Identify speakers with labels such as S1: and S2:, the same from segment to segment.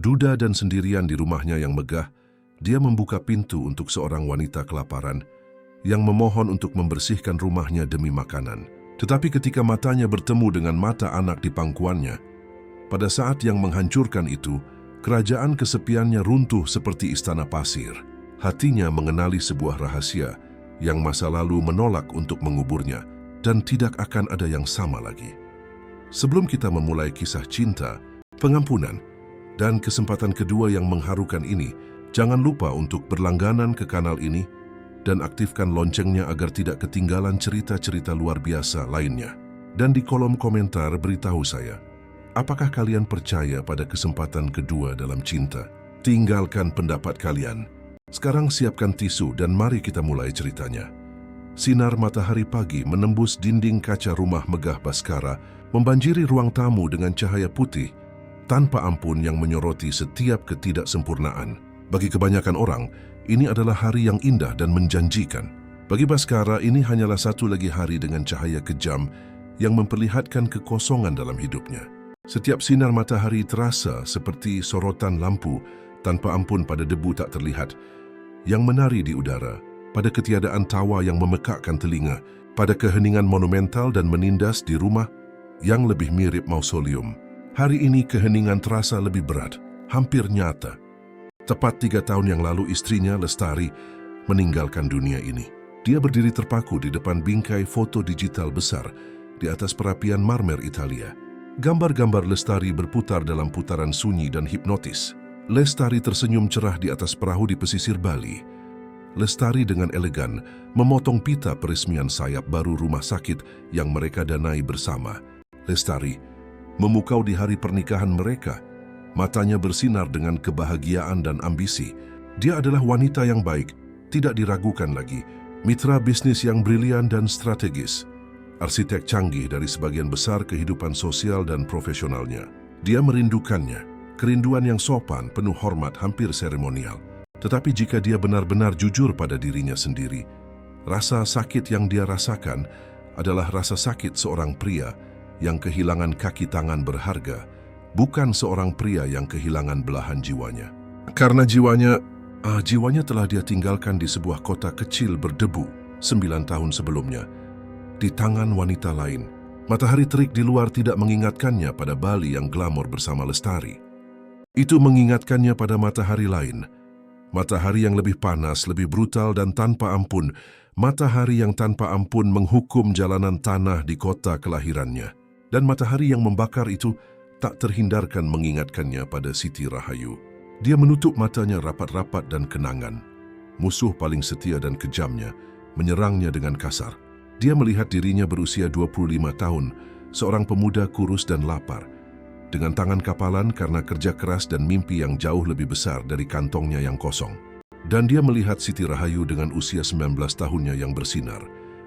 S1: Duda dan sendirian di rumahnya yang megah, dia membuka pintu untuk seorang wanita kelaparan yang memohon untuk membersihkan rumahnya demi makanan. Tetapi ketika matanya bertemu dengan mata anak di pangkuannya, pada saat yang menghancurkan itu, kerajaan kesepiannya runtuh seperti istana pasir. Hatinya mengenali sebuah rahasia yang masa lalu menolak untuk menguburnya dan tidak akan ada yang sama lagi. Sebelum kita memulai kisah cinta, pengampunan, dan kesempatan kedua yang mengharukan ini, jangan lupa untuk berlangganan ke kanal ini dan aktifkan loncengnya agar tidak ketinggalan cerita-cerita luar biasa lainnya. Dan di kolom komentar beritahu saya, apakah kalian percaya pada kesempatan kedua dalam cinta? Tinggalkan pendapat kalian. Sekarang siapkan tisu dan mari kita mulai ceritanya. Sinar matahari pagi menembus dinding kaca rumah megah Baskara, membanjiri ruang tamu dengan cahaya putih, tanpa ampun yang menyoroti setiap ketidaksempurnaan. Bagi kebanyakan orang, ini adalah hari yang indah dan menjanjikan. Bagi Baskara, ini hanyalah satu lagi hari dengan cahaya kejam yang memperlihatkan kekosongan dalam hidupnya. Setiap sinar matahari terasa seperti sorotan lampu tanpa ampun pada debu tak terlihat yang menari di udara, pada ketiadaan tawa yang memekakkan telinga, pada keheningan monumental dan menindas di rumah yang lebih mirip mausoleum. Hari ini keheningan terasa lebih berat, hampir nyata. Tepat 3 tahun yang lalu istrinya, Lestari, meninggalkan dunia ini. Dia berdiri terpaku di depan bingkai foto digital besar di atas perapian marmer Italia. Gambar-gambar Lestari berputar dalam putaran sunyi dan hipnotis. Lestari tersenyum cerah di atas perahu di pesisir Bali. Lestari dengan elegan memotong pita peresmian sayap baru rumah sakit yang mereka danai bersama. Lestari memukau di hari pernikahan mereka. Matanya bersinar dengan kebahagiaan dan ambisi. Dia adalah wanita yang baik, tidak diragukan lagi. Mitra bisnis yang brilian dan strategis. Arsitek canggih dari sebagian besar kehidupan sosial dan profesionalnya. Dia merindukannya. Kerinduan yang sopan, penuh hormat, hampir seremonial. Tetapi jika dia benar-benar jujur pada dirinya sendiri, rasa sakit yang dia rasakan adalah rasa sakit seorang pria yang kehilangan kaki tangan berharga, bukan seorang pria yang kehilangan belahan jiwanya. Karena jiwanya telah dia tinggalkan di sebuah kota kecil berdebu 9 tahun sebelumnya, di tangan wanita lain. Matahari terik di luar tidak mengingatkannya pada Bali yang glamor bersama Lestari. Itu mengingatkannya pada matahari lain. Matahari yang lebih panas, lebih brutal dan tanpa ampun. Matahari yang tanpa ampun menghukum jalanan tanah di kota kelahirannya. Dan matahari yang membakar itu tak terhindarkan mengingatkannya pada Siti Rahayu. Dia menutup matanya rapat-rapat dan kenangan. Musuh paling setia dan kejamnya menyerangnya dengan kasar. Dia melihat dirinya berusia 25 tahun, seorang pemuda kurus dan lapar, dengan tangan kapalan karena kerja keras dan mimpi yang jauh lebih besar dari kantongnya yang kosong. Dan dia melihat Siti Rahayu dengan usia 19 tahunnya yang bersinar,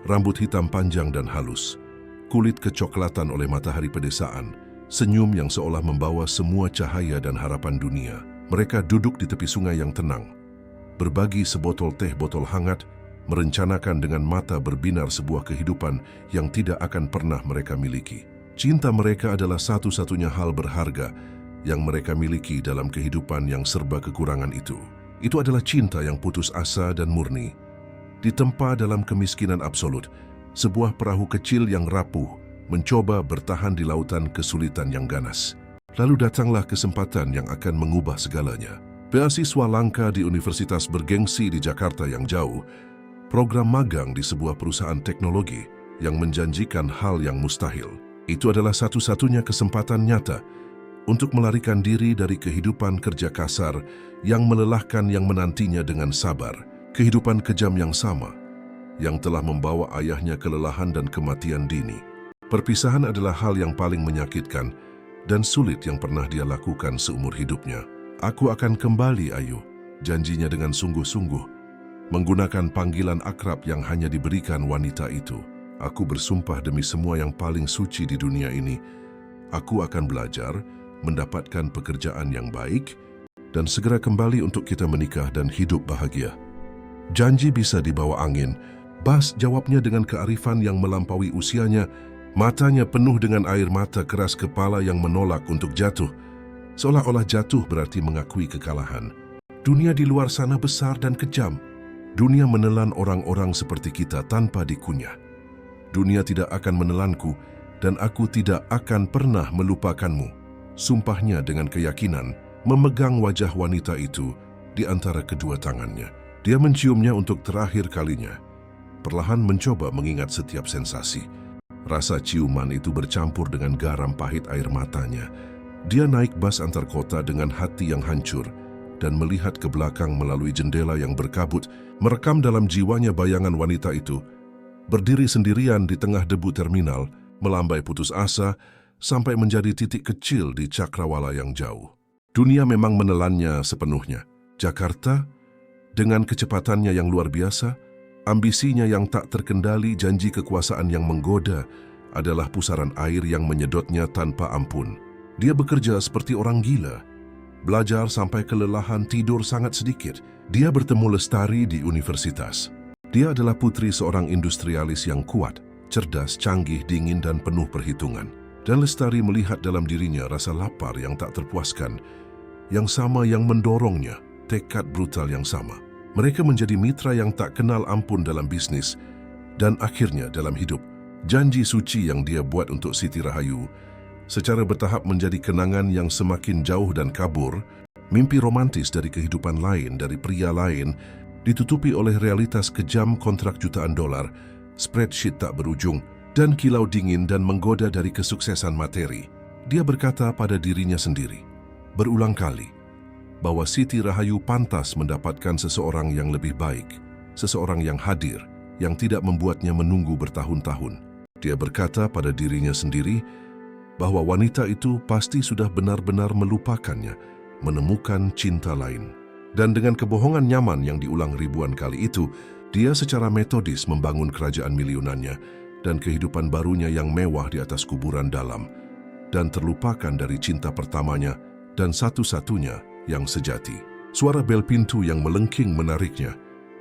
S1: rambut hitam panjang dan halus, kulit kecoklatan oleh matahari pedesaan, senyum yang seolah membawa semua cahaya dan harapan dunia. Mereka duduk di tepi sungai yang tenang, berbagi sebotol teh botol hangat, merencanakan dengan mata berbinar sebuah kehidupan yang tidak akan pernah mereka miliki. Cinta mereka adalah satu-satunya hal berharga yang mereka miliki dalam kehidupan yang serba kekurangan itu. Itu adalah cinta yang putus asa dan murni. Ditempa dalam kemiskinan absolut, sebuah perahu kecil yang rapuh mencoba bertahan di lautan kesulitan yang ganas. Lalu datanglah kesempatan yang akan mengubah segalanya. Beasiswa langka di universitas bergengsi di Jakarta yang jauh, program magang di sebuah perusahaan teknologi yang menjanjikan hal yang mustahil. Itu adalah satu-satunya kesempatan nyata untuk melarikan diri dari kehidupan kerja kasar yang melelahkan yang menantinya dengan sabar. Kehidupan kejam yang sama, yang telah membawa ayahnya kelelahan dan kematian dini. Perpisahan adalah hal yang paling menyakitkan dan sulit yang pernah dia lakukan seumur hidupnya. Aku akan kembali, Ayu, janjinya dengan sungguh-sungguh, menggunakan panggilan akrab yang hanya diberikan wanita itu. Aku bersumpah demi semua yang paling suci di dunia ini, aku akan belajar, mendapatkan pekerjaan yang baik, dan segera kembali untuk kita menikah dan hidup bahagia. Janji bisa dibawa angin, Bas jawabnya dengan kearifan yang melampaui usianya, matanya penuh dengan air mata keras kepala yang menolak untuk jatuh. seolah-olah jatuh berarti mengakui kekalahan. Dunia di luar sana besar dan kejam. Dunia menelan orang-orang seperti kita tanpa dikunyah. Dunia tidak akan menelanku dan aku tidak akan pernah melupakanmu. Sumpahnya dengan keyakinan, memegang wajah wanita itu di antara kedua tangannya. Dia menciumnya untuk terakhir kalinya. Perlahan mencoba mengingat setiap sensasi. Rasa ciuman itu bercampur dengan garam pahit air matanya. Dia naik bas antar kota dengan hati yang hancur dan melihat ke belakang melalui jendela yang berkabut, merekam dalam jiwanya bayangan wanita itu, berdiri sendirian di tengah debu terminal, melambai putus asa sampai menjadi titik kecil di cakrawala yang jauh. Dunia memang menelannya sepenuhnya. Jakarta, dengan kecepatannya yang luar biasa, ambisinya yang tak terkendali, janji kekuasaan yang menggoda, adalah pusaran air yang menyedotnya tanpa ampun. Dia bekerja seperti orang gila, belajar sampai kelelahan, tidur sangat sedikit. Dia bertemu Lestari di universitas. Dia adalah putri seorang industrialis yang kuat, cerdas, canggih, dingin, dan penuh perhitungan. Dan Lestari melihat dalam dirinya rasa lapar yang tak terpuaskan, yang sama yang mendorongnya, tekad brutal yang sama. Mereka menjadi mitra yang tak kenal ampun dalam bisnis dan akhirnya dalam hidup. Janji suci yang dia buat untuk Siti Rahayu secara bertahap menjadi kenangan yang semakin jauh dan kabur. Mimpi romantis dari kehidupan lain, dari pria lain, ditutupi oleh realitas kejam, kontrak jutaan dolar, spreadsheet tak berujung, dan kilau dingin dan menggoda dari kesuksesan materi. Dia berkata pada dirinya sendiri, berulang kali, bahwa Siti Rahayu pantas mendapatkan seseorang yang lebih baik, seseorang yang hadir, yang tidak membuatnya menunggu bertahun-tahun. Dia berkata pada dirinya sendiri bahwa wanita itu pasti sudah benar-benar melupakannya, menemukan cinta lain. Dan dengan kebohongan nyaman yang diulang ribuan kali itu, dia secara metodis membangun kerajaan milionannya dan kehidupan barunya yang mewah di atas kuburan dalam, dan terlupakan dari cinta pertamanya dan satu-satunya yang sejati. Suara bel pintu yang melengking menariknya,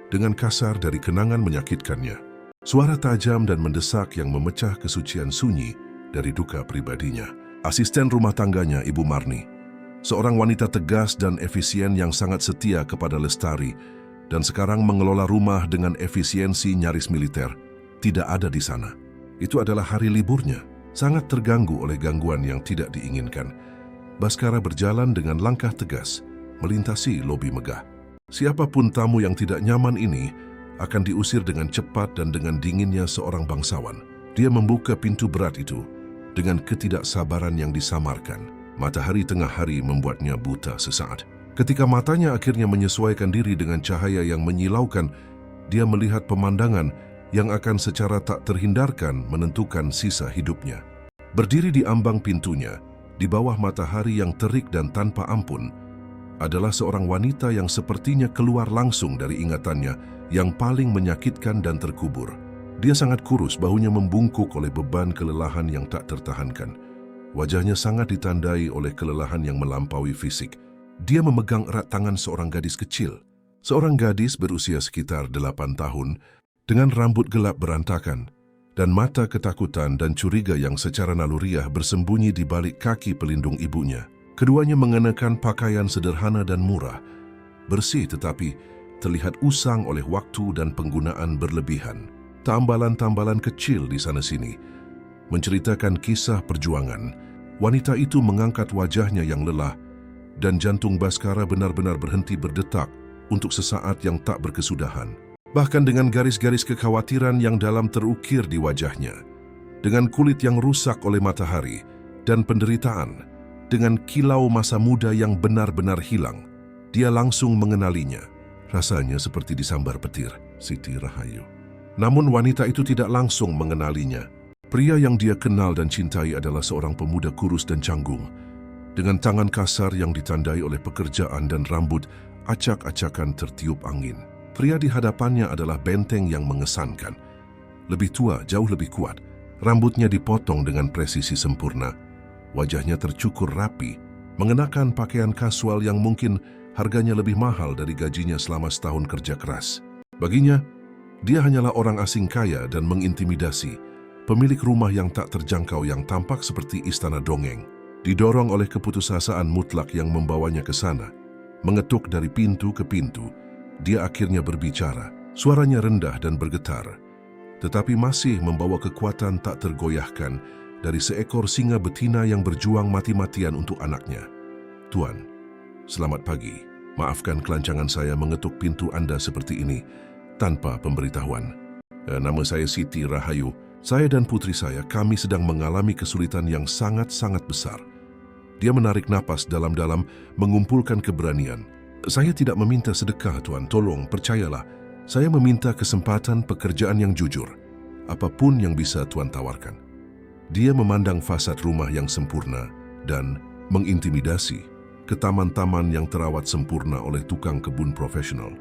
S1: dengan kasar dari kenangan menyakitkannya. Suara tajam dan mendesak yang memecah kesucian sunyi dari duka pribadinya. Asisten rumah tangganya, Ibu Marni, seorang wanita tegas dan efisien yang sangat setia kepada Lestari, dan sekarang mengelola rumah dengan efisiensi nyaris militer, tidak ada di sana. Itu adalah hari liburnya, sangat terganggu oleh gangguan yang tidak diinginkan. Baskara berjalan dengan langkah tegas, melintasi lobi megah. Siapapun tamu yang tidak nyaman ini akan diusir dengan cepat dan dengan dinginnya seorang bangsawan. Dia membuka pintu berat itu dengan ketidaksabaran yang disamarkan. Matahari tengah hari membuatnya buta sesaat. Ketika matanya akhirnya menyesuaikan diri dengan cahaya yang menyilaukan, dia melihat pemandangan yang akan secara tak terhindarkan menentukan sisa hidupnya. Berdiri di ambang pintunya, di bawah matahari yang terik dan tanpa ampun, adalah seorang wanita yang sepertinya keluar langsung dari ingatannya yang paling menyakitkan dan terkubur. Dia sangat kurus, bahunya membungkuk oleh beban kelelahan yang tak tertahankan. Wajahnya sangat ditandai oleh kelelahan yang melampaui fisik. Dia memegang erat tangan seorang gadis kecil. Seorang gadis berusia sekitar 8 tahun, dengan rambut gelap berantakan, dan mata ketakutan dan curiga yang secara naluriah bersembunyi di balik kaki pelindung ibunya. Keduanya mengenakan pakaian sederhana dan murah, bersih tetapi terlihat usang oleh waktu dan penggunaan berlebihan. Tambalan-tambalan kecil di sana-sini menceritakan kisah perjuangan. Wanita itu mengangkat wajahnya yang lelah, dan jantung Baskara benar-benar berhenti berdetak untuk sesaat yang tak berkesudahan. Bahkan dengan garis-garis kekhawatiran yang dalam terukir di wajahnya, dengan kulit yang rusak oleh matahari dan penderitaan, dengan kilau masa muda yang benar-benar hilang, dia langsung mengenalinya. Rasanya seperti disambar petir, Siti Rahayu. Namun wanita itu tidak langsung mengenalinya. Pria yang dia kenal dan cintai adalah seorang pemuda kurus dan canggung, dengan tangan kasar yang ditandai oleh pekerjaan dan rambut acak-acakan tertiup angin. Pria di hadapannya adalah benteng yang mengesankan. Lebih tua, jauh lebih kuat. Rambutnya dipotong dengan presisi sempurna. Wajahnya tercukur rapi, mengenakan pakaian kasual yang mungkin harganya lebih mahal dari gajinya selama setahun kerja keras. Baginya, dia hanyalah orang asing kaya dan mengintimidasi, pemilik rumah yang tak terjangkau yang tampak seperti istana dongeng. Didorong oleh keputusasaan mutlak yang membawanya ke sana, mengetuk dari pintu ke pintu, dia akhirnya berbicara. Suaranya rendah dan bergetar, tetapi masih membawa kekuatan tak tergoyahkan dari seekor singa betina yang berjuang mati-matian untuk anaknya. "Tuan, selamat pagi. Maafkan kelancangan saya mengetuk pintu Anda seperti ini tanpa pemberitahuan. Nama saya Siti Rahayu. Saya dan putri saya, kami sedang mengalami kesulitan yang sangat-sangat besar." Dia menarik napas dalam-dalam, mengumpulkan keberanian. "Saya tidak meminta sedekah, Tuan. Tolong, percayalah. Saya meminta kesempatan pekerjaan yang jujur. Apapun yang bisa Tuan tawarkan." Dia memandang fasad rumah yang sempurna dan mengintimidasi ke taman-taman yang terawat sempurna oleh tukang kebun profesional.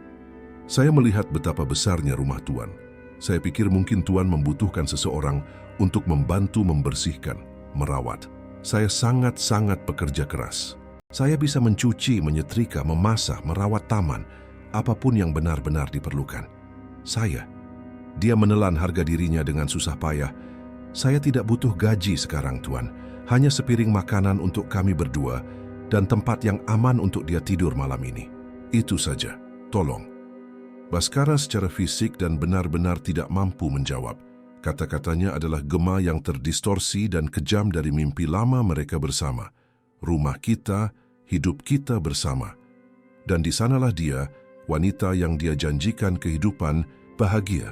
S1: "Saya melihat betapa besarnya rumah Tuan. Saya pikir mungkin Tuan membutuhkan seseorang untuk membantu membersihkan, merawat. Saya sangat-sangat pekerja keras. Saya bisa mencuci, menyetrika, memasak, merawat taman, apapun yang benar-benar diperlukan. Dia menelan harga dirinya dengan susah payah. "Saya tidak butuh gaji sekarang, Tuan. Hanya sepiring makanan untuk kami berdua dan tempat yang aman untuk dia tidur malam ini. Itu saja. Tolong." Baskara secara fisik dan benar-benar tidak mampu menjawab. Kata-katanya adalah gema yang terdistorsi dan kejam dari mimpi lama mereka bersama. Rumah kita, hidup kita bersama. Dan di sanalah dia, wanita yang dia janjikan kehidupan, bahagia.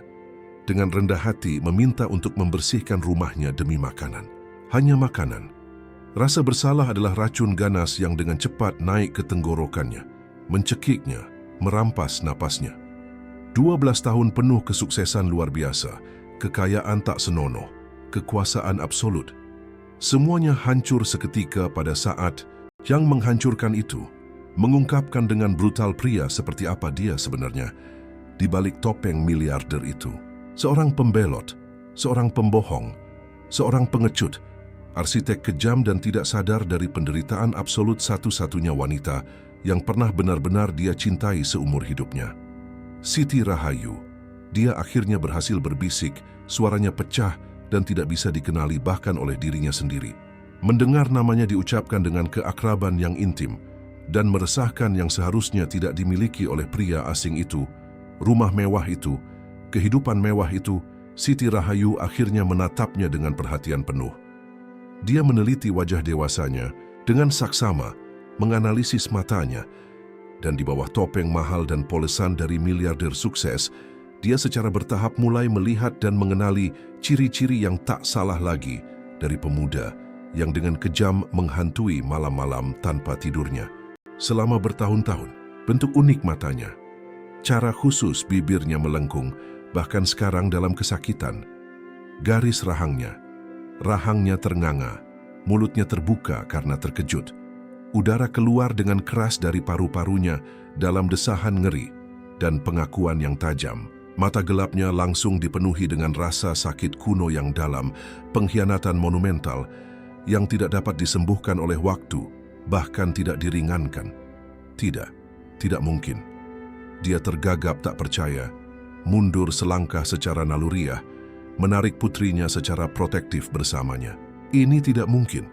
S1: Dengan rendah hati meminta untuk membersihkan rumahnya demi makanan. Hanya makanan. Rasa bersalah adalah racun ganas yang dengan cepat naik ke tenggorokannya, mencekiknya, merampas napasnya. 12 tahun penuh kesuksesan luar biasa, kekayaan tak senonoh, kekuasaan absolut. Semuanya hancur seketika pada saat yang menghancurkan itu, mengungkapkan dengan brutal pria seperti apa dia sebenarnya di balik topeng miliarder itu. Seorang pembelot, seorang pembohong, seorang pengecut, arsitek kejam dan tidak sadar dari penderitaan absolut satu-satunya wanita yang pernah benar-benar dia cintai seumur hidupnya. Siti Rahayu. Dia akhirnya berhasil berbisik, suaranya pecah dan tidak bisa dikenali bahkan oleh dirinya sendiri. Mendengar namanya diucapkan dengan keakraban yang intim dan meresahkan yang seharusnya tidak dimiliki oleh pria asing itu, rumah mewah itu, kehidupan mewah itu, Siti Rahayu akhirnya menatapnya dengan perhatian penuh. Dia meneliti wajah dewasanya dengan saksama, menganalisis matanya, dan di bawah topeng mahal dan polesan dari miliarder sukses, dia secara bertahap mulai melihat dan mengenali ciri-ciri yang tak salah lagi dari pemuda yang dengan kejam menghantui malam-malam tanpa tidurnya. Selama bertahun-tahun, bentuk unik matanya, cara khusus bibirnya melengkung, bahkan sekarang dalam kesakitan. Garis rahangnya ternganga, mulutnya terbuka karena terkejut. Udara keluar dengan keras dari paru-parunya dalam desahan ngeri dan pengakuan yang tajam. Mata gelapnya langsung dipenuhi dengan rasa sakit kuno yang dalam, pengkhianatan monumental yang tidak dapat disembuhkan oleh waktu, bahkan tidak diringankan. Tidak mungkin. Dia tergagap tak percaya, mundur selangkah secara naluriah, menarik putrinya secara protektif bersamanya. Ini tidak mungkin.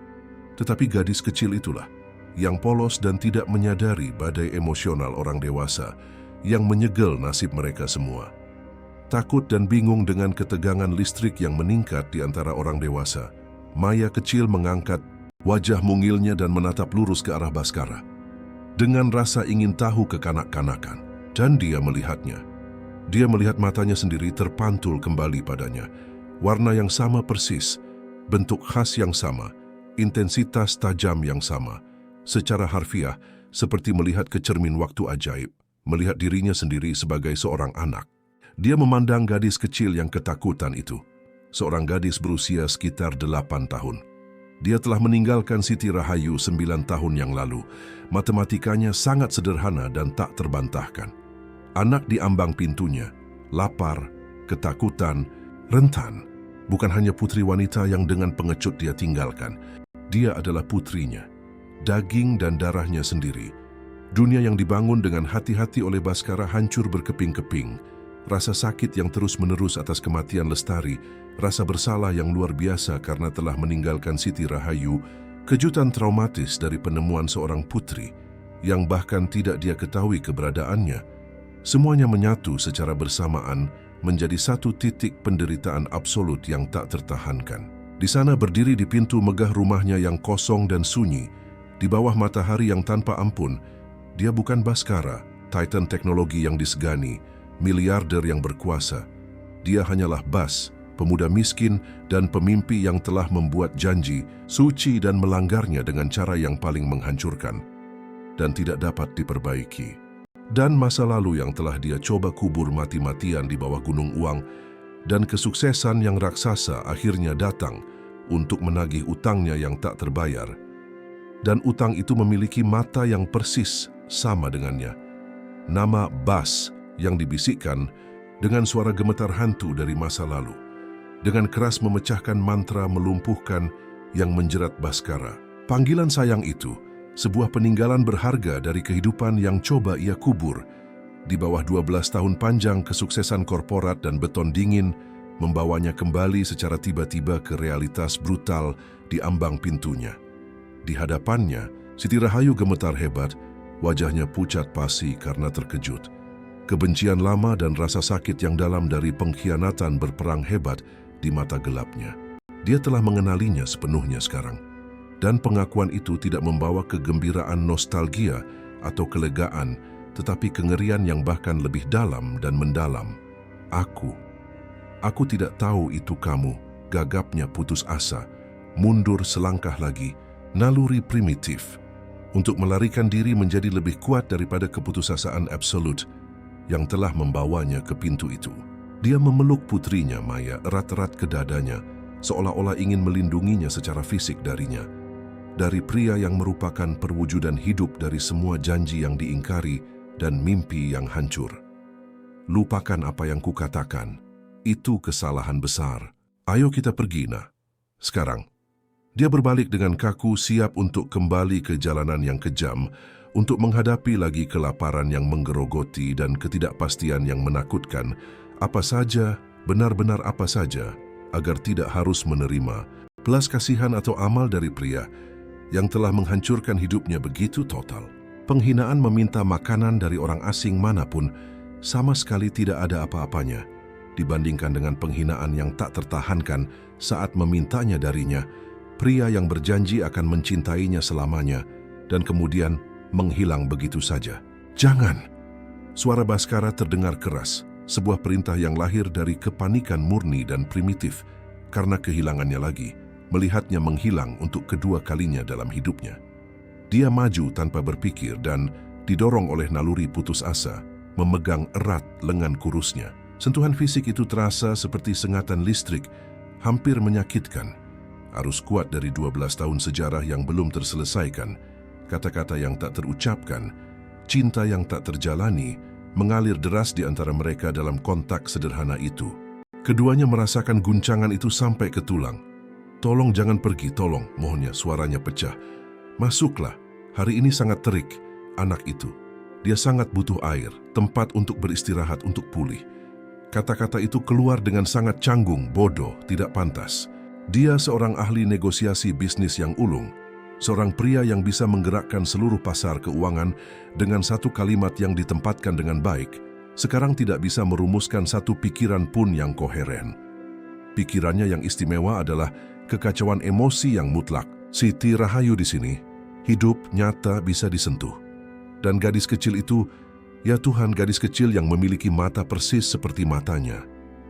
S1: Tetapi gadis kecil itulah, yang polos dan tidak menyadari badai emosional orang dewasa yang menyegel nasib mereka semua. Takut dan bingung dengan ketegangan listrik yang meningkat di antara orang dewasa, Maya kecil mengangkat wajah mungilnya dan menatap lurus ke arah Baskara. Dengan rasa ingin tahu kekanak-kanakan, dan dia melihatnya. Dia melihat matanya sendiri terpantul kembali padanya. Warna yang sama persis, bentuk khas yang sama, intensitas tajam yang sama. Secara harfiah, seperti melihat ke cermin waktu ajaib, melihat dirinya sendiri sebagai seorang anak. Dia memandang gadis kecil yang ketakutan itu, seorang gadis berusia sekitar 8 tahun. Dia telah meninggalkan Siti Rahayu 9 tahun yang lalu. Matematikanya sangat sederhana dan tak terbantahkan. Anak di ambang pintunya, lapar, ketakutan, rentan. Bukan hanya putri wanita yang dengan pengecut dia tinggalkan. Dia adalah putrinya, daging dan darahnya sendiri. Dunia yang dibangun dengan hati-hati oleh Baskara hancur berkeping-keping. Rasa sakit yang terus-menerus atas kematian Lestari, rasa bersalah yang luar biasa karena telah meninggalkan Siti Rahayu, Kejutan traumatis dari penemuan seorang putri yang bahkan tidak dia ketahui keberadaannya, semuanya menyatu secara bersamaan menjadi satu titik penderitaan absolut yang tak tertahankan. Di sana berdiri di pintu megah rumahnya yang kosong dan sunyi, di bawah matahari yang tanpa ampun, dia bukan Bhaskara, titan teknologi yang disegani, miliarder yang berkuasa. Dia hanyalah Bas, pemuda miskin dan pemimpi yang telah membuat janji, suci dan melanggarnya dengan cara yang paling menghancurkan dan tidak dapat diperbaiki. Dan masa lalu yang telah dia coba kubur mati-matian di bawah gunung uang, dan kesuksesan yang raksasa akhirnya datang untuk menagih utangnya yang tak terbayar. Dan utang itu memiliki mata yang persis sama dengannya. Nama Bas yang dibisikkan dengan suara gemetar hantu dari masa lalu, dengan keras memecahkan mantra melumpuhkan yang menjerat Bhaskara. Panggilan sayang itu, sebuah peninggalan berharga dari kehidupan yang coba ia kubur. Di bawah 12 tahun panjang kesuksesan korporat dan beton dingin, membawanya kembali secara tiba-tiba ke realitas brutal di ambang pintunya. Di hadapannya, Siti Rahayu gemetar hebat, wajahnya pucat pasi karena terkejut. Kebencian lama dan rasa sakit yang dalam dari pengkhianatan berperang hebat di mata gelapnya. Dia telah mengenalinya sepenuhnya sekarang. Dan pengakuan itu tidak membawa kegembiraan nostalgia atau kelegaan, tetapi kengerian yang bahkan lebih dalam dan mendalam. Aku tidak tahu itu kamu, gagapnya putus asa, mundur selangkah lagi, naluri primitif, untuk melarikan diri menjadi lebih kuat daripada keputusasaan absolut yang telah membawanya ke pintu itu. Dia memeluk putrinya Maya erat-erat ke dadanya, seolah-olah ingin melindunginya secara fisik darinya. Dari pria yang merupakan perwujudan hidup dari semua janji yang diingkari dan mimpi yang hancur. Lupakan apa yang kukatakan. Itu kesalahan besar. Ayo kita pergi, nah. Sekarang. Dia berbalik dengan kaku, siap untuk kembali ke jalanan yang kejam, untuk menghadapi lagi kelaparan yang menggerogoti dan ketidakpastian yang menakutkan. Apa saja, benar-benar apa saja, agar tidak harus menerima belas kasihan atau amal dari pria yang telah menghancurkan hidupnya begitu total. Penghinaan meminta makanan dari orang asing manapun sama sekali tidak ada apa-apanya dibandingkan dengan penghinaan yang tak tertahankan saat memintanya darinya, pria yang berjanji akan mencintainya selamanya dan kemudian menghilang begitu saja. Jangan! Suara Bhaskara terdengar keras, sebuah perintah yang lahir dari kepanikan murni dan primitif karena kehilangannya lagi, melihatnya menghilang untuk kedua kalinya dalam hidupnya. Dia maju tanpa berpikir dan, didorong oleh naluri putus asa, memegang erat lengan kurusnya. Sentuhan fisik itu terasa seperti sengatan listrik, hampir menyakitkan. Arus kuat dari 12 tahun sejarah yang belum terselesaikan, kata-kata yang tak terucapkan, cinta yang tak terjalani, mengalir deras di antara mereka dalam kontak sederhana itu. Keduanya merasakan guncangan itu sampai ke tulang. Tolong jangan pergi, tolong, mohonnya, suaranya pecah. Masuklah, hari ini sangat terik, anak itu. Dia sangat butuh air, tempat untuk beristirahat, untuk pulih. Kata-kata itu keluar dengan sangat canggung, bodoh, tidak pantas. Dia seorang ahli negosiasi bisnis yang ulung, seorang pria yang bisa menggerakkan seluruh pasar keuangan dengan satu kalimat yang ditempatkan dengan baik, sekarang tidak bisa merumuskan satu pikiran pun yang koheren. Pikirannya yang istimewa adalah kekacauan emosi yang mutlak. Siti Rahayu di sini, hidup nyata bisa disentuh. Dan gadis kecil itu, ya Tuhan, gadis kecil yang memiliki mata persis seperti matanya,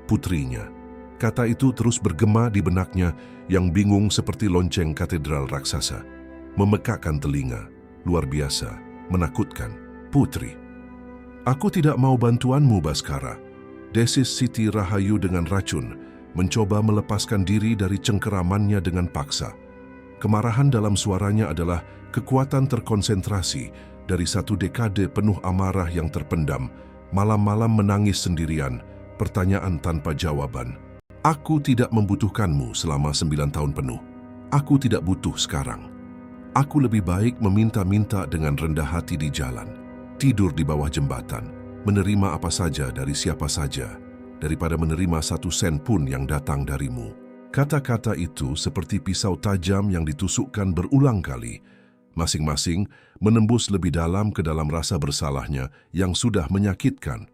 S1: putrinya. Kata itu terus bergema di benaknya yang bingung seperti lonceng katedral raksasa. Memekakkan telinga, luar biasa, menakutkan. Putri. Aku tidak mau bantuanmu, Bhaskara. Desis Siti Rahayu dengan racun, mencoba melepaskan diri dari cengkeramannya dengan paksa. Kemarahan dalam suaranya adalah kekuatan terkonsentrasi dari satu dekade penuh amarah yang terpendam, malam-malam menangis sendirian, pertanyaan tanpa jawaban. Aku tidak membutuhkanmu selama 9 tahun penuh. Aku tidak butuh sekarang. Aku lebih baik meminta-minta dengan rendah hati di jalan, tidur di bawah jembatan, menerima apa saja dari siapa saja, daripada menerima 1 sen pun yang datang darimu. Kata-kata itu seperti pisau tajam yang ditusukkan berulang kali, masing-masing menembus lebih dalam ke dalam rasa bersalahnya yang sudah menyakitkan.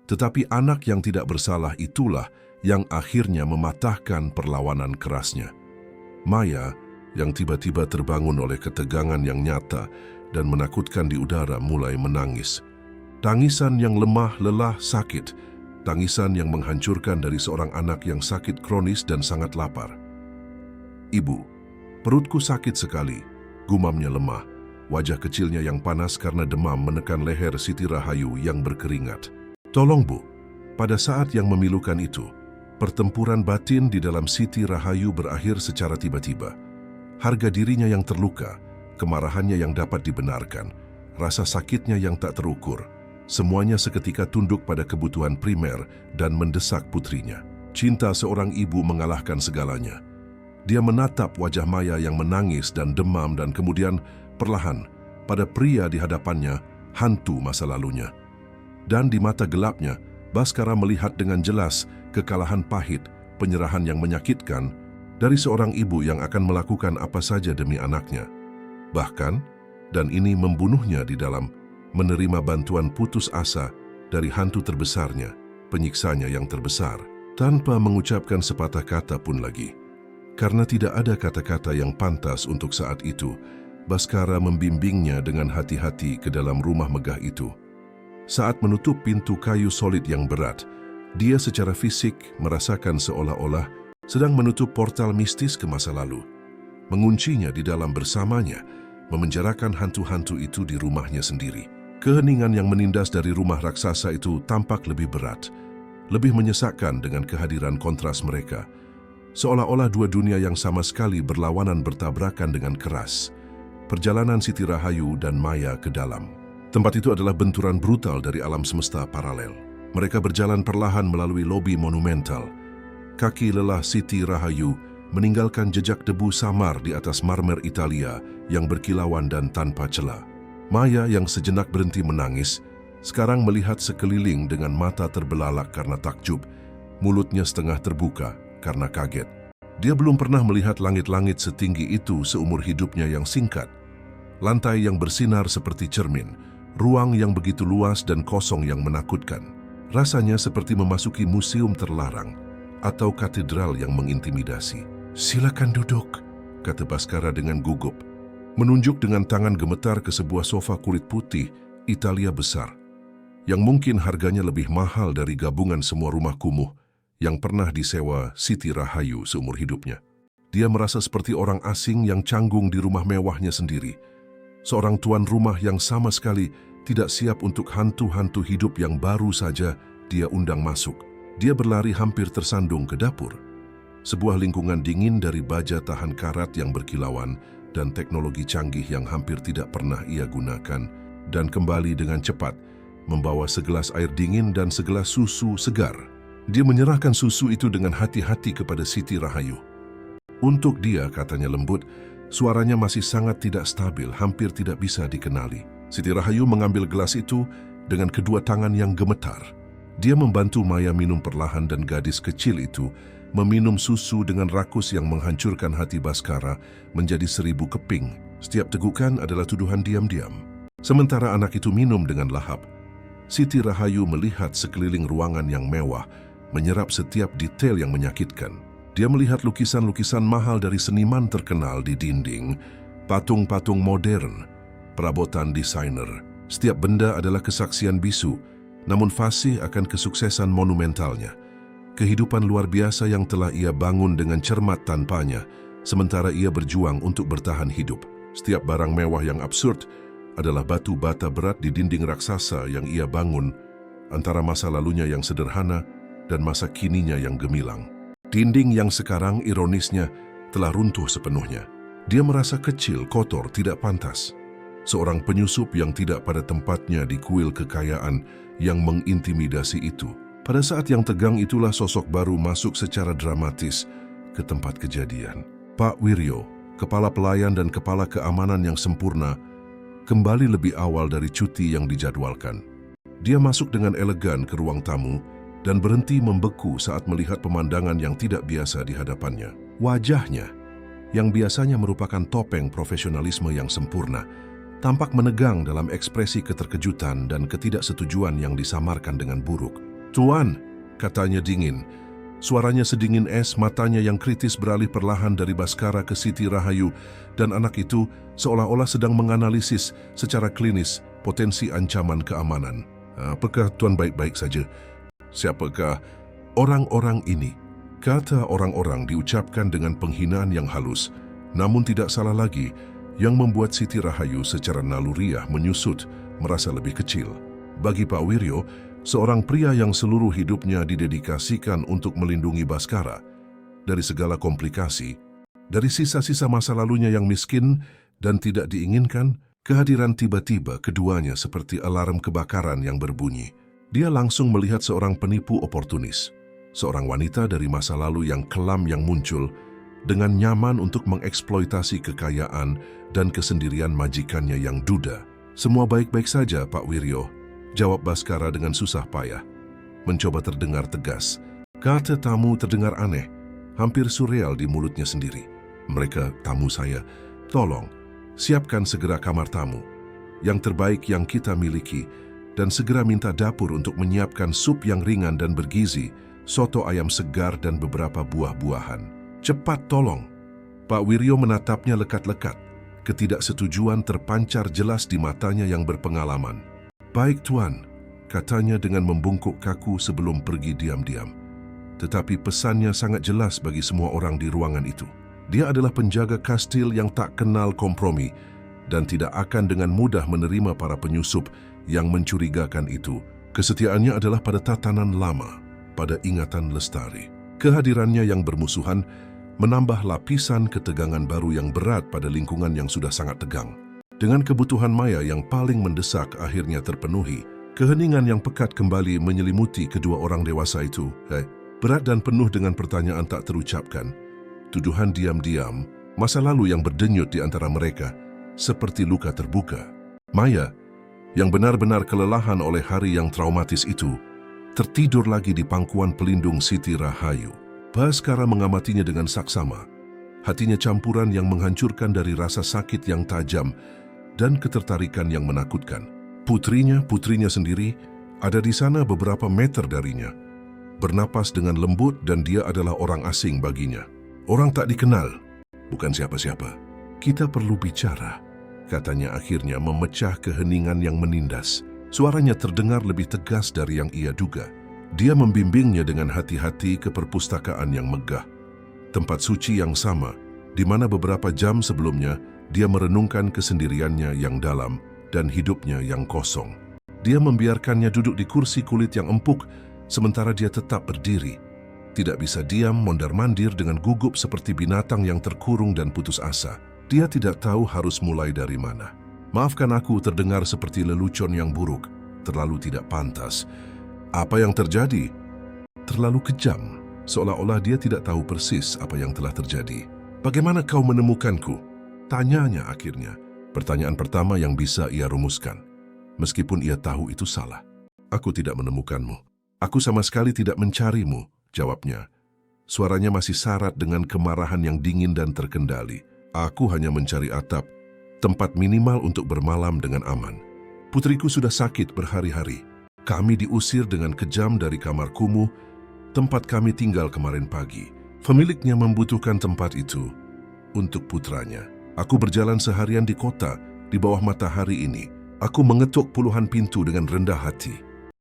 S1: Tetapi anak yang tidak bersalah itulah yang akhirnya mematahkan perlawanan kerasnya. Maya, yang tiba-tiba terbangun oleh ketegangan yang nyata dan menakutkan di udara, mulai menangis. Tangisan yang lemah, lelah, sakit. Tangisan yang menghancurkan dari seorang anak yang sakit kronis dan sangat lapar. "Ibu, perutku sakit sekali," gumamnya lemah. Wajah kecilnya yang panas karena demam menekan leher Siti Rahayu yang berkeringat. "Tolong, Bu." Pada saat yang memilukan itu, pertempuran batin di dalam Siti Rahayu berakhir secara tiba-tiba. Harga dirinya yang terluka, kemarahannya yang dapat dibenarkan, rasa sakitnya yang tak terukur, semuanya seketika tunduk pada kebutuhan primer dan mendesak putrinya. Cinta seorang ibu mengalahkan segalanya. Dia menatap wajah Maya yang menangis dan demam dan kemudian perlahan pada pria di hadapannya, hantu masa lalunya. Dan di mata gelapnya, Baskara melihat dengan jelas kekalahan pahit, penyerahan yang menyakitkan dari seorang ibu yang akan melakukan apa saja demi anaknya. Bahkan, dan ini membunuhnya di dalam menerima bantuan putus asa dari hantu terbesarnya, penyiksanya yang terbesar, tanpa mengucapkan sepatah kata pun lagi. Karena tidak ada kata-kata yang pantas untuk saat itu, Baskara membimbingnya dengan hati-hati ke dalam rumah megah itu. Saat menutup pintu kayu solid yang berat, dia secara fisik merasakan seolah-olah sedang menutup portal mistis ke masa lalu, menguncinya di dalam bersamanya, memenjarakan hantu-hantu itu di rumahnya sendiri. Keheningan yang menindas dari rumah raksasa itu tampak lebih berat, lebih menyesakkan dengan kehadiran kontras mereka. Seolah-olah dua dunia yang sama sekali berlawanan bertabrakan dengan keras. Perjalanan Siti Rahayu dan Maya ke dalam. Tempat itu adalah benturan brutal dari alam semesta paralel. Mereka berjalan perlahan melalui lobi monumental. Kaki lelah Siti Rahayu meninggalkan jejak debu samar di atas marmer Italia yang berkilauan dan tanpa celah. Maya yang sejenak berhenti menangis, sekarang melihat sekeliling dengan mata terbelalak karena takjub, mulutnya setengah terbuka karena kaget. Dia belum pernah melihat langit-langit setinggi itu seumur hidupnya yang singkat. Lantai yang bersinar seperti cermin, ruang yang begitu luas dan kosong yang menakutkan. Rasanya seperti memasuki museum terlarang atau katedral yang mengintimidasi. "Silakan duduk," kata Baskara dengan gugup, menunjuk dengan tangan gemetar ke sebuah sofa kulit putih Italia besar, yang mungkin harganya lebih mahal dari gabungan semua rumah kumuh yang pernah disewa Siti Rahayu seumur hidupnya. Dia merasa seperti orang asing yang canggung di rumah mewahnya sendiri, seorang tuan rumah yang sama sekali tidak siap untuk hantu-hantu hidup yang baru saja dia undang masuk. Dia berlari hampir tersandung ke dapur. Sebuah lingkungan dingin dari baja tahan karat yang berkilauan dan teknologi canggih yang hampir tidak pernah ia gunakan, dan kembali dengan cepat membawa segelas air dingin dan segelas susu segar. Dia menyerahkan susu itu dengan hati-hati kepada Siti Rahayu. "Untuk dia," katanya lembut, suaranya masih sangat tidak stabil, hampir tidak bisa dikenali. Siti Rahayu mengambil gelas itu dengan kedua tangan yang gemetar. Dia membantu Maya minum perlahan dan gadis kecil itu meminum susu dengan rakus yang menghancurkan hati Baskara menjadi 1000 keping. Setiap tegukan adalah tuduhan diam-diam. Sementara anak itu minum dengan lahap, Siti Rahayu melihat sekeliling ruangan yang mewah, menyerap setiap detail yang menyakitkan. Dia melihat lukisan-lukisan mahal dari seniman terkenal di dinding, patung-patung modern, perabotan desainer. Setiap benda adalah kesaksian bisu, namun fasih akan kesuksesan monumentalnya. Kehidupan luar biasa yang telah ia bangun dengan cermat tanpanya, sementara ia berjuang untuk bertahan hidup. Setiap barang mewah yang absurd adalah batu bata berat di dinding raksasa yang ia bangun antara masa lalunya yang sederhana dan masa kininya yang gemilang. Dinding yang sekarang ironisnya telah runtuh sepenuhnya. Dia merasa kecil, kotor, tidak pantas. Seorang penyusup yang tidak pada tempatnya di kuil kekayaan yang mengintimidasi itu. Pada saat yang tegang itulah sosok baru masuk secara dramatis ke tempat kejadian. Pak Wiryo, kepala pelayan dan kepala keamanan yang sempurna, kembali lebih awal dari cuti yang dijadwalkan. Dia masuk dengan elegan ke ruang tamu, dan berhenti membeku saat melihat pemandangan yang tidak biasa di hadapannya. Wajahnya, yang biasanya merupakan topeng profesionalisme yang sempurna, tampak menegang dalam ekspresi keterkejutan dan ketidaksetujuan yang disamarkan dengan buruk. "Tuan," katanya dingin. Suaranya sedingin es, matanya yang kritis beralih perlahan dari Baskara ke Siti Rahayu, dan anak itu seolah-olah sedang menganalisis secara klinis potensi ancaman keamanan. "Apakah Tuan baik-baik saja? Siapakah orang-orang ini?" Kata orang-orang diucapkan dengan penghinaan yang halus, namun tidak salah lagi, yang membuat Siti Rahayu secara naluriah menyusut, merasa lebih kecil. Bagi Pak Wiryo, seorang pria yang seluruh hidupnya didedikasikan untuk melindungi Baskara dari segala komplikasi, dari sisa-sisa masa lalunya yang miskin dan tidak diinginkan, kehadiran tiba-tiba keduanya seperti alarm kebakaran yang berbunyi. Dia langsung melihat seorang penipu oportunis, seorang wanita dari masa lalu yang kelam yang muncul dengan nyaman untuk mengeksploitasi kekayaan dan kesendirian majikannya yang duda. "Semua baik-baik saja, Pak Wiryo," jawab Baskara dengan susah payah. Mencoba terdengar tegas. Kata tamu terdengar aneh, hampir surreal di mulutnya sendiri. "Mereka tamu saya. Tolong, siapkan segera kamar tamu, yang terbaik yang kita miliki, dan segera minta dapur untuk menyiapkan sup yang ringan dan bergizi, soto ayam segar dan beberapa buah-buahan. Cepat tolong." Pak Wiryo menatapnya lekat-lekat. Ketidaksetujuan terpancar jelas di matanya yang berpengalaman. "Baik Tuan," katanya dengan membungkuk kaku sebelum pergi diam-diam. Tetapi pesannya sangat jelas bagi semua orang di ruangan itu. Dia adalah penjaga kastil yang tak kenal kompromi dan tidak akan dengan mudah menerima para penyusup yang mencurigakan itu. Kesetiaannya adalah pada tatanan lama, pada ingatan lestari. Kehadirannya yang bermusuhan menambah lapisan ketegangan baru yang berat pada lingkungan yang sudah sangat tegang. Dengan kebutuhan maya yang paling mendesak akhirnya terpenuhi, keheningan yang pekat kembali menyelimuti kedua orang dewasa itu. Berat dan penuh dengan pertanyaan tak terucapkan. Tuduhan diam-diam, masa lalu yang berdenyut di antara mereka, seperti luka terbuka. Maya, yang benar-benar kelelahan oleh hari yang traumatis itu, tertidur lagi di pangkuan pelindung Siti Rahayu. Baskara mengamatinya dengan saksama. Hatinya campuran yang menghancurkan dari rasa sakit yang tajam dan ketertarikan yang menakutkan. Putrinya sendiri, ada di sana beberapa meter darinya. Bernapas dengan lembut dan dia adalah orang asing baginya. Orang tak dikenal, bukan siapa-siapa. "Kita perlu bicara," katanya akhirnya memecah keheningan yang menindas. Suaranya terdengar lebih tegas dari yang ia duga. Dia membimbingnya dengan hati-hati ke perpustakaan yang megah, tempat suci yang sama, di mana beberapa jam sebelumnya dia merenungkan kesendiriannya yang dalam dan hidupnya yang kosong. Dia membiarkannya duduk di kursi kulit yang empuk, sementara dia tetap berdiri. Tidak bisa diam mondar-mandir dengan gugup seperti binatang yang terkurung dan putus asa. Dia tidak tahu harus mulai dari mana. "Maafkan aku terdengar seperti lelucon yang buruk, terlalu tidak pantas. Apa yang terjadi?" Terlalu kejam, seolah-olah dia tidak tahu persis apa yang telah terjadi. "Bagaimana kau menemukanku?" tanyanya akhirnya. Pertanyaan pertama yang bisa ia rumuskan. Meskipun ia tahu itu salah. "Aku tidak menemukanmu. Aku sama sekali tidak mencarimu," jawabnya. Suaranya masih syarat dengan kemarahan yang dingin dan terkendali. "Aku hanya mencari atap, tempat minimal untuk bermalam dengan aman. Putriku sudah sakit berhari-hari. Kami diusir dengan kejam dari kamar kumuh, tempat kami tinggal kemarin pagi. Pemiliknya membutuhkan tempat itu untuk putranya. Aku berjalan seharian di kota, di bawah matahari ini. Aku mengetuk puluhan pintu dengan rendah hati.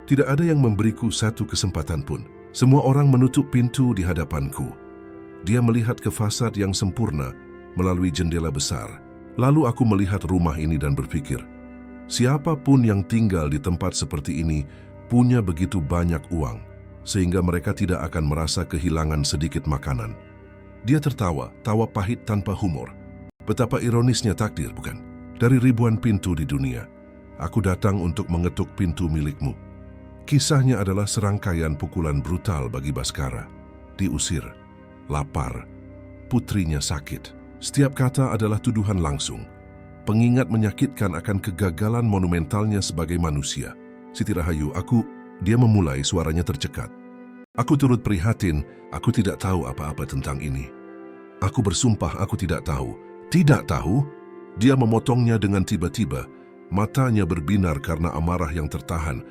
S1: Tidak ada yang memberiku satu kesempatan pun. Semua orang menutup pintu di hadapanku." Dia melihat ke fasad yang sempurna melalui jendela besar. Lalu aku melihat rumah ini dan berpikir, siapapun yang tinggal di tempat seperti ini punya begitu banyak uang, sehingga mereka tidak akan merasa kehilangan sedikit makanan. Dia tertawa, tawa pahit tanpa humor. Betapa ironisnya takdir, bukan? Dari ribuan pintu di dunia, aku datang untuk mengetuk pintu milikmu. Kisahnya adalah serangkaian pukulan brutal bagi Baskara. Diusir, lapar, putrinya sakit. Setiap kata adalah tuduhan langsung. Pengingat menyakitkan akan kegagalan monumentalnya sebagai manusia. "Siti Rahayu, dia memulai, suaranya tercekat. Aku turut prihatin, aku tidak tahu apa-apa tentang ini. Aku bersumpah aku tidak tahu. Tidak tahu? Dia memotongnya dengan tiba-tiba. Matanya berbinar karena amarah yang tertahan.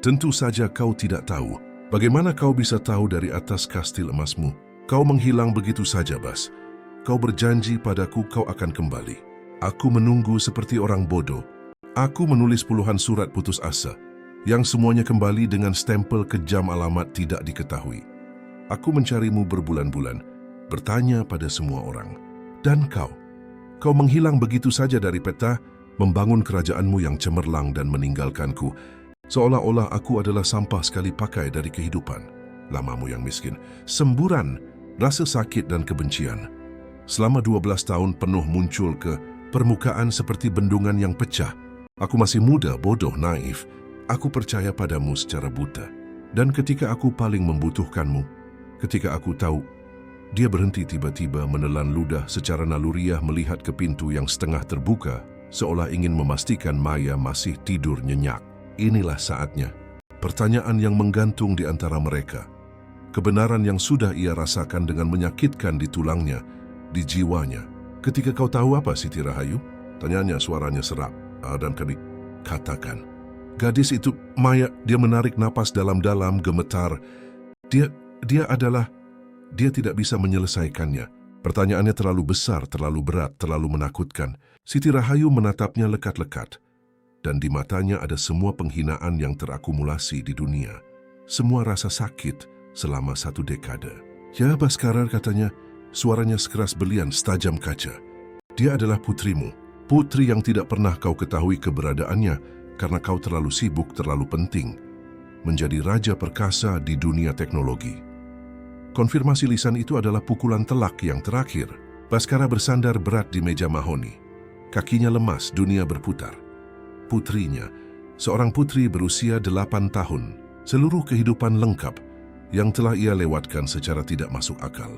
S1: Tentu saja kau tidak tahu. Bagaimana kau bisa tahu dari atas kastil emasmu? Kau menghilang begitu saja, Bas. Kau berjanji padaku kau akan kembali. Aku menunggu seperti orang bodoh. Aku menulis puluhan surat putus asa, yang semuanya kembali dengan stempel kejam alamat tidak diketahui. Aku mencarimu berbulan-bulan, bertanya pada semua orang. Dan kau menghilang begitu saja dari peta, membangun kerajaanmu yang cemerlang dan meninggalkanku, seolah-olah aku adalah sampah sekali pakai dari kehidupan. Lamamu yang miskin, semburan, rasa sakit dan kebencian. Selama 12 tahun penuh muncul ke permukaan seperti bendungan yang pecah. Aku masih muda, bodoh, naif. Aku percaya padamu secara buta. Dan ketika aku paling membutuhkanmu, ketika aku tahu, dia berhenti tiba-tiba menelan ludah secara naluriah melihat ke pintu yang setengah terbuka, seolah ingin memastikan Maya masih tidur nyenyak. Inilah saatnya. Pertanyaan yang menggantung di antara mereka. Kebenaran yang sudah ia rasakan dengan menyakitkan di tulangnya, di jiwanya. Ketika kau tahu apa, Siti Rahayu? Tanyanya suaranya serap. Dan katakan. Gadis itu, Maya, dia menarik napas dalam-dalam, gemetar. Dia tidak bisa menyelesaikannya. Pertanyaannya terlalu besar, terlalu berat, terlalu menakutkan. Siti Rahayu menatapnya lekat-lekat. Dan di matanya ada semua penghinaan yang terakumulasi di dunia. Semua rasa sakit selama 1 dekade. Ya, Baskara, katanya, suaranya sekeras belian, setajam kaca. Dia adalah putrimu, putri yang tidak pernah kau ketahui keberadaannya, karena kau terlalu sibuk, terlalu penting, menjadi raja perkasa di dunia teknologi. Konfirmasi lisan itu adalah pukulan telak yang terakhir. Baskara bersandar berat di meja mahoni. Kakinya lemas, dunia berputar. Putrinya, seorang putri berusia 8 tahun, seluruh kehidupan lengkap, yang telah ia lewatkan secara tidak masuk akal.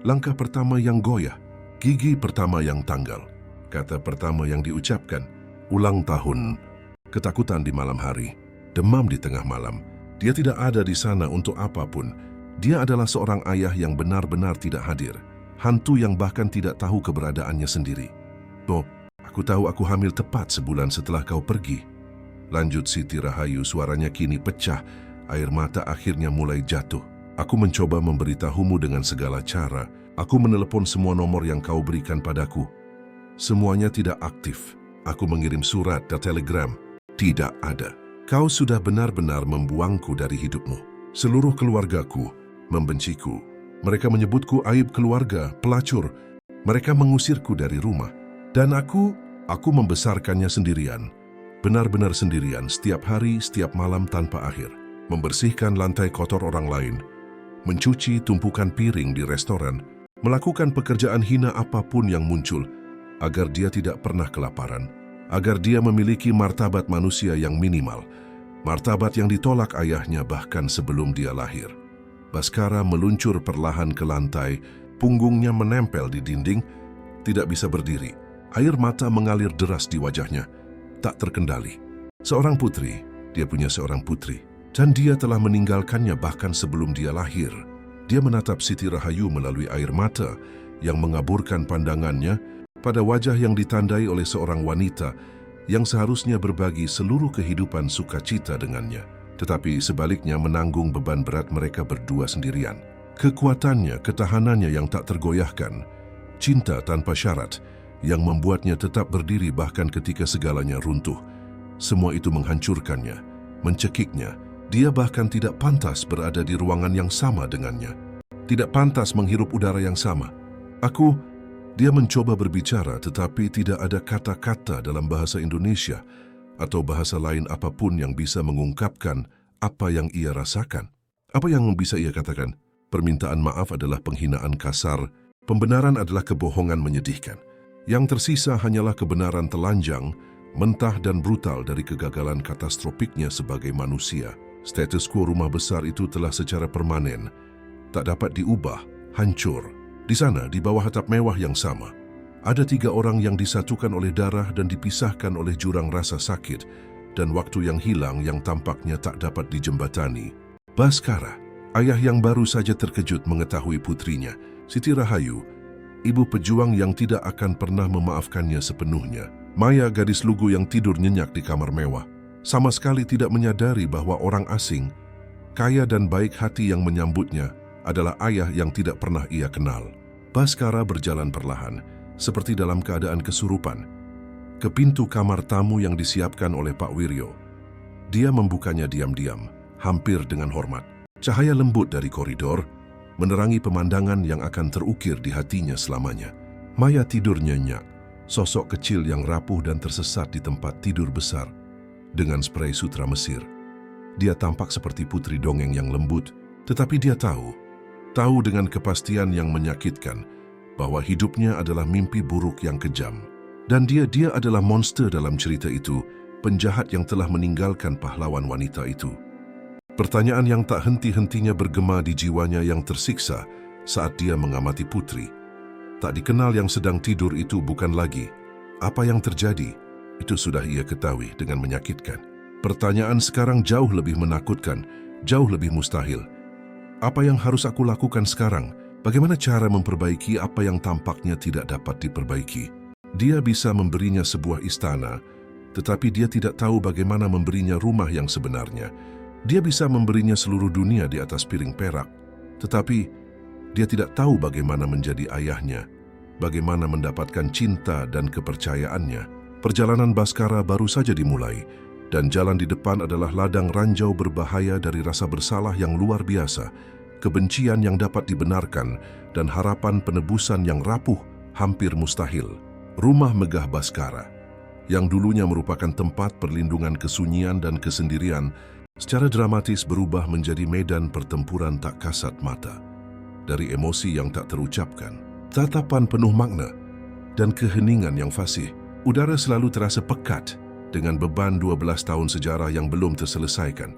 S1: Langkah pertama yang goyah, gigi pertama yang tanggal, kata pertama yang diucapkan, ulang tahun. Ketakutan di malam hari, demam di tengah malam. Dia tidak ada di sana untuk apapun. Dia adalah seorang ayah yang benar-benar tidak hadir. Hantu yang bahkan tidak tahu keberadaannya sendiri. "Bob, aku tahu aku hamil tepat sebulan setelah kau pergi." Lanjut Siti Rahayu, suaranya kini pecah. Air mata akhirnya mulai jatuh. "Aku mencoba memberitahumu dengan segala cara. Aku menelepon semua nomor yang kau berikan padaku. Semuanya tidak aktif. Aku mengirim surat dan telegram. Tidak ada. Kau sudah benar-benar membuangku dari hidupmu. Seluruh keluargaku membenciku. Mereka menyebutku aib keluarga, pelacur. Mereka mengusirku dari rumah. Dan aku membesarkannya sendirian. Benar-benar sendirian, setiap hari, setiap malam tanpa akhir. Membersihkan lantai kotor orang lain. Mencuci tumpukan piring di restoran. Melakukan pekerjaan hina apapun yang muncul, agar dia tidak pernah kelaparan. Agar dia memiliki martabat manusia yang minimal, martabat yang ditolak ayahnya bahkan sebelum dia lahir." Baskara meluncur perlahan ke lantai, punggungnya menempel di dinding, tidak bisa berdiri. Air mata mengalir deras di wajahnya, tak terkendali. Seorang putri, dia punya seorang putri, dan dia telah meninggalkannya bahkan sebelum dia lahir. Dia menatap Siti Rahayu melalui air mata yang mengaburkan pandangannya pada wajah yang ditandai oleh seorang wanita yang seharusnya berbagi seluruh kehidupan sukacita dengannya, tetapi sebaliknya menanggung beban berat mereka berdua sendirian. Kekuatannya, ketahanannya yang tak tergoyahkan, cinta tanpa syarat yang membuatnya tetap berdiri bahkan ketika segalanya runtuh. Semua itu menghancurkannya, mencekiknya. Dia bahkan tidak pantas berada di ruangan yang sama dengannya, tidak pantas menghirup udara yang sama. Dia mencoba berbicara tetapi tidak ada kata-kata dalam bahasa Indonesia atau bahasa lain apapun yang bisa mengungkapkan apa yang ia rasakan. Apa yang bisa ia katakan? Permintaan maaf adalah penghinaan kasar, pembenaran adalah kebohongan menyedihkan. Yang tersisa hanyalah kebenaran telanjang, mentah dan brutal dari kegagalan katastrofiknya sebagai manusia. Status quo rumah besar itu telah secara permanen, tak dapat diubah, hancur. Di sana, di bawah atap mewah yang sama, ada 3 orang yang disatukan oleh darah dan dipisahkan oleh jurang rasa sakit dan waktu yang hilang yang tampaknya tak dapat dijembatani. Baskara, Ayah yang baru saja terkejut mengetahui putrinya, Siti Rahayu, ibu pejuang yang tidak akan pernah memaafkannya sepenuhnya. Maya, gadis lugu yang tidur nyenyak di kamar mewah, sama sekali tidak menyadari bahwa orang asing, kaya dan baik hati yang menyambutnya adalah ayah yang tidak pernah ia kenal. Baskara berjalan perlahan, seperti dalam keadaan kesurupan, ke pintu kamar tamu yang disiapkan oleh Pak Wiryo. Dia membukanya diam-diam, hampir dengan hormat. Cahaya lembut dari koridor menerangi pemandangan yang akan terukir di hatinya selamanya. Maya tidur nyenyak, sosok kecil yang rapuh dan tersesat di tempat tidur besar dengan spray sutra Mesir. Dia tampak seperti putri dongeng yang lembut, tetapi dia tahu dengan kepastian yang menyakitkan bahwa hidupnya adalah mimpi buruk yang kejam. Dan dia adalah monster dalam cerita itu, penjahat yang telah meninggalkan pahlawan wanita itu. Pertanyaan yang tak henti-hentinya bergema di jiwanya yang tersiksa saat dia mengamati putri. Tak dikenal yang sedang tidur itu bukan lagi. Apa yang terjadi, itu sudah ia ketahui dengan menyakitkan. Pertanyaan sekarang jauh lebih menakutkan, jauh lebih mustahil. Apa yang harus aku lakukan sekarang? Bagaimana cara memperbaiki apa yang tampaknya tidak dapat diperbaiki? Dia bisa memberinya sebuah istana, tetapi dia tidak tahu bagaimana memberinya rumah yang sebenarnya. Dia bisa memberinya seluruh dunia di atas piring perak, tetapi dia tidak tahu bagaimana menjadi ayahnya, bagaimana mendapatkan cinta dan kepercayaannya. Perjalanan Baskara baru saja dimulai, dan jalan di depan adalah ladang ranjau berbahaya dari rasa bersalah yang luar biasa, kebencian yang dapat dibenarkan, dan harapan penebusan yang rapuh hampir mustahil. Rumah megah Baskara, yang dulunya merupakan tempat perlindungan kesunyian dan kesendirian, secara dramatis berubah menjadi medan pertempuran tak kasat mata. Dari emosi yang tak terucapkan, tatapan penuh makna, dan keheningan yang fasih, udara selalu terasa pekat dengan beban 12 tahun sejarah yang belum terselesaikan.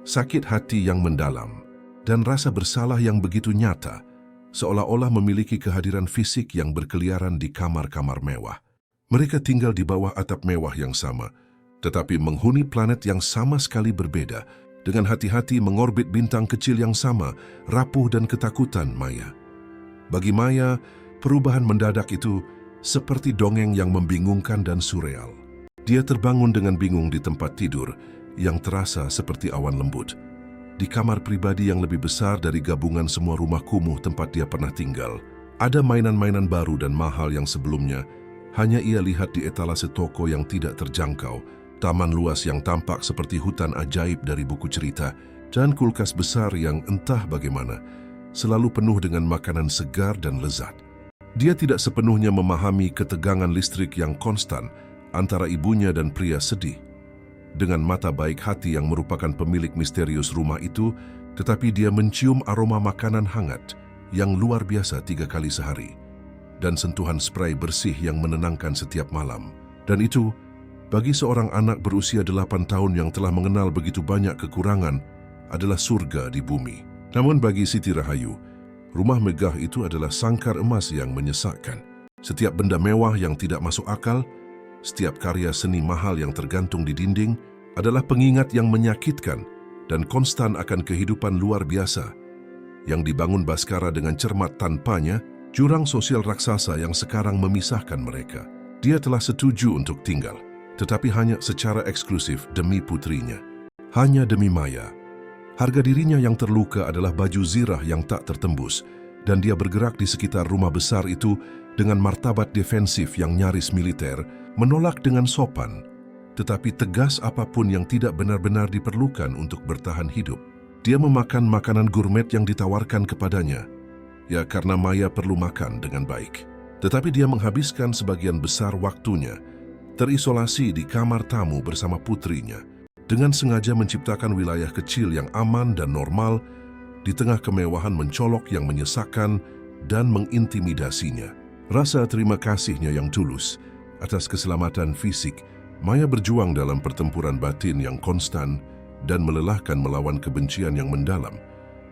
S1: Sakit hati yang mendalam, dan rasa bersalah yang begitu nyata, seolah-olah memiliki kehadiran fisik yang berkeliaran di kamar-kamar mewah. Mereka tinggal di bawah atap mewah yang sama, tetapi menghuni planet yang sama sekali berbeda, dengan hati-hati mengorbit bintang kecil yang sama, rapuh dan ketakutan Maya. Bagi Maya, perubahan mendadak itu seperti dongeng yang membingungkan dan surreal. Dia terbangun dengan bingung di tempat tidur yang terasa seperti awan lembut. Di kamar pribadi yang lebih besar dari gabungan semua rumah kumuh tempat dia pernah tinggal, ada mainan-mainan baru dan mahal yang sebelumnya hanya ia lihat di etalase toko yang tidak terjangkau, taman luas yang tampak seperti hutan ajaib dari buku cerita, dan kulkas besar yang entah bagaimana selalu penuh dengan makanan segar dan lezat. Dia tidak sepenuhnya memahami ketegangan listrik yang konstan antara ibunya dan pria sedih. Dengan mata baik hati yang merupakan pemilik misterius rumah itu, tetapi dia mencium aroma makanan hangat yang luar biasa 3 kali sehari, dan sentuhan spray bersih yang menenangkan setiap malam. Dan itu, bagi seorang anak berusia 8 tahun yang telah mengenal begitu banyak kekurangan, adalah surga di bumi. Namun bagi Siti Rahayu, rumah megah itu adalah sangkar emas yang menyesakkan. Setiap benda mewah yang tidak masuk akal, setiap karya seni mahal yang tergantung di dinding adalah pengingat yang menyakitkan dan konstan akan kehidupan luar biasa yang dibangun Baskara dengan cermat tanpanya, jurang sosial raksasa yang sekarang memisahkan mereka. Dia telah setuju untuk tinggal, tetapi hanya secara eksklusif demi putrinya. Hanya demi Maya. Harga dirinya yang terluka adalah baju zirah yang tak tertembus, dan dia bergerak di sekitar rumah besar itu dengan martabat defensif yang nyaris militer, menolak dengan sopan, tetapi tegas apapun yang tidak benar-benar diperlukan untuk bertahan hidup. Dia memakan makanan gourmet yang ditawarkan kepadanya, ya karena Maya perlu makan dengan baik. Tetapi dia menghabiskan sebagian besar waktunya terisolasi di kamar tamu bersama putrinya, dengan sengaja menciptakan wilayah kecil yang aman dan normal di tengah kemewahan mencolok yang menyesakkan dan mengintimidasinya. Rasa terima kasihnya yang tulus atas keselamatan fisik, Maya berjuang dalam pertempuran batin yang konstan dan melelahkan melawan kebencian yang mendalam,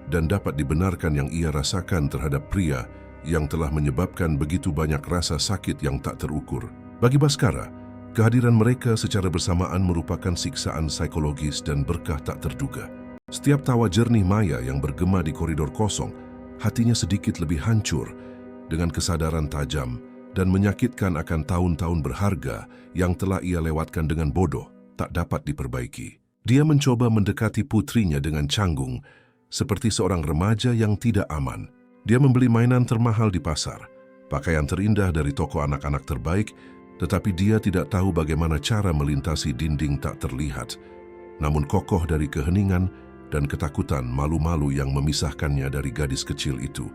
S1: dan dapat dibenarkan yang ia rasakan terhadap pria yang telah menyebabkan begitu banyak rasa sakit yang tak terukur. Bagi Baskara, kehadiran mereka secara bersamaan merupakan siksaan psikologis dan berkah tak terduga. Setiap tawa jernih Maya yang bergema di koridor kosong, hatinya sedikit lebih hancur dengan kesadaran tajam dan menyakitkan akan tahun-tahun berharga yang telah ia lewatkan dengan bodoh, tak dapat diperbaiki. Dia mencoba mendekati putrinya dengan canggung, seperti seorang remaja yang tidak aman. Dia membeli mainan termahal di pasar, pakaian terindah dari toko anak-anak terbaik, tetapi dia tidak tahu bagaimana cara melintasi dinding tak terlihat, namun kokoh dari keheningan dan ketakutan malu-malu yang memisahkannya dari gadis kecil itu.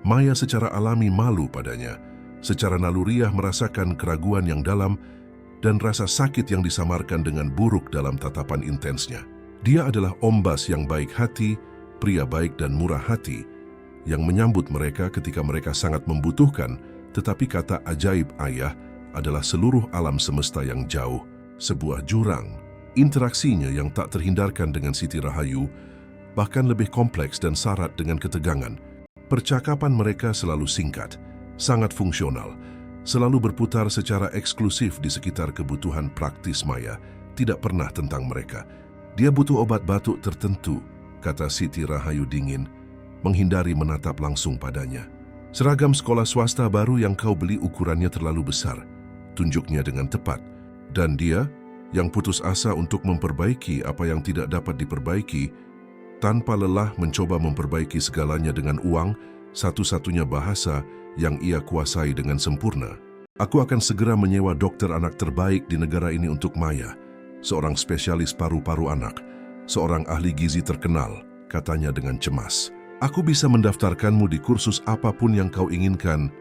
S1: Maya secara alami malu padanya, secara naluriah merasakan keraguan yang dalam dan rasa sakit yang disamarkan dengan buruk dalam tatapan intensnya. Dia adalah ombas yang baik hati, pria baik dan murah hati, yang menyambut mereka ketika mereka sangat membutuhkan, tetapi kata ajaib ayah adalah seluruh alam semesta yang jauh, sebuah jurang. Interaksinya yang tak terhindarkan dengan Siti Rahayu bahkan lebih kompleks dan syarat dengan ketegangan. Percakapan mereka selalu singkat, sangat fungsional, selalu berputar secara eksklusif di sekitar kebutuhan praktis Maya, tidak pernah tentang mereka. Dia butuh obat batuk tertentu, kata Siti Rahayu dingin, menghindari menatap langsung padanya. Seragam sekolah swasta baru yang kau beli ukurannya terlalu besar, tunjuknya dengan tepat. Dan dia, yang putus asa untuk memperbaiki apa yang tidak dapat diperbaiki, tanpa lelah mencoba memperbaiki segalanya dengan uang, satu-satunya bahasa yang ia kuasai dengan sempurna. Aku akan segera menyewa dokter anak terbaik di negara ini untuk Maya, seorang spesialis paru-paru anak, seorang ahli gizi terkenal, katanya dengan cemas. Aku bisa mendaftarkanmu di kursus apapun yang kau inginkan,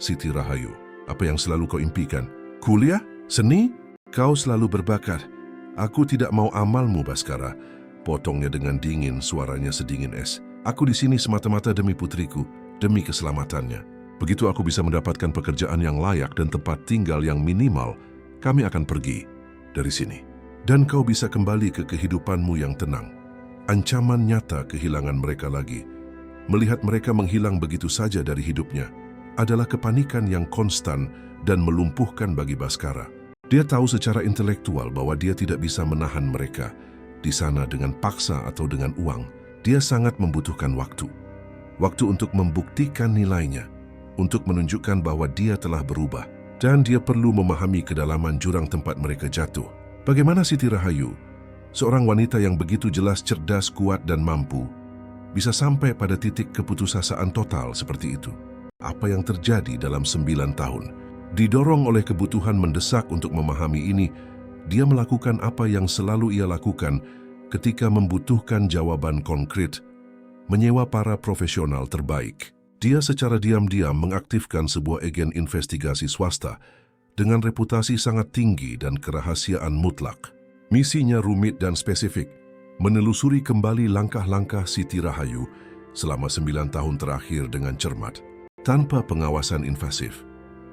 S1: Siti Rahayu. Apa yang selalu kau impikan? Kuliah? Seni? Kau selalu berbakat. Aku tidak mau amalmu, Baskara. Potongnya dengan dingin, suaranya sedingin es. Aku di sini semata-mata demi putriku, demi keselamatannya. Begitu aku bisa mendapatkan pekerjaan yang layak dan tempat tinggal yang minimal, kami akan pergi dari sini. Dan kau bisa kembali ke kehidupanmu yang tenang. Ancaman nyata kehilangan mereka lagi. Melihat mereka menghilang begitu saja dari hidupnya adalah kepanikan yang konstan dan melumpuhkan bagi Baskara. Dia tahu secara intelektual bahwa dia tidak bisa menahan mereka di sana dengan paksa atau dengan uang. Dia sangat membutuhkan waktu. Waktu untuk membuktikan nilainya, untuk menunjukkan bahwa dia telah berubah. Dan dia perlu memahami kedalaman jurang tempat mereka jatuh. Bagaimana Siti Rahayu, seorang wanita yang begitu jelas cerdas, kuat dan mampu, bisa sampai pada titik keputusasaan total seperti itu? Apa yang terjadi dalam 9 tahun? Didorong oleh kebutuhan mendesak untuk memahami ini, dia melakukan apa yang selalu ia lakukan ketika membutuhkan jawaban konkret, menyewa para profesional terbaik. Dia secara diam-diam mengaktifkan sebuah agen investigasi swasta dengan reputasi sangat tinggi dan kerahasiaan mutlak. Misinya rumit dan spesifik, menelusuri kembali langkah-langkah Siti Rahayu selama 9 tahun terakhir dengan cermat, tanpa pengawasan invasif,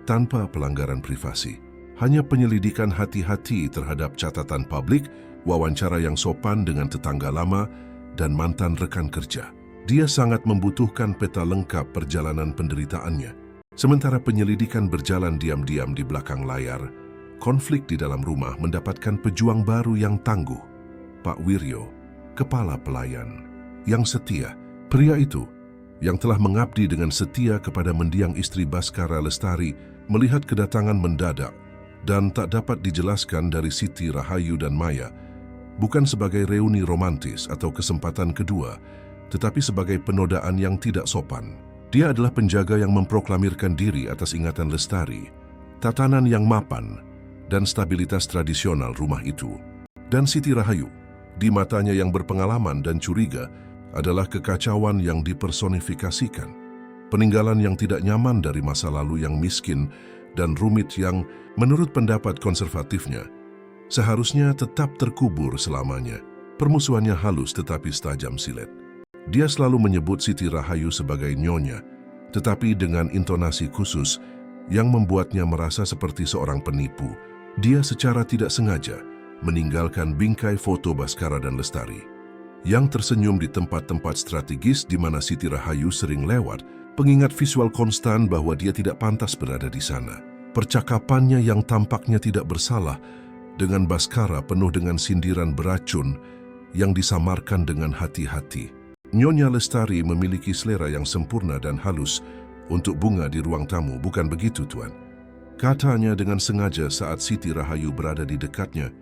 S1: tanpa pelanggaran privasi, hanya penyelidikan hati-hati terhadap catatan publik, wawancara yang sopan dengan tetangga lama, dan mantan rekan kerja. Dia sangat membutuhkan peta lengkap perjalanan penderitaannya. Sementara penyelidikan berjalan diam-diam di belakang layar, konflik di dalam rumah mendapatkan pejuang baru yang tangguh, Pak Wiryo, kepala pelayan, yang setia. Pria itu, yang telah mengabdi dengan setia kepada mendiang istri Baskara Lestari, melihat kedatangan mendadak dan tak dapat dijelaskan dari Siti Rahayu dan Maya, bukan sebagai reuni romantis atau kesempatan kedua, tetapi sebagai penodaan yang tidak sopan. Dia adalah penjaga yang memproklamirkan diri atas ingatan Lestari, tatanan yang mapan, dan stabilitas tradisional rumah itu. Dan Siti Rahayu, di matanya yang berpengalaman dan curiga, adalah kekacauan yang dipersonifikasikan. Peninggalan yang tidak nyaman dari masa lalu yang miskin dan rumit yang, menurut pendapat konservatifnya, seharusnya tetap terkubur selamanya. Permusuhannya halus tetapi setajam silet. Dia selalu menyebut Siti Rahayu sebagai nyonya, tetapi dengan intonasi khusus yang membuatnya merasa seperti seorang penipu. Dia secara tidak sengaja meninggalkan bingkai foto Baskara dan Lestari, yang tersenyum di tempat-tempat strategis di mana Siti Rahayu sering lewat, pengingat visual konstan bahwa dia tidak pantas berada di sana. Percakapannya yang tampaknya tidak bersalah dengan Baskara penuh dengan sindiran beracun yang disamarkan dengan hati-hati. Nyonya Lestari memiliki selera yang sempurna dan halus untuk bunga di ruang tamu, bukan begitu, Tuan? Katanya dengan sengaja saat Siti Rahayu berada di dekatnya,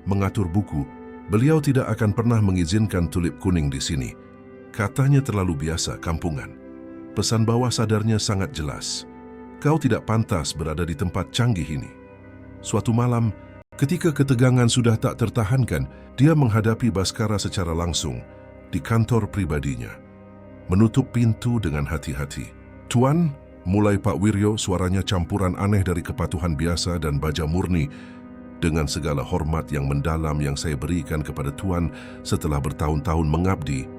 S1: mengatur buku. Beliau tidak akan pernah mengizinkan tulip kuning di sini. Katanya terlalu biasa, kampungan. Pesan bawah sadarnya sangat jelas. Kau tidak pantas berada di tempat canggih ini. Suatu malam, ketika ketegangan sudah tak tertahankan, dia menghadapi Baskara secara langsung di kantor pribadinya. Menutup pintu dengan hati-hati. Tuan, mulai Pak Wiryo, suaranya campuran aneh dari kepatuhan biasa dan baja murni. Dengan segala hormat yang mendalam yang saya berikan kepada Tuan setelah bertahun-tahun mengabdi,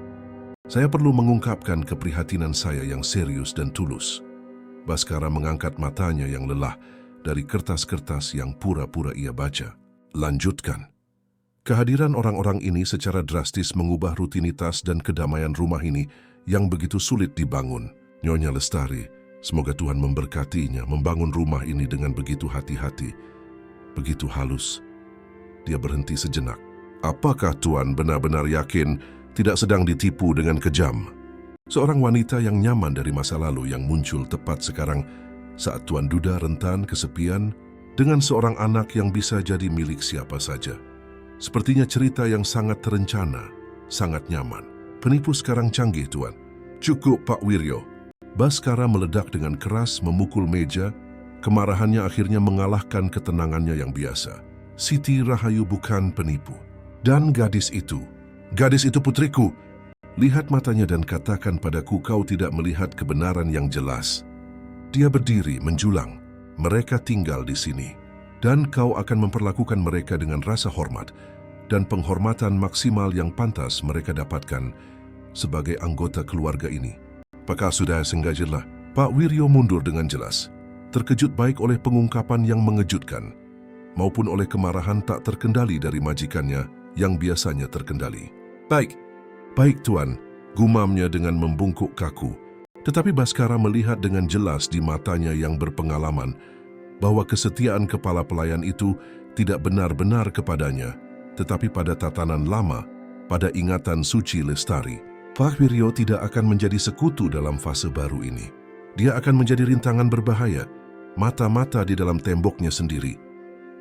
S1: saya perlu mengungkapkan keprihatinan saya yang serius dan tulus. Baskara mengangkat matanya yang lelah dari kertas-kertas yang pura-pura ia baca. Lanjutkan. Kehadiran orang-orang ini secara drastis mengubah rutinitas dan kedamaian rumah ini yang begitu sulit dibangun. Nyonya Lestari, semoga Tuhan memberkatinya membangun rumah ini dengan begitu hati-hati, begitu halus. Dia berhenti sejenak. Apakah Tuan benar-benar yakin tidak sedang ditipu dengan kejam? Seorang wanita yang nyaman dari masa lalu yang muncul tepat sekarang saat Tuan duda rentan kesepian dengan seorang anak yang bisa jadi milik siapa saja. Sepertinya cerita yang sangat terencana, sangat nyaman. Penipu sekarang canggih, Tuan. Cukup, Pak Wiryo. Baskara meledak dengan keras memukul meja. Kemarahannya akhirnya mengalahkan ketenangannya yang biasa. Siti Rahayu bukan penipu. Dan gadis itu putriku. Lihat matanya dan katakan padaku kau tidak melihat kebenaran yang jelas. Dia berdiri menjulang. Mereka tinggal di sini. Dan kau akan memperlakukan mereka dengan rasa hormat dan penghormatan maksimal yang pantas mereka dapatkan sebagai anggota keluarga ini. Apakah sudah sengajalah? Pak Wiryo mundur dengan jelas. Terkejut baik oleh pengungkapan yang mengejutkan, maupun oleh kemarahan tak terkendali dari majikannya yang biasanya terkendali. Baik Tuan, gumamnya dengan membungkuk kaku. Tetapi Baskara melihat dengan jelas di matanya yang berpengalaman bahwa kesetiaan kepala pelayan itu tidak benar-benar kepadanya, tetapi pada tatanan lama, pada ingatan suci Lestari. Pak Wiryo tidak akan menjadi sekutu dalam fase baru ini. Dia akan menjadi rintangan berbahaya, mata-mata di dalam temboknya sendiri.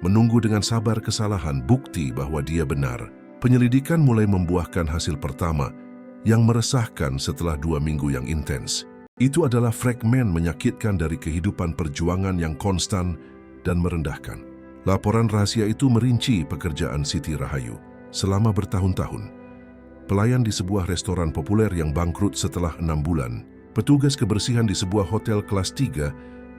S1: Menunggu dengan sabar kesalahan bukti bahwa dia benar. Penyelidikan mulai membuahkan hasil pertama yang meresahkan setelah 2 minggu yang intens. Itu adalah fragmen menyakitkan dari kehidupan perjuangan yang konstan dan merendahkan. Laporan rahasia itu merinci pekerjaan Siti Rahayu selama bertahun-tahun. Pelayan di sebuah restoran populer yang bangkrut setelah 6 bulan, petugas kebersihan di sebuah hotel kelas 3,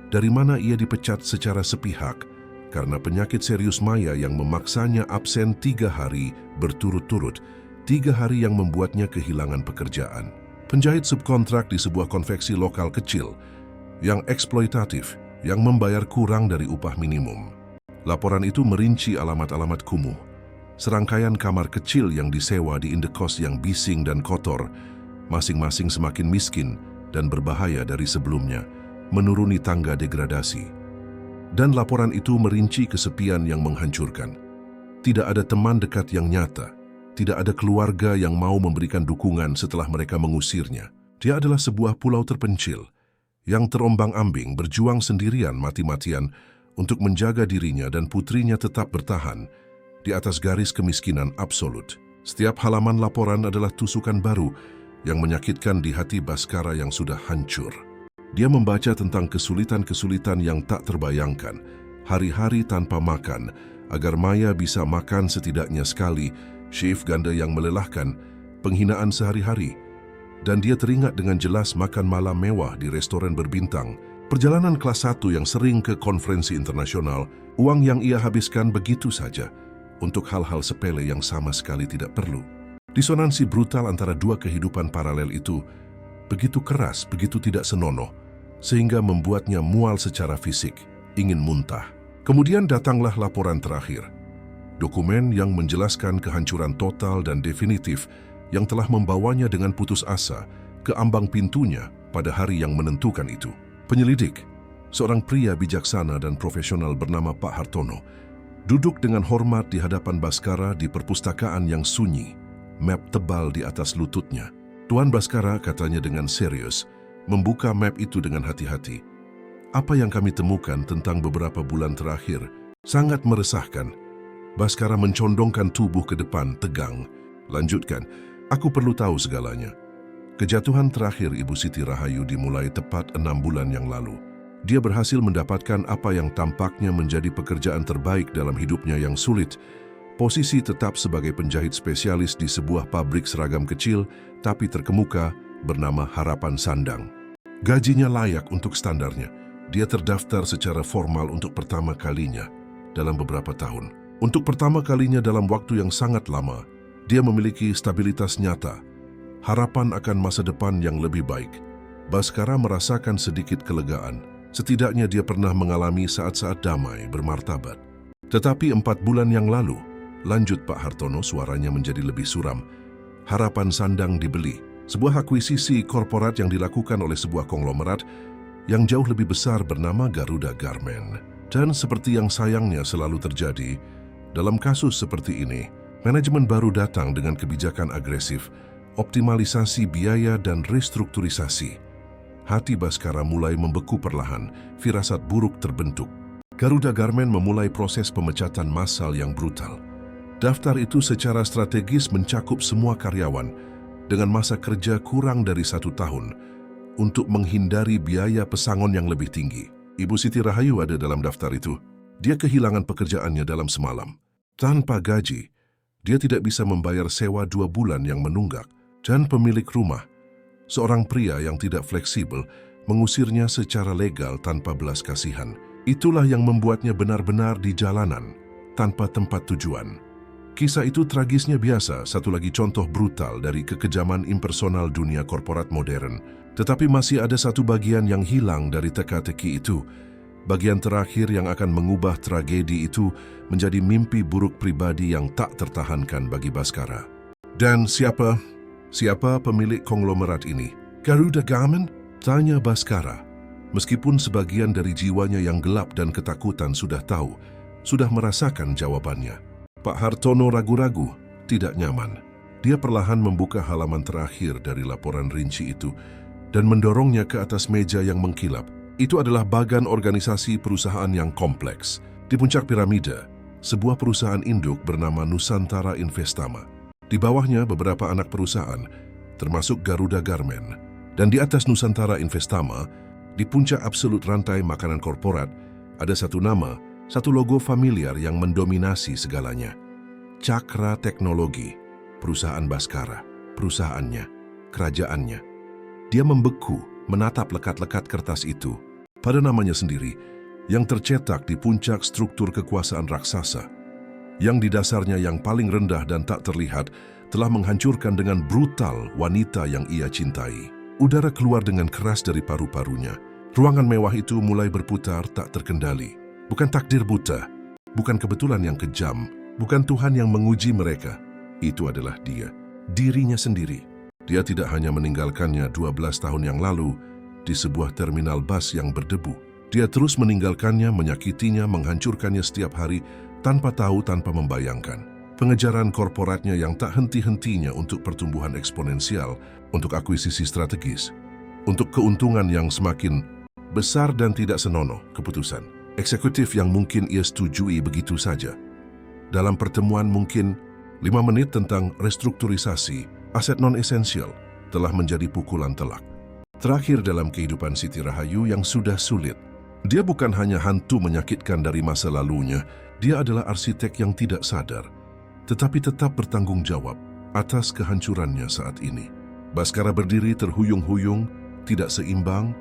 S1: dari mana ia dipecat secara sepihak karena penyakit serius maya yang memaksanya absen 3 hari berturut-turut, 3 hari yang membuatnya kehilangan pekerjaan. Penjahit subkontrak di sebuah konveksi lokal kecil yang eksploitatif, yang membayar kurang dari upah minimum. Laporan itu merinci alamat-alamat kumuh. Serangkaian kamar kecil yang disewa di indekos yang bising dan kotor, masing-masing semakin miskin dan berbahaya dari sebelumnya, menuruni tangga degradasi. Dan laporan itu merinci kesepian yang menghancurkan. Tidak ada teman dekat yang nyata, tidak ada keluarga yang mau memberikan dukungan setelah mereka mengusirnya. Dia adalah sebuah pulau terpencil, yang terombang-ambing berjuang sendirian mati-matian untuk menjaga dirinya dan putrinya tetap bertahan di atas garis kemiskinan absolut. Setiap halaman laporan adalah tusukan baru yang menyakitkan di hati Baskara yang sudah hancur. Dia membaca tentang kesulitan-kesulitan yang tak terbayangkan, hari-hari tanpa makan, agar Maya bisa makan setidaknya sekali, shift ganda yang melelahkan, penghinaan sehari-hari, dan dia teringat dengan jelas makan malam mewah di restoran berbintang, perjalanan kelas 1 yang sering ke konferensi internasional, uang yang ia habiskan begitu saja untuk hal-hal sepele yang sama sekali tidak perlu. Disonansi brutal antara 2 kehidupan paralel itu begitu keras, begitu tidak senonoh, sehingga membuatnya mual secara fisik, ingin muntah. Kemudian datanglah laporan terakhir. Dokumen yang menjelaskan kehancuran total dan definitif yang telah membawanya dengan putus asa ke ambang pintunya pada hari yang menentukan itu. Penyelidik, seorang pria bijaksana dan profesional bernama Pak Hartono, duduk dengan hormat di hadapan Baskara di perpustakaan yang sunyi, map tebal di atas lututnya. Tuan Baskara, katanya dengan serius, membuka map itu dengan hati-hati. Apa yang kami temukan tentang beberapa bulan terakhir sangat meresahkan. Baskara mencondongkan tubuh ke depan, tegang. Lanjutkan, aku perlu tahu segalanya. Kejatuhan terakhir Ibu Siti Rahayu dimulai tepat 6 bulan yang lalu. Dia berhasil mendapatkan apa yang tampaknya menjadi pekerjaan terbaik dalam hidupnya yang sulit. Posisi tetap sebagai penjahit spesialis di sebuah pabrik seragam kecil, tapi terkemuka, bernama Harapan Sandang. Gajinya layak untuk standarnya. Dia terdaftar secara formal untuk pertama kalinya dalam beberapa tahun. Untuk pertama kalinya dalam waktu yang sangat lama, dia memiliki stabilitas nyata. Harapan akan masa depan yang lebih baik. Baskara merasakan sedikit kelegaan. Setidaknya dia pernah mengalami saat-saat damai, bermartabat. Tetapi 4 bulan yang lalu, lanjut Pak Hartono, suaranya menjadi lebih suram. Harapan Sandang dibeli. Sebuah akuisisi korporat yang dilakukan oleh sebuah konglomerat yang jauh lebih besar bernama Garuda Garment. Dan seperti yang sayangnya selalu terjadi, dalam kasus seperti ini, manajemen baru datang dengan kebijakan agresif, optimalisasi biaya dan restrukturisasi. Hati Baskara mulai membeku perlahan, firasat buruk terbentuk. Garuda Garment memulai proses pemecatan massal yang brutal. Daftar itu secara strategis mencakup semua karyawan dengan masa kerja kurang dari 1 tahun untuk menghindari biaya pesangon yang lebih tinggi. Ibu Siti Rahayu ada dalam daftar itu. Dia kehilangan pekerjaannya dalam semalam. Tanpa gaji, dia tidak bisa membayar sewa 2 bulan yang menunggak. Dan pemilik rumah, seorang pria yang tidak fleksibel, mengusirnya secara legal tanpa belas kasihan. Itulah yang membuatnya benar-benar di jalanan, tanpa tempat tujuan. Kisah itu tragisnya biasa, satu lagi contoh brutal dari kekejaman impersonal dunia korporat modern. Tetapi masih ada satu bagian yang hilang dari teka-teki itu. Bagian terakhir yang akan mengubah tragedi itu menjadi mimpi buruk pribadi yang tak tertahankan bagi Baskara. Dan siapa pemilik konglomerat ini? Garuda Garment? Tanya Baskara. Meskipun sebagian dari jiwanya yang gelap dan ketakutan sudah tahu, sudah merasakan jawabannya. Pak Hartono ragu-ragu, tidak nyaman. Dia perlahan membuka halaman terakhir dari laporan rinci itu dan mendorongnya ke atas meja yang mengkilap. Itu adalah bagan organisasi perusahaan yang kompleks. Di puncak piramida, sebuah perusahaan induk bernama Nusantara Investama. Di bawahnya beberapa anak perusahaan, termasuk Garuda Garment. Dan di atas Nusantara Investama, di puncak absolut rantai makanan korporat, ada satu nama, satu logo familiar yang mendominasi segalanya. Cakra Teknologi, perusahaan Baskara, perusahaannya, kerajaannya. Dia membeku menatap lekat-lekat kertas itu pada namanya sendiri yang tercetak di puncak struktur kekuasaan raksasa, yang di dasarnya yang paling rendah dan tak terlihat telah menghancurkan dengan brutal wanita yang ia cintai. Udara keluar dengan keras dari paru-parunya. Ruangan mewah itu mulai berputar tak terkendali. Bukan takdir buta, bukan kebetulan yang kejam, bukan Tuhan yang menguji mereka. Itu adalah dia, dirinya sendiri. Dia tidak hanya meninggalkannya 12 tahun yang lalu di sebuah terminal bus yang berdebu. Dia terus meninggalkannya, menyakitinya, menghancurkannya setiap hari tanpa tahu, tanpa membayangkan. Pengejaran korporatnya yang tak henti-hentinya untuk pertumbuhan eksponensial, untuk akuisisi strategis, untuk keuntungan yang semakin besar dan tidak senonoh keputusan eksekutif yang mungkin ia setujui begitu saja. Dalam pertemuan mungkin 5 menit tentang restrukturisasi aset non-esensial telah menjadi pukulan telak terakhir dalam kehidupan Siti Rahayu yang sudah sulit. Dia bukan hanya hantu menyakitkan dari masa lalunya, dia adalah arsitek yang tidak sadar, tetapi tetap bertanggung jawab atas kehancurannya saat ini. Baskara berdiri terhuyung-huyung, tidak seimbang,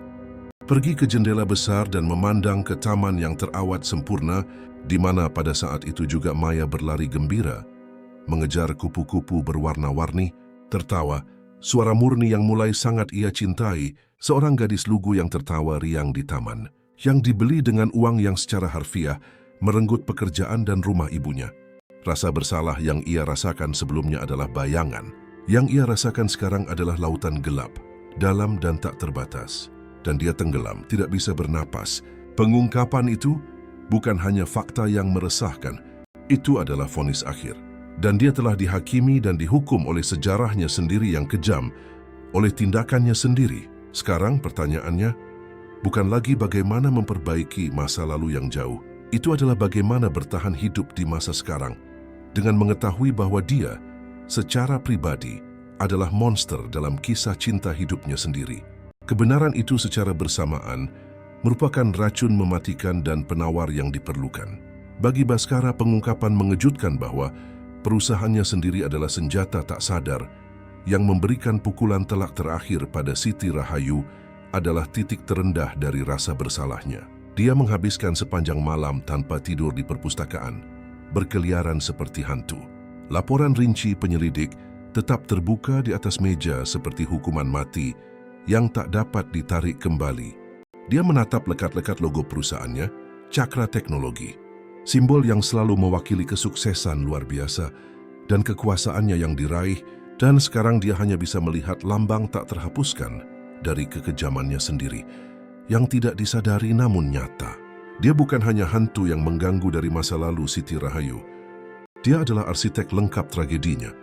S1: pergi ke jendela besar dan memandang ke taman yang terawat sempurna, di mana pada saat itu juga Maya berlari gembira, mengejar kupu-kupu berwarna-warni, tertawa, suara murni yang mulai sangat ia cintai, seorang gadis lugu yang tertawa riang di taman, yang dibeli dengan uang yang secara harfiah merenggut pekerjaan dan rumah ibunya. Rasa bersalah yang ia rasakan sebelumnya adalah bayangan. Yang ia rasakan sekarang adalah lautan gelap, dalam dan tak terbatas. Dan dia tenggelam, tidak bisa bernapas. Pengungkapan itu bukan hanya fakta yang meresahkan, itu adalah vonis akhir. Dan dia telah dihakimi dan dihukum oleh sejarahnya sendiri yang kejam, oleh tindakannya sendiri. Sekarang pertanyaannya, bukan lagi bagaimana memperbaiki masa lalu yang jauh. Itu adalah bagaimana bertahan hidup di masa sekarang, dengan mengetahui bahwa dia, secara pribadi, adalah monster dalam kisah cinta hidupnya sendiri. Kebenaran itu secara bersamaan merupakan racun mematikan dan penawar yang diperlukan. Bagi Bhaskara, pengungkapan mengejutkan bahwa perusahaannya sendiri adalah senjata tak sadar yang memberikan pukulan telak terakhir pada Siti Rahayu adalah titik terendah dari rasa bersalahnya. Dia menghabiskan sepanjang malam tanpa tidur di perpustakaan, berkeliaran seperti hantu. Laporan rinci penyelidik tetap terbuka di atas meja seperti hukuman mati yang tak dapat ditarik kembali. Dia menatap lekat-lekat logo perusahaannya, Cakra Teknologi, simbol yang selalu mewakili kesuksesan luar biasa dan kekuasaannya yang diraih, dan sekarang dia hanya bisa melihat lambang tak terhapuskan dari kekejamannya sendiri, yang tidak disadari namun nyata. Dia bukan hanya hantu yang mengganggu dari masa lalu Siti Rahayu. Dia adalah arsitek lengkap tragedinya,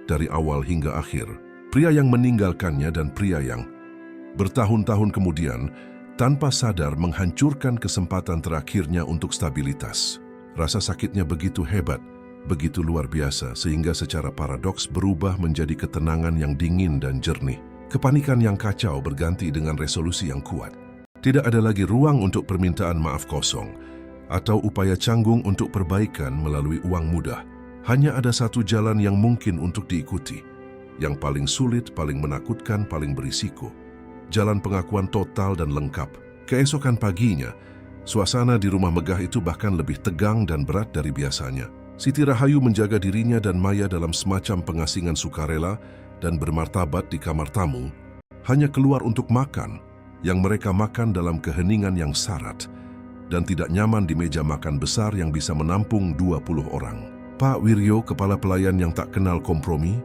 S1: dari awal hingga akhir. Pria yang meninggalkannya dan pria yang bertahun-tahun kemudian tanpa sadar menghancurkan kesempatan terakhirnya untuk stabilitas. Rasa sakitnya begitu hebat, begitu luar biasa, sehingga secara paradoks berubah menjadi ketenangan yang dingin dan jernih. Kepanikan yang kacau berganti dengan resolusi yang kuat. Tidak ada lagi ruang untuk permintaan maaf kosong atau upaya canggung untuk perbaikan melalui uang mudah. Hanya ada satu jalan yang mungkin untuk diikuti, yang paling sulit, paling menakutkan, paling berisiko. Jalan pengakuan total dan lengkap. Keesokan paginya, suasana di rumah megah itu bahkan lebih tegang dan berat dari biasanya. Siti Rahayu menjaga dirinya dan Maya dalam semacam pengasingan sukarela dan bermartabat di kamar tamu, hanya keluar untuk makan, yang mereka makan dalam keheningan yang syarat, dan tidak nyaman di meja makan besar yang bisa menampung 20 orang. Pak Wiryo, kepala pelayan yang tak kenal kompromi,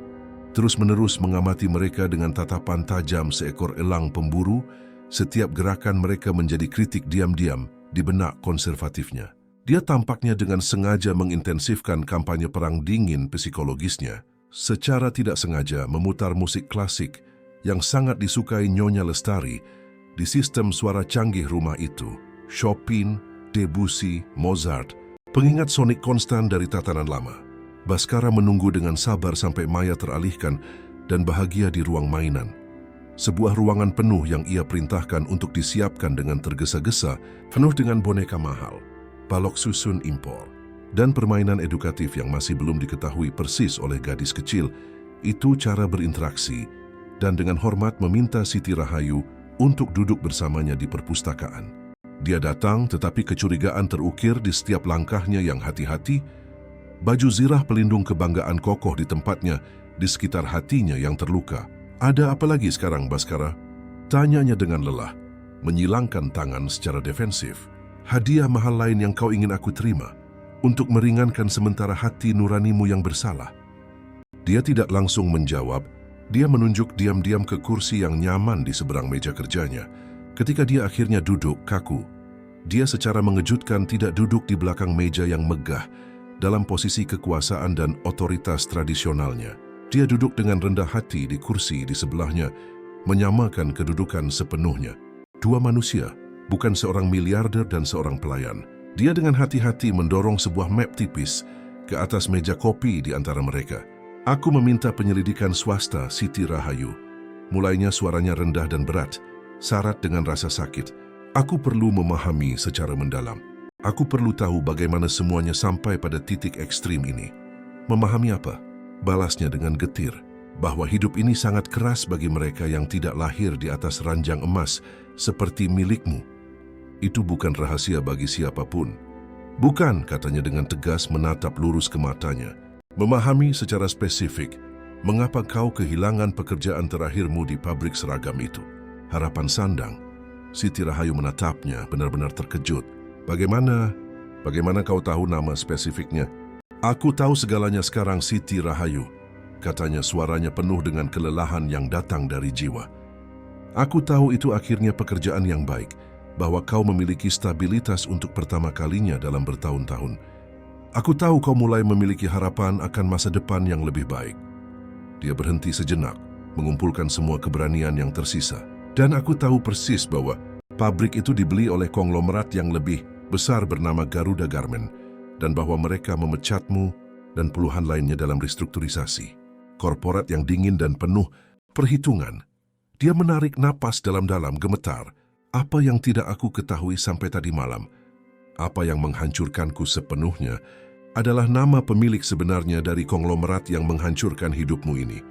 S1: terus-menerus mengamati mereka dengan tatapan tajam seekor elang pemburu. Setiap gerakan mereka menjadi kritik diam-diam di benak konservatifnya. Dia tampaknya dengan sengaja mengintensifkan kampanye perang dingin psikologisnya. Secara tidak sengaja memutar musik klasik yang sangat disukai Nyonya Lestari di sistem suara canggih rumah itu. Chopin, Debussy, Mozart, pengingat sonik konstan dari tatanan lama. Bhaskara menunggu dengan sabar sampai Maya teralihkan dan bahagia di ruang mainan. Sebuah ruangan penuh yang ia perintahkan untuk disiapkan dengan tergesa-gesa, penuh dengan boneka mahal, balok susun impor, dan permainan edukatif yang masih belum diketahui persis oleh gadis kecil. Itu cara berinteraksi, dan dengan hormat meminta Siti Rahayu untuk duduk bersamanya di perpustakaan. Dia datang, tetapi kecurigaan terukir di setiap langkahnya yang hati-hati. Baju zirah pelindung kebanggaan kokoh di tempatnya, di sekitar hatinya yang terluka. Ada apa lagi sekarang, Bhaskara? Tanyanya dengan lelah, menyilangkan tangan secara defensif. Hadiah mahal lain yang kau ingin aku terima, untuk meringankan sementara hati nuranimu yang bersalah. Dia tidak langsung menjawab, dia menunjuk diam-diam ke kursi yang nyaman di seberang meja kerjanya. Ketika dia akhirnya duduk kaku, dia secara mengejutkan tidak duduk di belakang meja yang megah, dalam posisi kekuasaan dan otoritas tradisionalnya. Dia duduk dengan rendah hati di kursi di sebelahnya, menyamakan kedudukan sepenuhnya. Dua manusia, bukan seorang miliarder dan seorang pelayan. Dia dengan hati-hati mendorong sebuah map tipis ke atas meja kopi di antara mereka. Aku meminta penyelidikan swasta, Siti Rahayu. Mulainya suaranya rendah dan berat, syarat dengan rasa sakit. Aku perlu memahami secara mendalam. Aku perlu tahu bagaimana semuanya sampai pada titik ekstrim ini. Memahami apa? Balasnya dengan getir, bahwa hidup ini sangat keras bagi mereka yang tidak lahir di atas ranjang emas seperti milikmu. Itu bukan rahasia bagi siapapun. Bukan, katanya dengan tegas menatap lurus ke matanya. Memahami secara spesifik, mengapa kau kehilangan pekerjaan terakhirmu di pabrik seragam itu. Harapan sandang. Siti Rahayu menatapnya, benar-benar terkejut. Bagaimana kau tahu nama spesifiknya? Aku tahu segalanya sekarang, Siti Rahayu, katanya, suaranya penuh dengan kelelahan yang datang dari jiwa. Aku tahu itu akhirnya pekerjaan yang baik, bahwa kau memiliki stabilitas untuk pertama kalinya dalam bertahun-tahun. Aku tahu kau mulai memiliki harapan akan masa depan yang lebih baik. Dia berhenti sejenak, mengumpulkan semua keberanian yang tersisa. Dan aku tahu persis bahwa pabrik itu dibeli oleh konglomerat yang lebih besar bernama Garuda Garment, dan bahwa mereka memecatmu dan puluhan lainnya dalam restrukturisasi. Korporat yang dingin dan penuh perhitungan. Dia menarik napas dalam-dalam, gemetar. Apa yang tidak aku ketahui sampai tadi malam, apa yang menghancurkanku sepenuhnya, adalah nama pemilik sebenarnya dari konglomerat yang menghancurkan hidupmu ini.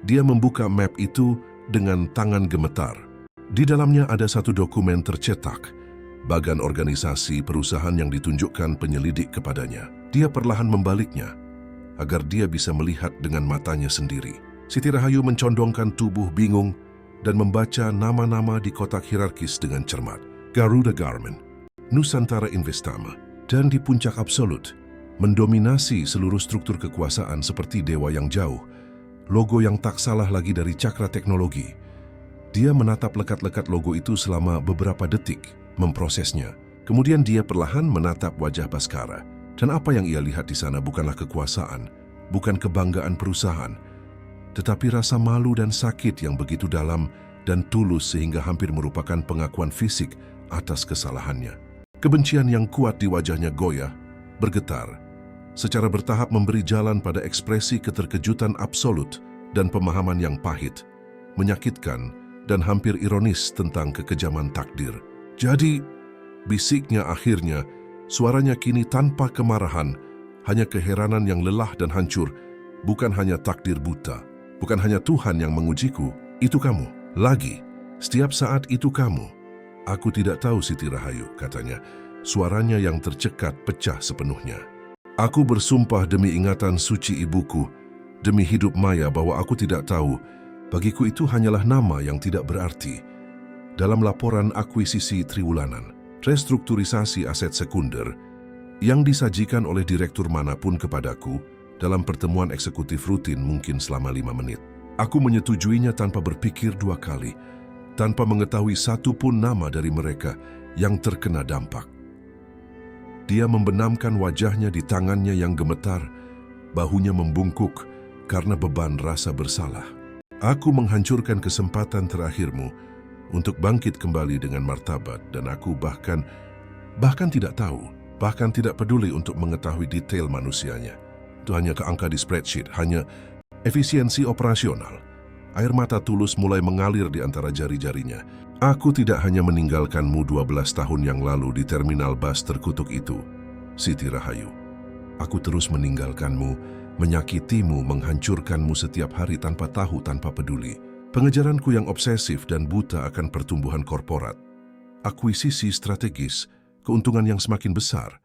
S1: Dia membuka map itu dengan tangan gemetar. Di dalamnya ada satu dokumen tercetak, bagan organisasi perusahaan yang ditunjukkan penyelidik kepadanya. Dia perlahan membaliknya, agar dia bisa melihat dengan matanya sendiri. Siti Rahayu mencondongkan tubuh bingung dan membaca nama-nama di kotak hierarkis dengan cermat. Garuda Garment, Nusantara Investama, dan di puncak absolut, mendominasi seluruh struktur kekuasaan seperti dewa yang jauh, logo yang tak salah lagi dari cakra teknologi. Dia menatap lekat-lekat logo itu selama beberapa detik, memprosesnya. Kemudian dia perlahan menatap wajah Baskara. Dan apa yang ia lihat di sana bukanlah kekuasaan, bukan kebanggaan perusahaan, tetapi rasa malu dan sakit yang begitu dalam dan tulus sehingga hampir merupakan pengakuan fisik atas kesalahannya. Kebencian yang kuat di wajahnya goyah, bergetar, secara bertahap memberi jalan pada ekspresi keterkejutan absolut dan pemahaman yang pahit, menyakitkan, dan hampir ironis tentang kekejaman takdir. Jadi, bisiknya akhirnya, suaranya kini tanpa kemarahan, hanya keheranan yang lelah dan hancur. Bukan hanya takdir buta, bukan hanya Tuhan yang mengujiku, itu kamu. Lagi, setiap saat itu kamu. Aku tidak tahu, Siti Rahayu, katanya. Suaranya yang tercekat pecah sepenuhnya. Aku bersumpah demi ingatan suci ibuku, demi hidup Maya bahwa aku tidak tahu. Bagiku itu hanyalah nama yang tidak berarti. Dalam laporan akuisisi triwulanan, restrukturisasi aset sekunder, yang disajikan oleh direktur manapun kepadaku dalam pertemuan eksekutif rutin mungkin selama 5 menit. Aku menyetujuinya tanpa berpikir 2 kali, tanpa mengetahui satu pun nama dari mereka yang terkena dampak. Dia membenamkan wajahnya di tangannya yang gemetar, bahunya membungkuk karena beban rasa bersalah. Aku menghancurkan kesempatan terakhirmu untuk bangkit kembali dengan martabat, dan aku bahkan tidak tahu, bahkan tidak peduli untuk mengetahui detail manusianya. Itu hanya keangka di spreadsheet, hanya efisiensi operasional. Air mata tulus mulai mengalir di antara jari-jarinya. Aku tidak hanya meninggalkanmu 12 tahun yang lalu di terminal bus terkutuk itu, Siti Rahayu. Aku terus meninggalkanmu, menyakitimu, menghancurkanmu setiap hari tanpa tahu, tanpa peduli. Pengejaranku yang obsesif dan buta akan pertumbuhan korporat, akuisisi strategis, keuntungan yang semakin besar,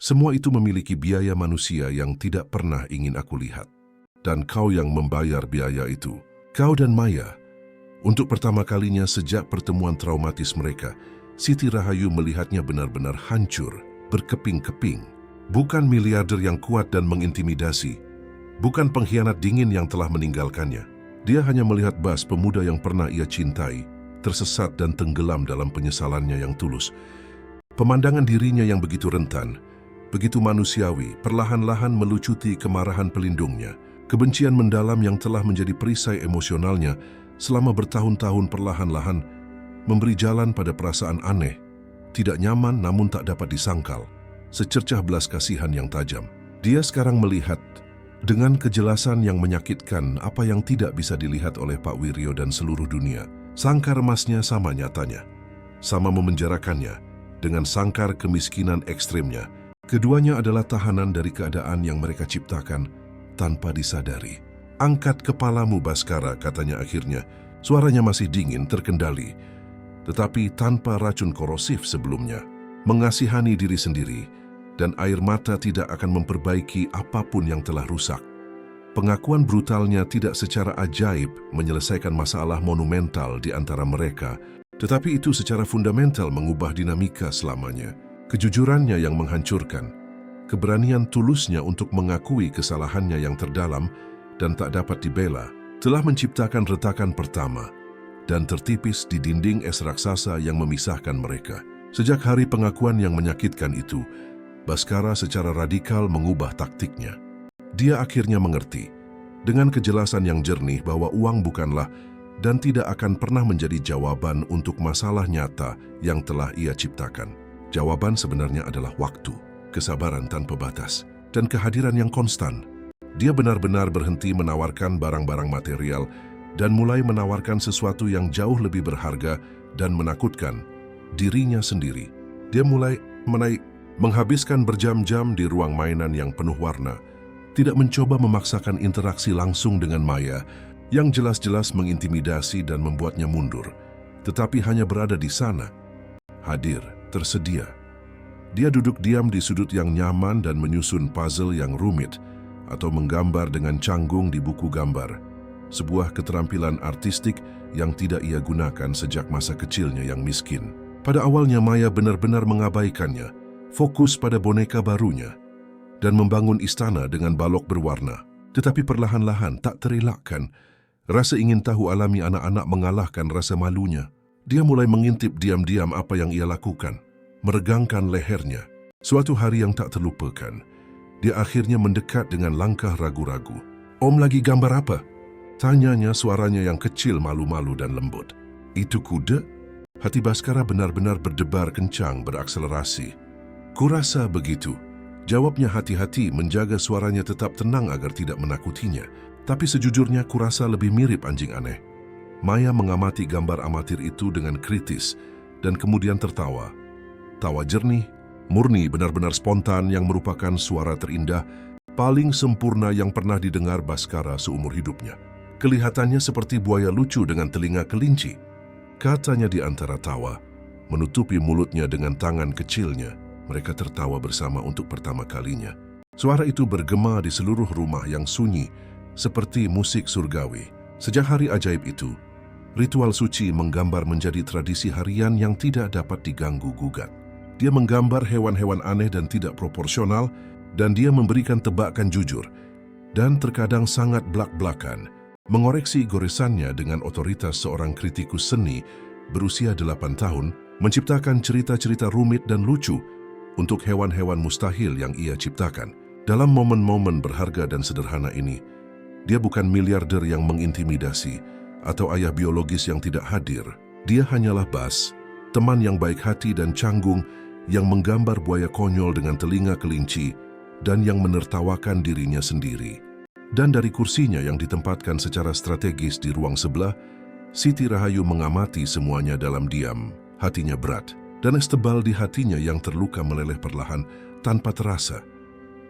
S1: semua itu memiliki biaya manusia yang tidak pernah ingin aku lihat. Dan kau yang membayar biaya itu, kau dan Maya. Untuk pertama kalinya sejak pertemuan traumatis mereka, Siti Rahayu melihatnya benar-benar hancur, berkeping-keping. Bukan miliarder yang kuat dan mengintimidasi, bukan pengkhianat dingin yang telah meninggalkannya. Dia hanya melihat Bas, pemuda yang pernah ia cintai, tersesat dan tenggelam dalam penyesalannya yang tulus. Pemandangan dirinya yang begitu rentan, begitu manusiawi, perlahan-lahan melucuti kemarahan pelindungnya. Kebencian mendalam yang telah menjadi perisai emosionalnya selama bertahun-tahun perlahan-lahan memberi jalan pada perasaan aneh, tidak nyaman namun tak dapat disangkal, secercah belas kasihan yang tajam. Dia sekarang melihat dengan kejelasan yang menyakitkan apa yang tidak bisa dilihat oleh Pak Wiryo dan seluruh dunia. Sangkar emasnya sama nyatanya, sama memenjarakannya dengan sangkar kemiskinan ekstrimnya. Keduanya adalah tahanan dari keadaan yang mereka ciptakan tanpa disadari. Angkat kepalamu, Baskara, katanya akhirnya. Suaranya masih dingin, terkendali, tetapi tanpa racun korosif sebelumnya. Mengasihani diri sendiri, dan air mata tidak akan memperbaiki apapun yang telah rusak. Pengakuan brutalnya tidak secara ajaib menyelesaikan masalah monumental di antara mereka, tetapi itu secara fundamental mengubah dinamika selamanya. Kejujurannya yang menghancurkan, keberanian tulusnya untuk mengakui kesalahannya yang terdalam dan tak dapat dibela, telah menciptakan retakan pertama dan tertipis di dinding es raksasa yang memisahkan mereka. Sejak hari pengakuan yang menyakitkan itu, Baskara secara radikal mengubah taktiknya. Dia akhirnya mengerti, dengan kejelasan yang jernih bahwa uang bukanlah dan tidak akan pernah menjadi jawaban untuk masalah nyata yang telah ia ciptakan. Jawaban sebenarnya adalah waktu, kesabaran tanpa batas, dan kehadiran yang konstan. Dia benar-benar berhenti menawarkan barang-barang material dan mulai menawarkan sesuatu yang jauh lebih berharga dan menakutkan, dirinya sendiri. Dia mulai menghabiskan berjam-jam di ruang mainan yang penuh warna, tidak mencoba memaksakan interaksi langsung dengan Maya yang jelas-jelas mengintimidasi dan membuatnya mundur, tetapi hanya berada di sana, hadir, tersedia. Dia duduk diam di sudut yang nyaman dan menyusun puzzle yang rumit atau menggambar dengan canggung di buku gambar, sebuah keterampilan artistik yang tidak ia gunakan sejak masa kecilnya yang miskin. Pada awalnya Maya benar-benar mengabaikannya, fokus pada boneka barunya, dan membangun istana dengan balok berwarna. Tetapi perlahan-lahan tak terelakkan, rasa ingin tahu alami anak-anak mengalahkan rasa malunya. Dia mulai mengintip diam-diam apa yang ia lakukan, meregangkan lehernya. Suatu hari yang tak terlupakan, dia akhirnya mendekat dengan langkah ragu-ragu. "Om lagi gambar apa?" tanyanya, suaranya yang kecil, malu-malu dan lembut. "Itu kuda?" Hati Baskara benar-benar berdebar kencang, berakselerasi. "Kurasa begitu," jawabnya hati-hati, menjaga suaranya tetap tenang agar tidak menakutinya. "Tapi sejujurnya kurasa lebih mirip anjing aneh." Maya mengamati gambar amatir itu dengan kritis dan kemudian tertawa. Tawa jernih, murni, benar-benar spontan yang merupakan suara terindah, paling sempurna yang pernah didengar Baskara seumur hidupnya. "Kelihatannya seperti buaya lucu dengan telinga kelinci," katanya di antara tawa, menutupi mulutnya dengan tangan kecilnya. Mereka tertawa bersama untuk pertama kalinya. Suara itu bergema di seluruh rumah yang sunyi, seperti musik surgawi. Sejak hari ajaib itu, ritual suci menggambar menjadi tradisi harian yang tidak dapat diganggu-gugat. Dia menggambar hewan-hewan aneh dan tidak proporsional, dan dia memberikan tebakan jujur, dan terkadang sangat blak-blakan, mengoreksi goresannya dengan otoritas seorang kritikus seni berusia 8 tahun, menciptakan cerita-cerita rumit dan lucu untuk hewan-hewan mustahil yang ia ciptakan. Dalam momen-momen berharga dan sederhana ini, dia bukan miliarder yang mengintimidasi atau ayah biologis yang tidak hadir. Dia hanyalah Bas, teman yang baik hati dan canggung yang menggambar buaya konyol dengan telinga kelinci dan yang menertawakan dirinya sendiri. Dan dari kursinya yang ditempatkan secara strategis di ruang sebelah, Siti Rahayu mengamati semuanya dalam diam. Hatinya berat, dan es tebal di hatinya yang terluka meleleh perlahan tanpa terasa.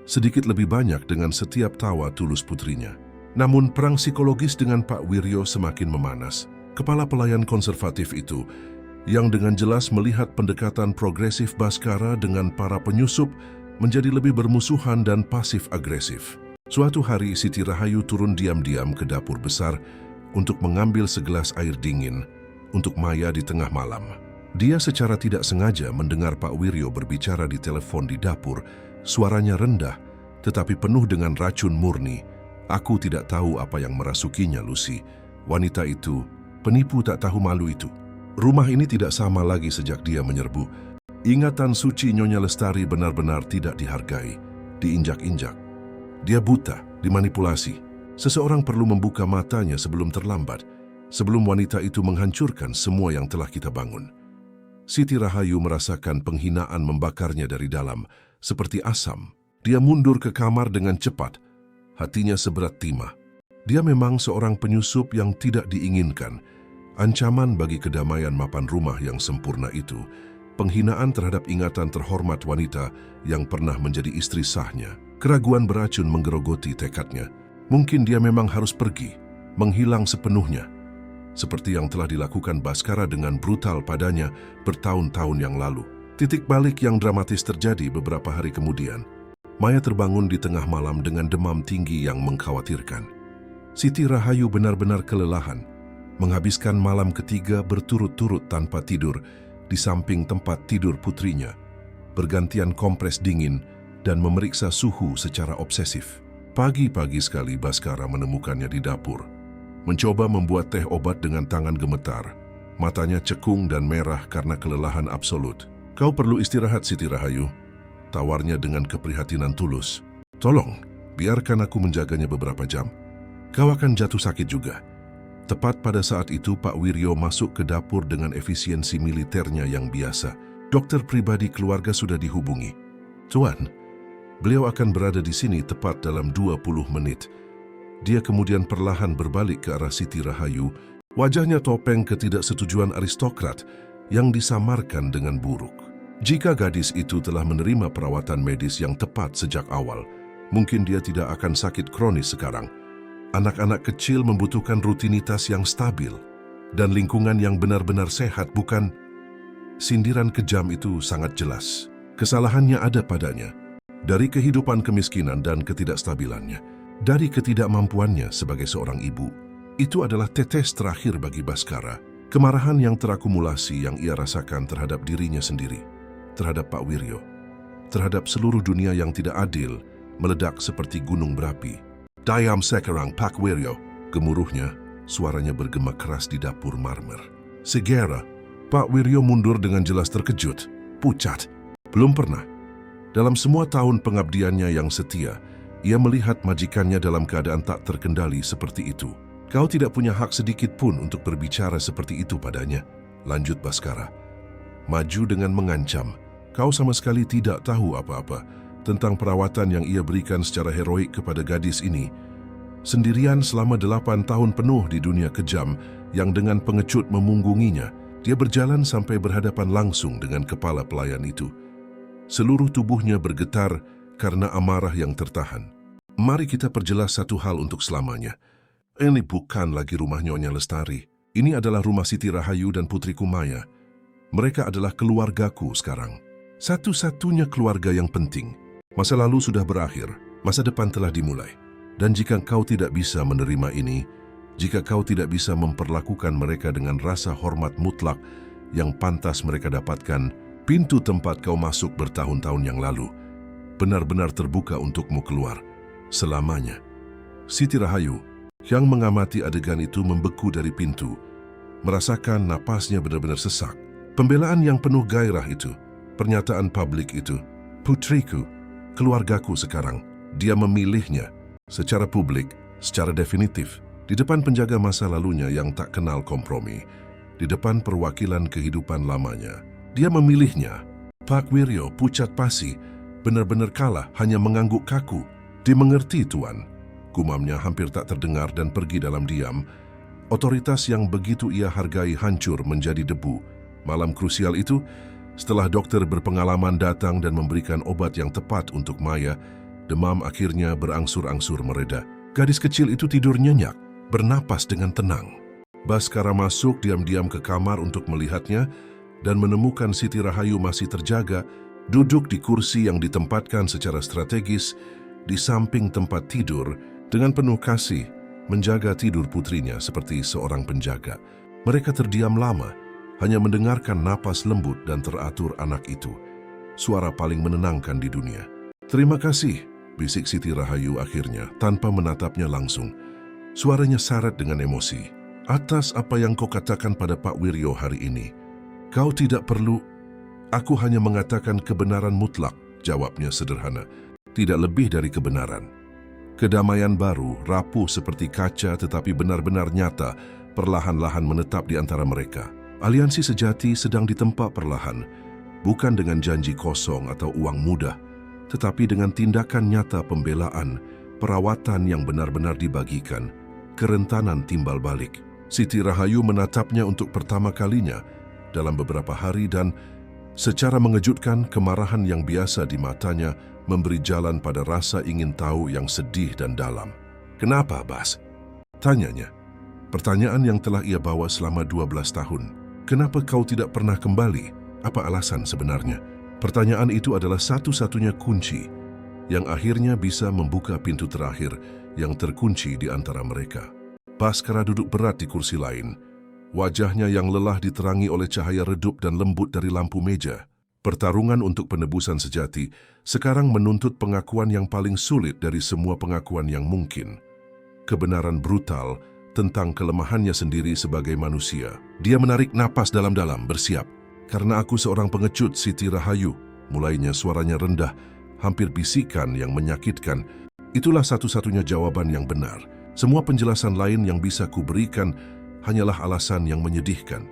S1: Sedikit lebih banyak dengan setiap tawa tulus putrinya. Namun perang psikologis dengan Pak Wiryo semakin memanas. Kepala pelayan konservatif itu, yang dengan jelas melihat pendekatan progresif Baskara dengan para penyusup, menjadi lebih bermusuhan dan pasif-agresif. Suatu hari Siti Rahayu turun diam-diam ke dapur besar untuk mengambil segelas air dingin untuk Maya di tengah malam. Dia secara tidak sengaja mendengar Pak Wiryo berbicara di telepon di dapur. Suaranya rendah, tetapi penuh dengan racun murni. "Aku tidak tahu apa yang merasukinya, Lucy. Wanita itu, penipu tak tahu malu itu. Rumah ini tidak sama lagi sejak dia menyerbu. Ingatan suci Nyonya Lestari benar-benar tidak dihargai, diinjak-injak. Dia buta, dimanipulasi. Seseorang perlu membuka matanya sebelum terlambat, sebelum wanita itu menghancurkan semua yang telah kita bangun." Siti Rahayu merasakan penghinaan membakarnya dari dalam, seperti asam. Dia mundur ke kamar dengan cepat, hatinya seberat timah. Dia memang seorang penyusup yang tidak diinginkan, ancaman bagi kedamaian mapan rumah yang sempurna itu, penghinaan terhadap ingatan terhormat wanita yang pernah menjadi istri sahnya. Keraguan beracun menggerogoti tekadnya. Mungkin dia memang harus pergi, menghilang sepenuhnya, seperti yang telah dilakukan Baskara dengan brutal padanya bertahun-tahun yang lalu. Titik balik yang dramatis terjadi beberapa hari kemudian. Maya terbangun di tengah malam dengan demam tinggi yang mengkhawatirkan. Siti Rahayu benar-benar kelelahan, menghabiskan malam ketiga berturut-turut tanpa tidur di samping tempat tidur putrinya, bergantian kompres dingin dan memeriksa suhu secara obsesif. Pagi-pagi sekali Baskara menemukannya di dapur, mencoba membuat teh obat dengan tangan gemetar. Matanya cekung dan merah karena kelelahan absolut. "Kau perlu istirahat, Siti Rahayu." tawarnya dengan keprihatinan tulus. "Tolong, biarkan aku menjaganya beberapa jam. Kau akan jatuh sakit juga." Tepat pada saat itu Pak Wiryo masuk ke dapur dengan efisiensi militernya yang biasa. Dokter pribadi keluarga sudah dihubungi. "Tuan, beliau akan berada di sini tepat dalam 20 menit. Dia kemudian perlahan berbalik ke arah Siti Rahayu, wajahnya topeng ketidaksetujuan aristokrat yang disamarkan dengan buruk. Jika gadis itu telah menerima perawatan medis yang tepat sejak awal, mungkin dia tidak akan sakit kronis sekarang. Anak-anak kecil membutuhkan rutinitas yang stabil dan lingkungan yang benar-benar sehat, bukan?" Sindiran kejam itu sangat jelas. Kesalahannya ada padanya. Dari kehidupan kemiskinan dan ketidakstabilannya. Dari ketidakmampuannya sebagai seorang ibu. Itu adalah tetes terakhir bagi Baskara. Kemarahan yang terakumulasi yang ia rasakan terhadap dirinya sendiri. Terhadap Pak Wiryo. Terhadap seluruh dunia yang tidak adil, meledak seperti gunung berapi. "Diam sekarang, Pak Wiryo," gemuruhnya, suaranya bergema keras di dapur marmer. Segera, Pak Wiryo mundur dengan jelas terkejut. Pucat. Belum pernah. Dalam semua tahun pengabdiannya yang setia, ia melihat majikannya dalam keadaan tak terkendali seperti itu. "Kau tidak punya hak sedikit pun untuk berbicara seperti itu padanya," lanjut Baskara. Maju dengan mengancam. "Kau sama sekali tidak tahu apa-apa tentang perawatan yang ia berikan secara heroik kepada gadis ini. Sendirian selama 8 tahun penuh di dunia kejam yang dengan pengecut memunggunginya, dia berjalan sampai berhadapan langsung dengan kepala pelayan itu. Seluruh tubuhnya bergetar karena amarah yang tertahan. Mari kita perjelas satu hal untuk selamanya. Ini bukan lagi rumah Nyonya Lestari. Ini adalah rumah Siti Rahayu dan putriku Maya. Mereka adalah keluargaku sekarang. Satu-satunya keluarga yang penting. Masa lalu sudah berakhir, masa depan telah dimulai. Dan jika kau tidak bisa menerima ini, jika kau tidak bisa memperlakukan mereka dengan rasa hormat mutlak yang pantas mereka dapatkan, pintu tempat kau masuk bertahun-tahun yang lalu benar-benar terbuka untukmu keluar selamanya." Siti Rahayu yang mengamati adegan itu membeku dari pintu, merasakan napasnya benar-benar sesak. Pembelaan yang penuh gairah itu, pernyataan publik itu, "Putriku, keluargaku sekarang," dia memilihnya secara publik, secara definitif, di depan penjaga masa lalunya yang tak kenal kompromi, di depan perwakilan kehidupan lamanya. Dia memilihnya. Pak Wiryo, pucat pasi, benar-benar kalah, hanya mengangguk kaku. "Dimengerti, Tuan," gumamnya hampir tak terdengar dan pergi dalam diam. Otoritas yang begitu ia hargai hancur menjadi debu. Malam krusial itu, setelah dokter berpengalaman datang dan memberikan obat yang tepat untuk Maya, demam akhirnya berangsur-angsur mereda. Gadis kecil itu tidur nyenyak, bernapas dengan tenang. Baskara masuk diam-diam ke kamar untuk melihatnya dan menemukan Siti Rahayu masih terjaga, duduk di kursi yang ditempatkan secara strategis di samping tempat tidur dengan penuh kasih, menjaga tidur putrinya seperti seorang penjaga. Mereka terdiam lama, hanya mendengarkan napas lembut dan teratur anak itu. Suara paling menenangkan di dunia. "Terima kasih," bisik Siti Rahayu akhirnya, tanpa menatapnya langsung. Suaranya syarat dengan emosi. "Atas apa yang kau katakan pada Pak Wiryo hari ini. Kau tidak perlu..." "Aku hanya mengatakan kebenaran mutlak," jawabnya sederhana. "Tidak lebih dari kebenaran." Kedamaian baru, rapuh seperti kaca tetapi benar-benar nyata, perlahan-lahan menetap di antara mereka. Aliansi sejati sedang ditempa perlahan, bukan dengan janji kosong atau uang mudah, tetapi dengan tindakan nyata pembelaan, perawatan yang benar-benar dibagikan, kerentanan timbal balik. Siti Rahayu menatapnya untuk pertama kalinya dalam beberapa hari dan secara mengejutkan kemarahan yang biasa di matanya memberi jalan pada rasa ingin tahu yang sedih dan dalam. "Kenapa, Bas?" tanyanya. Pertanyaan yang telah ia bawa selama 12 tahun. "Kenapa kau tidak pernah kembali? Apa alasan sebenarnya?" Pertanyaan itu adalah satu-satunya kunci yang akhirnya bisa membuka pintu terakhir yang terkunci di antara mereka. Baskara duduk berat di kursi lain. Wajahnya yang lelah diterangi oleh cahaya redup dan lembut dari lampu meja. Pertarungan untuk penebusan sejati sekarang menuntut pengakuan yang paling sulit dari semua pengakuan yang mungkin. Kebenaran brutal tentang kelemahannya sendiri sebagai manusia. Dia menarik napas dalam-dalam, bersiap. "Karena aku seorang pengecut, Siti Rahayu," Mulainya suaranya rendah, hampir bisikan yang menyakitkan. Itulah satu-satunya jawaban yang benar. Semua penjelasan lain yang bisa kuberikan hanyalah alasan yang menyedihkan.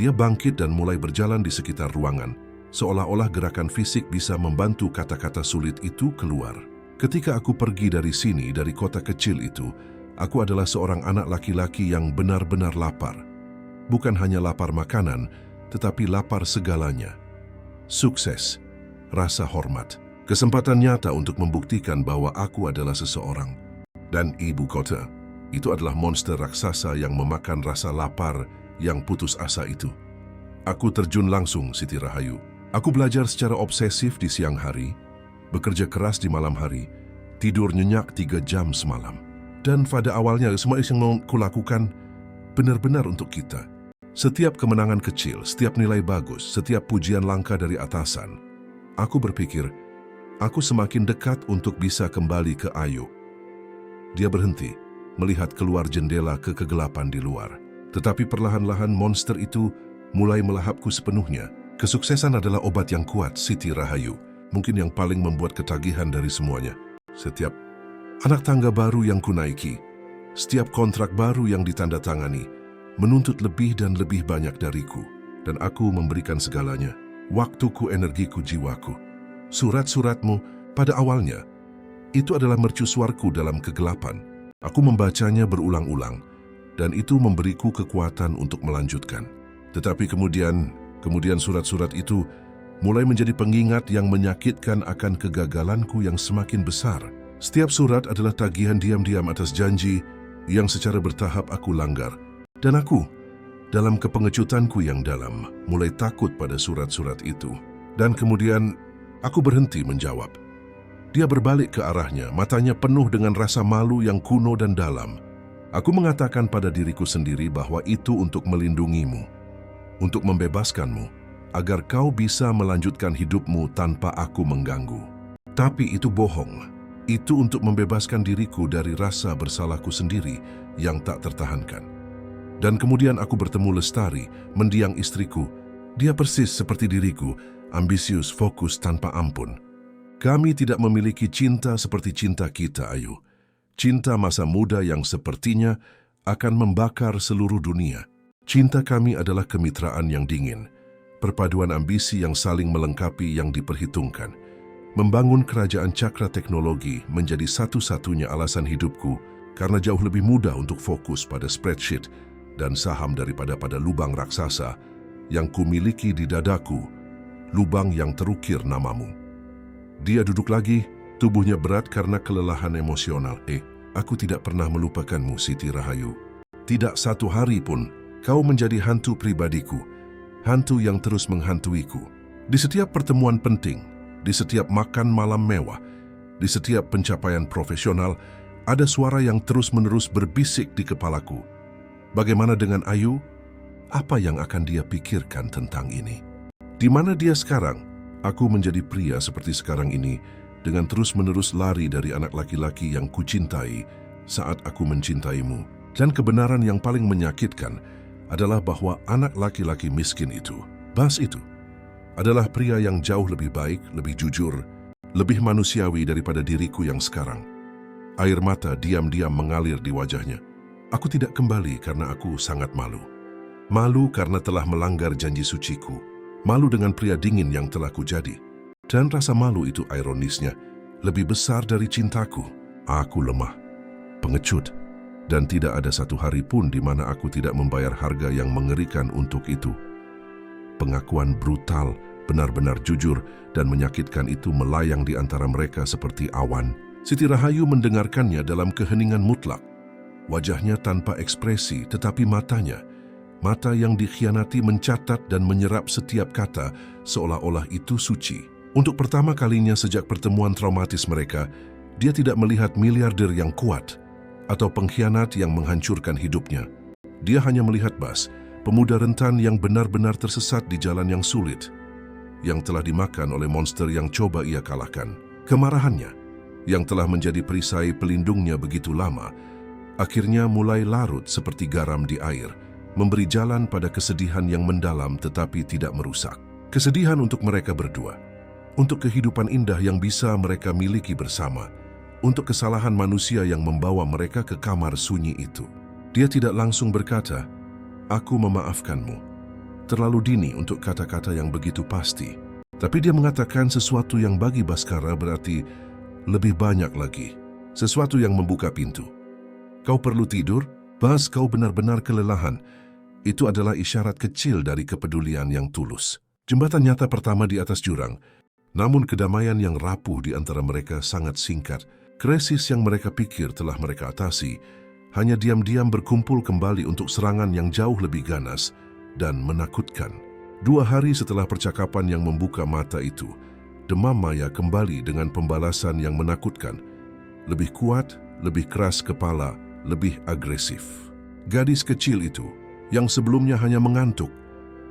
S1: Dia bangkit dan mulai berjalan di sekitar ruangan, seolah-olah gerakan fisik bisa membantu kata-kata sulit itu keluar. Ketika aku pergi dari sini, dari kota kecil itu, aku adalah seorang anak laki-laki yang benar-benar lapar. Bukan hanya lapar makanan, tetapi lapar segalanya. Sukses, rasa hormat, kesempatan nyata untuk membuktikan bahwa aku adalah seseorang. Dan ibu kota, itu adalah monster raksasa yang memakan rasa lapar yang putus asa itu. Aku terjun langsung, Siti Rahayu. Aku belajar secara obsesif di siang hari, bekerja keras di malam hari, tidur nyenyak 3 jam semalam. Dan pada awalnya semua yang kulakukan benar-benar untuk kita. Setiap kemenangan kecil, setiap nilai bagus, setiap pujian langka dari atasan, aku berpikir, aku semakin dekat untuk bisa kembali ke Ayu. Dia berhenti, melihat keluar jendela ke kegelapan di luar. Tetapi perlahan-lahan monster itu mulai melahapku sepenuhnya. Kesuksesan adalah obat yang kuat, Siti Rahayu. Mungkin yang paling membuat ketagihan dari semuanya. Setiap anak tangga baru yang kunaiki, setiap kontrak baru yang ditandatangani, menuntut lebih dan lebih banyak dariku. Dan aku memberikan segalanya, waktuku, energiku, jiwaku. Surat-suratmu pada awalnya, itu adalah mercusuarku dalam kegelapan. Aku membacanya berulang-ulang, dan itu memberiku kekuatan untuk melanjutkan. Tetapi kemudian surat-surat itu mulai menjadi pengingat yang menyakitkan akan kegagalanku yang semakin besar. Setiap surat adalah tagihan diam-diam atas janji yang secara bertahap aku langgar. Dan aku, dalam kepengecutanku yang dalam, mulai takut pada surat-surat itu. Dan kemudian, aku berhenti menjawab. Dia berbalik ke arahnya, matanya penuh dengan rasa malu yang kuno dan dalam. Aku mengatakan pada diriku sendiri bahwa itu untuk melindungimu, untuk membebaskanmu, agar kau bisa melanjutkan hidupmu tanpa aku mengganggu. Tapi itu bohong. Itu untuk membebaskan diriku dari rasa bersalahku sendiri yang tak tertahankan. Dan kemudian aku bertemu Lestari, mendiang istriku. Dia persis seperti diriku, ambisius, fokus tanpa ampun. Kami tidak memiliki cinta seperti cinta kita, Ayu. Cinta masa muda yang sepertinya akan membakar seluruh dunia. Cinta kami adalah kemitraan yang dingin, perpaduan ambisi yang saling melengkapi yang diperhitungkan. Membangun kerajaan cakra teknologi menjadi satu-satunya alasan hidupku karena jauh lebih mudah untuk fokus pada spreadsheet dan saham daripada pada lubang raksasa yang kumiliki di dadaku, lubang yang terukir namamu. Dia duduk lagi, tubuhnya berat karena kelelahan emosional. Aku tidak pernah melupakanmu, Siti Rahayu. Tidak satu hari pun kau menjadi hantu pribadiku, hantu yang terus menghantuiku. Di setiap pertemuan penting, di setiap makan malam mewah, di setiap pencapaian profesional, ada suara yang terus-menerus berbisik di kepalaku. Bagaimana dengan Ayu? Apa yang akan dia pikirkan tentang ini? Di mana dia sekarang? Aku menjadi pria seperti sekarang ini dengan terus-menerus lari dari anak laki-laki yang kucintai saat aku mencintaimu. Dan kebenaran yang paling menyakitkan adalah bahwa anak laki-laki miskin itu, Bas itu, adalah pria yang jauh lebih baik, lebih jujur, lebih manusiawi daripada diriku yang sekarang. Air mata diam-diam mengalir di wajahnya. Aku tidak kembali karena aku sangat malu. Malu karena telah melanggar janji suciku. Malu dengan pria dingin yang telah kujadi. Dan rasa malu itu ironisnya lebih besar dari cintaku. Aku lemah, pengecut, dan tidak ada satu hari pun di mana aku tidak membayar harga yang mengerikan untuk itu. Pengakuan brutal, benar-benar jujur, dan menyakitkan itu melayang di antara mereka seperti awan. Siti Rahayu mendengarkannya dalam keheningan mutlak. Wajahnya tanpa ekspresi, tetapi matanya, mata yang dikhianati mencatat dan menyerap setiap kata seolah-olah itu suci. Untuk pertama kalinya sejak pertemuan traumatis mereka, dia tidak melihat miliarder yang kuat atau pengkhianat yang menghancurkan hidupnya. Dia hanya melihat Bas, pemuda rentan yang benar-benar tersesat di jalan yang sulit, yang telah dimakan oleh monster yang coba ia kalahkan. Kemarahannya, yang telah menjadi perisai pelindungnya begitu lama, akhirnya mulai larut seperti garam di air, memberi jalan pada kesedihan yang mendalam tetapi tidak merusak. Kesedihan untuk mereka berdua. untuk kehidupan indah yang bisa mereka miliki bersama, untuk kesalahan manusia yang membawa mereka ke kamar sunyi itu. Dia tidak langsung berkata, "Aku memaafkanmu." Terlalu dini untuk kata-kata yang begitu pasti. Tapi dia mengatakan sesuatu yang bagi Bhaskara berarti lebih banyak lagi. Sesuatu yang membuka pintu. "Kau perlu tidur? Bas, kau benar-benar kelelahan." Itu adalah isyarat kecil dari kepedulian yang tulus. Jembatan nyata pertama di atas jurang, namun kedamaian yang rapuh di antara mereka sangat singkat. Krisis yang mereka pikir telah mereka atasi, hanya diam-diam berkumpul kembali untuk serangan yang jauh lebih ganas dan menakutkan. 2 hari setelah percakapan yang membuka mata itu, demam Maya kembali dengan pembalasan yang menakutkan. Lebih kuat, lebih keras kepala, lebih agresif. Gadis kecil itu, yang sebelumnya hanya mengantuk,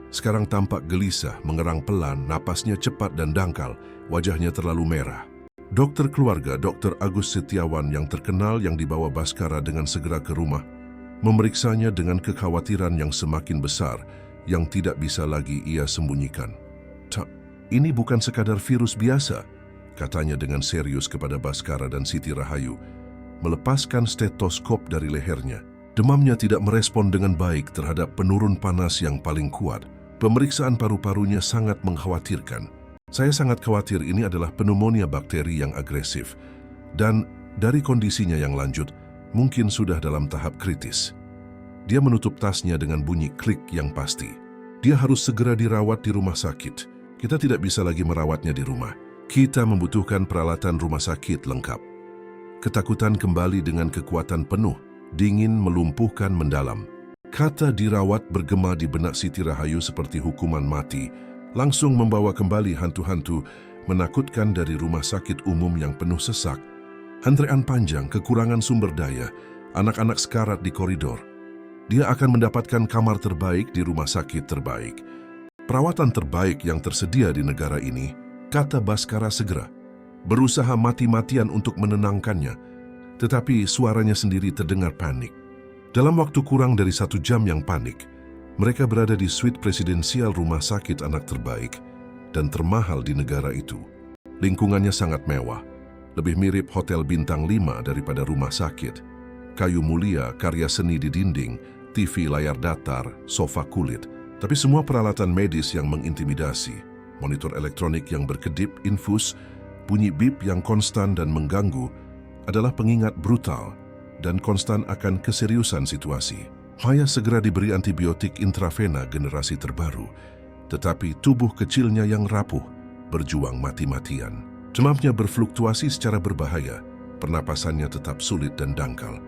S1: sekarang tampak gelisah, mengerang pelan, napasnya cepat dan dangkal, wajahnya terlalu merah. Dokter keluarga, Dr. Agus Setiawan yang terkenal yang dibawa Bhaskara dengan segera ke rumah, memeriksanya dengan kekhawatiran yang semakin besar, yang tidak bisa lagi ia sembunyikan. "Tak, ini bukan sekadar virus biasa," katanya dengan serius kepada Bhaskara dan Siti Rahayu, melepaskan stetoskop dari lehernya. Demamnya tidak merespon dengan baik terhadap penurun panas yang paling kuat. Pemeriksaan paru-parunya sangat mengkhawatirkan. "Saya sangat khawatir ini adalah pneumonia bakteri yang agresif. Dan dari kondisinya yang lanjut, mungkin sudah dalam tahap kritis." Dia menutup tasnya dengan bunyi klik yang pasti. Dia harus segera dirawat di rumah sakit. Kita tidak bisa lagi merawatnya di rumah. Kita membutuhkan peralatan rumah sakit lengkap. Ketakutan kembali dengan kekuatan penuh, dingin melumpuhkan mendalam. Kata dirawat bergema di benak Siti Rahayu seperti hukuman mati, langsung membawa kembali hantu-hantu menakutkan dari rumah sakit umum yang penuh sesak. Antrean panjang, kekurangan sumber daya, anak-anak sekarat di koridor. Dia akan mendapatkan kamar terbaik di rumah sakit terbaik. Perawatan terbaik yang tersedia di negara ini, kata Bhaskara segera. Berusaha mati-matian untuk menenangkannya, tetapi suaranya sendiri terdengar panik. Dalam waktu kurang dari 1 jam yang panik, mereka berada di suite presidensial rumah sakit anak terbaik dan termahal di negara itu. Lingkungannya sangat mewah, lebih mirip hotel bintang 5 daripada rumah sakit. Kayu mulia, karya seni di dinding, TV layar datar, sofa kulit, tapi semua peralatan medis yang mengintimidasi, monitor elektronik yang berkedip, infus, bunyi bip yang konstan dan mengganggu, adalah pengingat brutal dan konstan akan keseriusan situasi. Maya segera diberi antibiotik intravena generasi terbaru, tetapi tubuh kecilnya yang rapuh berjuang mati-matian. Demamnya berfluktuasi secara berbahaya, pernapasannya tetap sulit dan dangkal.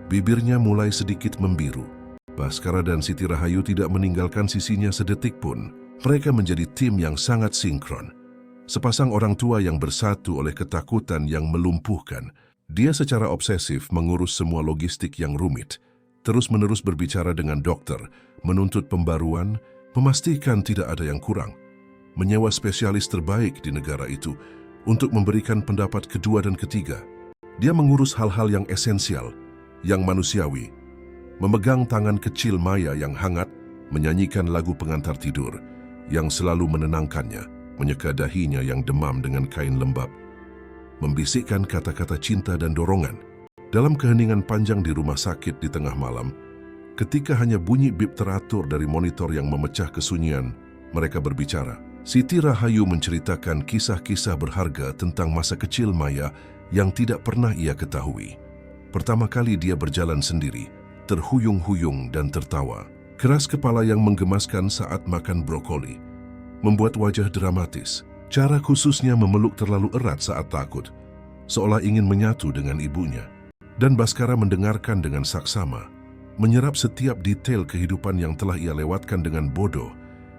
S1: Bibirnya mulai sedikit membiru. Bhaskara dan Siti Rahayu tidak meninggalkan sisinya sedetik pun. Mereka menjadi tim yang sangat sinkron. Sepasang orang tua yang bersatu oleh ketakutan yang melumpuhkan. Dia secara obsesif mengurus semua logistik yang rumit, terus-menerus berbicara dengan dokter, menuntut pembaruan, memastikan tidak ada yang kurang, menyewa spesialis terbaik di negara itu untuk memberikan pendapat kedua dan ketiga. Dia mengurus hal-hal yang esensial, yang manusiawi, memegang tangan kecil Maya yang hangat, menyanyikan lagu pengantar tidur, yang selalu menenangkannya, menyeka dahinya yang demam dengan kain lembab, membisikkan kata-kata cinta dan dorongan. Dalam keheningan panjang di rumah sakit di tengah malam, ketika hanya bunyi bip teratur dari monitor yang memecah kesunyian, mereka berbicara. Siti Rahayu menceritakan kisah-kisah berharga tentang masa kecil Maya yang tidak pernah ia ketahui. Pertama kali dia berjalan sendiri, terhuyung-huyung dan tertawa. Keras kepala yang menggemaskan saat makan brokoli, membuat wajah dramatis. Cara khususnya memeluk terlalu erat saat takut, seolah ingin menyatu dengan ibunya. Dan Bhaskara mendengarkan dengan saksama, menyerap setiap detail kehidupan yang telah ia lewatkan dengan bodoh.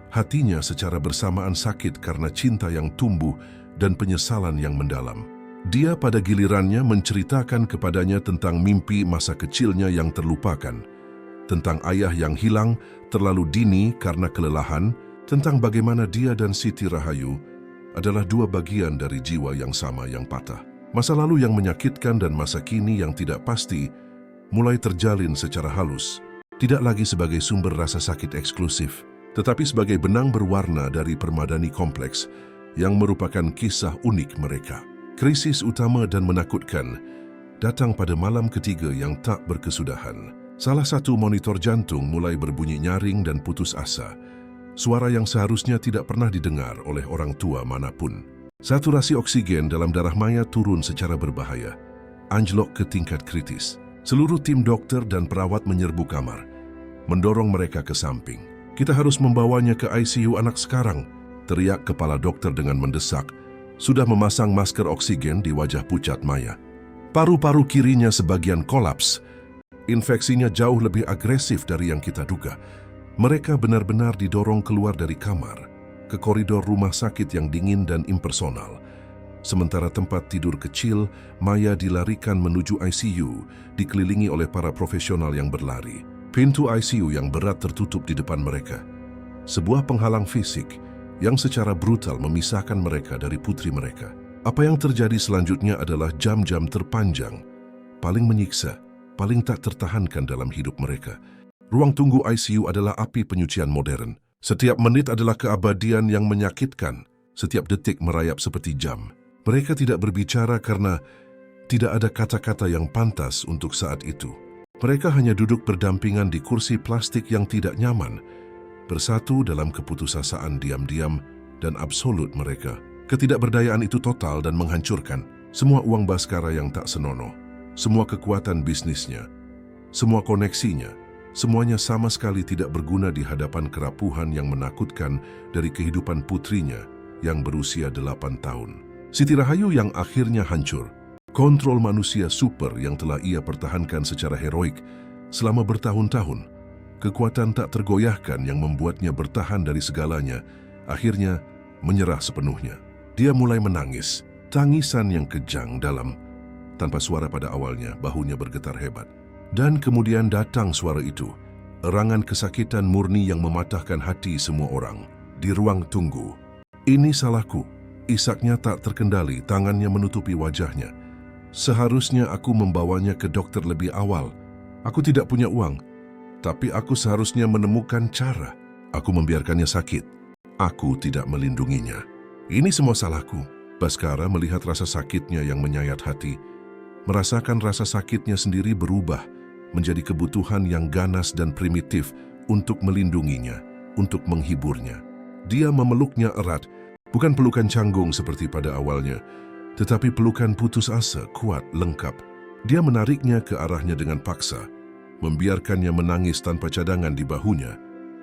S1: Hatinya secara bersamaan sakit karena cinta yang tumbuh dan penyesalan yang mendalam. Dia pada gilirannya menceritakan kepadanya tentang mimpi masa kecilnya yang terlupakan, tentang ayah yang hilang terlalu dini karena kelelahan, tentang bagaimana dia dan Siti Rahayu adalah 2 bagian dari jiwa yang sama yang patah. Masa lalu yang menyakitkan dan masa kini yang tidak pasti mulai terjalin secara halus, tidak lagi sebagai sumber rasa sakit eksklusif, tetapi sebagai benang berwarna dari permadani kompleks yang merupakan kisah unik mereka. Krisis utama dan menakutkan datang pada malam ketiga yang tak berkesudahan. Salah satu monitor jantung mulai berbunyi nyaring dan putus asa. Suara yang seharusnya tidak pernah didengar oleh orang tua manapun. Saturasi oksigen dalam darah Maya turun secara berbahaya, anjlok ke tingkat kritis. Seluruh tim dokter dan perawat menyerbu kamar, mendorong mereka ke samping. "Kita harus membawanya ke ICU anak sekarang," teriak kepala dokter dengan mendesak, sudah memasang masker oksigen di wajah pucat Maya. Paru-paru kirinya sebagian kolaps. Infeksinya jauh lebih agresif dari yang kita duga. Mereka benar-benar didorong keluar dari kamar, ke koridor rumah sakit yang dingin dan impersonal. Sementara tempat tidur kecil, Maya dilarikan menuju ICU, dikelilingi oleh para profesional yang berlari. Pintu ICU yang berat tertutup di depan mereka. Sebuah penghalang fisik yang secara brutal memisahkan mereka dari putri mereka. Apa yang terjadi selanjutnya adalah jam-jam terpanjang, paling menyiksa, paling tak tertahankan dalam hidup mereka. Ruang tunggu ICU adalah api penyucian modern. Setiap menit adalah keabadian yang menyakitkan. Setiap detik merayap seperti jam. Mereka tidak berbicara karena tidak ada kata-kata yang pantas untuk saat itu. Mereka hanya duduk berdampingan di kursi plastik yang tidak nyaman, bersatu dalam keputusasaan diam-diam dan absolut mereka. Ketidakberdayaan itu total dan menghancurkan. Semua uang Baskara yang tak senonoh, semua kekuatan bisnisnya, semua koneksinya, semuanya sama sekali tidak berguna di hadapan kerapuhan yang menakutkan dari kehidupan putrinya yang berusia 8 tahun. Siti Rahayu yang akhirnya hancur. Kontrol manusia super yang telah ia pertahankan secara heroik selama bertahun-tahun. Kekuatan tak tergoyahkan yang membuatnya bertahan dari segalanya, akhirnya menyerah sepenuhnya. Dia mulai menangis, tangisan yang kejang dalam. Tanpa suara pada awalnya, bahunya bergetar hebat. Dan kemudian datang suara itu, erangan kesakitan murni yang mematahkan hati semua orang. Di ruang tunggu. "Ini salahku." Isaknya tak terkendali, tangannya menutupi wajahnya. "Seharusnya aku membawanya ke dokter lebih awal. Aku tidak punya uang, tapi aku seharusnya menemukan cara. Aku membiarkannya sakit. Aku tidak melindunginya. Ini semua salahku." Baskara melihat rasa sakitnya yang menyayat hati, merasakan rasa sakitnya sendiri berubah menjadi kebutuhan yang ganas dan primitif untuk melindunginya, untuk menghiburnya. Dia memeluknya erat, bukan pelukan canggung seperti pada awalnya, tetapi pelukan putus asa, kuat, lengkap. Dia menariknya ke arahnya dengan paksa, membiarkannya menangis tanpa cadangan di bahunya,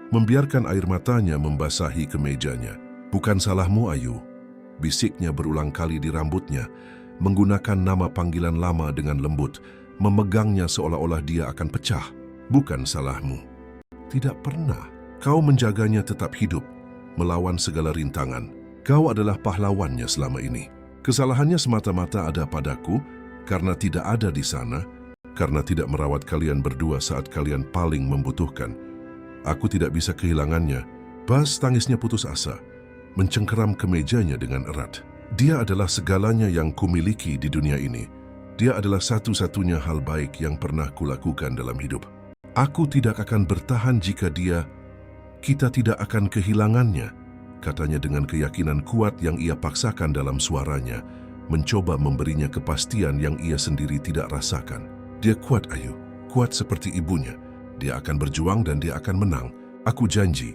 S1: membiarkan air matanya membasahi kemejanya. "Bukan salahmu, Ayu," bisiknya berulang kali di rambutnya, menggunakan nama panggilan lama dengan lembut, memegangnya seolah-olah dia akan pecah. "Bukan salahmu. Tidak pernah. Kau menjaganya tetap hidup, melawan segala rintangan. Kau adalah pahlawannya selama ini. Kesalahannya semata-mata ada padaku, karena tidak ada di sana, karena tidak merawat kalian berdua saat kalian paling membutuhkan. Aku tidak bisa kehilangannya." Bas tangisnya putus asa, mencengkeram kemejanya dengan erat. "Dia adalah segalanya yang kumiliki di dunia ini. Dia adalah satu-satunya hal baik yang pernah kulakukan dalam hidup. Aku tidak akan bertahan jika kita tidak akan kehilangannya," katanya dengan keyakinan kuat yang ia paksakan dalam suaranya, mencoba memberinya kepastian yang ia sendiri tidak rasakan. "Dia kuat, Ayu, kuat seperti ibunya. Dia akan berjuang dan dia akan menang. Aku janji."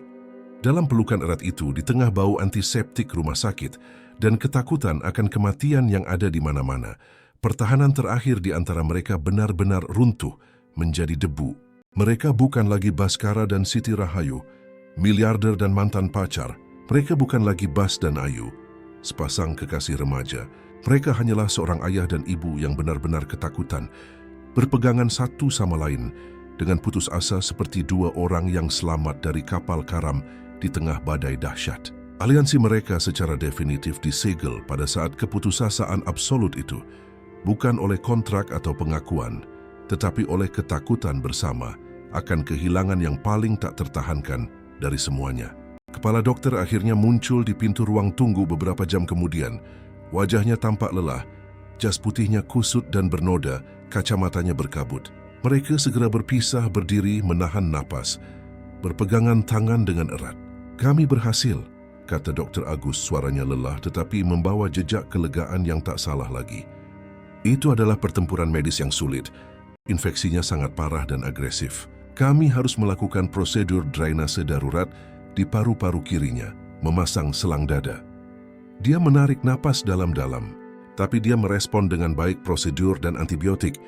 S1: Dalam pelukan erat itu, di tengah bau antiseptik rumah sakit dan ketakutan akan kematian yang ada di mana-mana, pertahanan terakhir di antara mereka benar-benar runtuh, menjadi debu. Mereka bukan lagi Baskara dan Siti Rahayu, miliarder dan mantan pacar. Mereka bukan lagi Bas dan Ayu, sepasang kekasih remaja. Mereka hanyalah seorang ayah dan ibu yang benar-benar ketakutan, berpegangan satu sama lain, dengan putus asa seperti dua orang yang selamat dari kapal karam di tengah badai dahsyat. Aliansi mereka secara definitif disegel pada saat keputusasaan absolut itu, bukan oleh kontrak atau pengakuan, tetapi oleh ketakutan bersama akan kehilangan yang paling tak tertahankan dari semuanya. Kepala dokter akhirnya muncul di pintu ruang tunggu beberapa jam kemudian. Wajahnya tampak lelah, jas putihnya kusut dan bernoda, kacamatanya berkabut. Mereka segera berpisah, berdiri, menahan napas, berpegangan tangan dengan erat. "Kami berhasil," kata Dr. Agus, suaranya lelah tetapi membawa jejak kelegaan yang tak salah lagi. Itu adalah pertempuran medis yang sulit. Infeksinya sangat parah dan agresif. Kami harus melakukan prosedur drainase darurat di paru-paru kirinya, memasang selang dada. Dia menarik napas dalam-dalam, tapi dia merespon dengan baik prosedur dan antibiotik.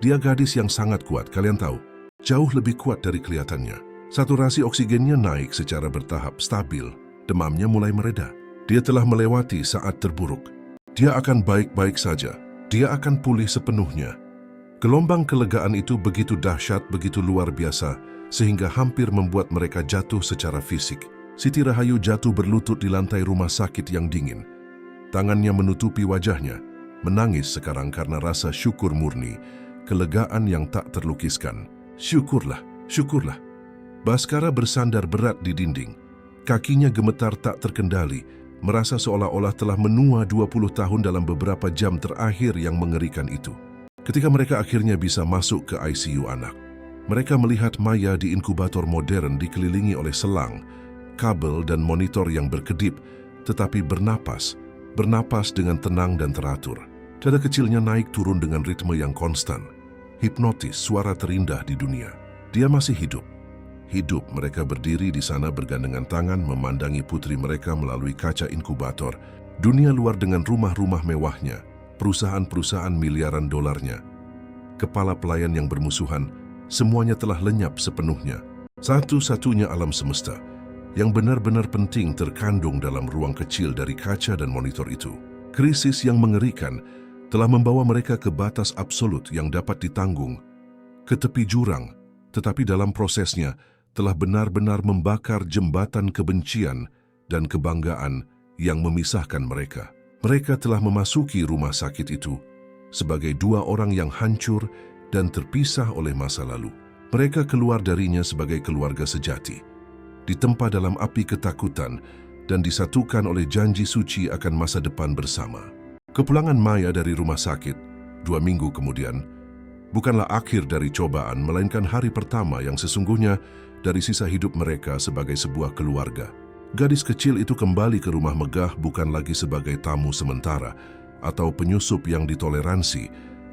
S1: Dia gadis yang sangat kuat, kalian tahu. Jauh lebih kuat dari kelihatannya. Saturasi oksigennya naik secara bertahap, stabil. Demamnya mulai mereda. Dia telah melewati saat terburuk. Dia akan baik-baik saja. Dia akan pulih sepenuhnya. Gelombang kelegaan itu begitu dahsyat, begitu luar biasa, sehingga hampir membuat mereka jatuh secara fisik. Siti Rahayu jatuh berlutut di lantai rumah sakit yang dingin. Tangannya menutupi wajahnya, menangis sekarang karena rasa syukur murni, kelegaan yang tak terlukiskan. Syukurlah, syukurlah. Baskara bersandar berat di dinding. Kakinya gemetar tak terkendali, merasa seolah-olah telah menua 20 tahun dalam beberapa jam terakhir yang mengerikan itu. Ketika mereka akhirnya bisa masuk ke ICU anak, mereka melihat Maya di inkubator modern dikelilingi oleh selang, kabel dan monitor yang berkedip, tetapi bernapas dengan tenang dan teratur. Dada kecilnya naik turun dengan ritme yang konstan. Hipnotis, suara terindah di dunia. Dia masih hidup. Hidup, mereka berdiri di sana bergandengan tangan memandangi putri mereka melalui kaca inkubator. Dunia luar dengan rumah-rumah mewahnya, perusahaan-perusahaan miliaran dolarnya. Kepala pelayan yang bermusuhan, semuanya telah lenyap sepenuhnya. Satu-satunya alam semesta yang benar-benar penting terkandung dalam ruang kecil dari kaca dan monitor itu. Krisis yang mengerikan telah membawa mereka ke batas absolut yang dapat ditanggung, ke tepi jurang, tetapi dalam prosesnya telah benar-benar membakar jembatan kebencian dan kebanggaan yang memisahkan mereka. Mereka telah memasuki rumah sakit itu sebagai dua orang yang hancur dan terpisah oleh masa lalu. Mereka keluar darinya sebagai keluarga sejati, ditempa dalam api ketakutan dan disatukan oleh janji suci akan masa depan bersama. Kepulangan Maya dari rumah sakit 2 minggu kemudian bukanlah akhir dari cobaan, melainkan hari pertama yang sesungguhnya dari sisa hidup mereka sebagai sebuah keluarga. Gadis kecil itu kembali ke rumah megah bukan lagi sebagai tamu sementara atau penyusup yang ditoleransi,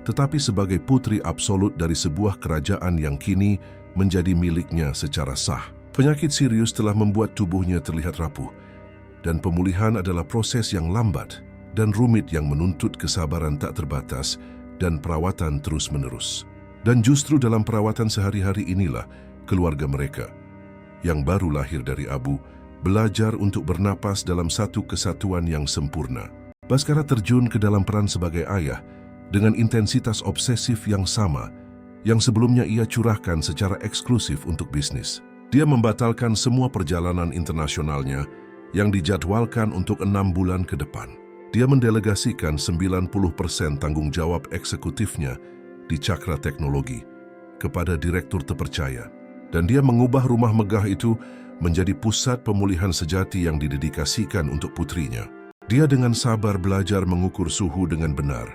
S1: tetapi sebagai putri absolut dari sebuah kerajaan yang kini menjadi miliknya secara sah. Penyakit serius telah membuat tubuhnya terlihat rapuh, dan pemulihan adalah proses yang lambat dan rumit yang menuntut kesabaran tak terbatas dan perawatan terus-menerus. Dan justru dalam perawatan sehari-hari inilah keluarga mereka, yang baru lahir dari abu, belajar untuk bernapas dalam satu kesatuan yang sempurna. Baskara terjun ke dalam peran sebagai ayah dengan intensitas obsesif yang sama yang sebelumnya ia curahkan secara eksklusif untuk bisnis. Dia membatalkan semua perjalanan internasionalnya yang dijadwalkan untuk 6 bulan ke depan. Dia mendelegasikan 90% tanggung jawab eksekutifnya di Cakra Teknologi kepada direktur terpercaya. Dan dia mengubah rumah megah itu menjadi pusat pemulihan sejati yang didedikasikan untuk putrinya. Dia dengan sabar belajar mengukur suhu dengan benar,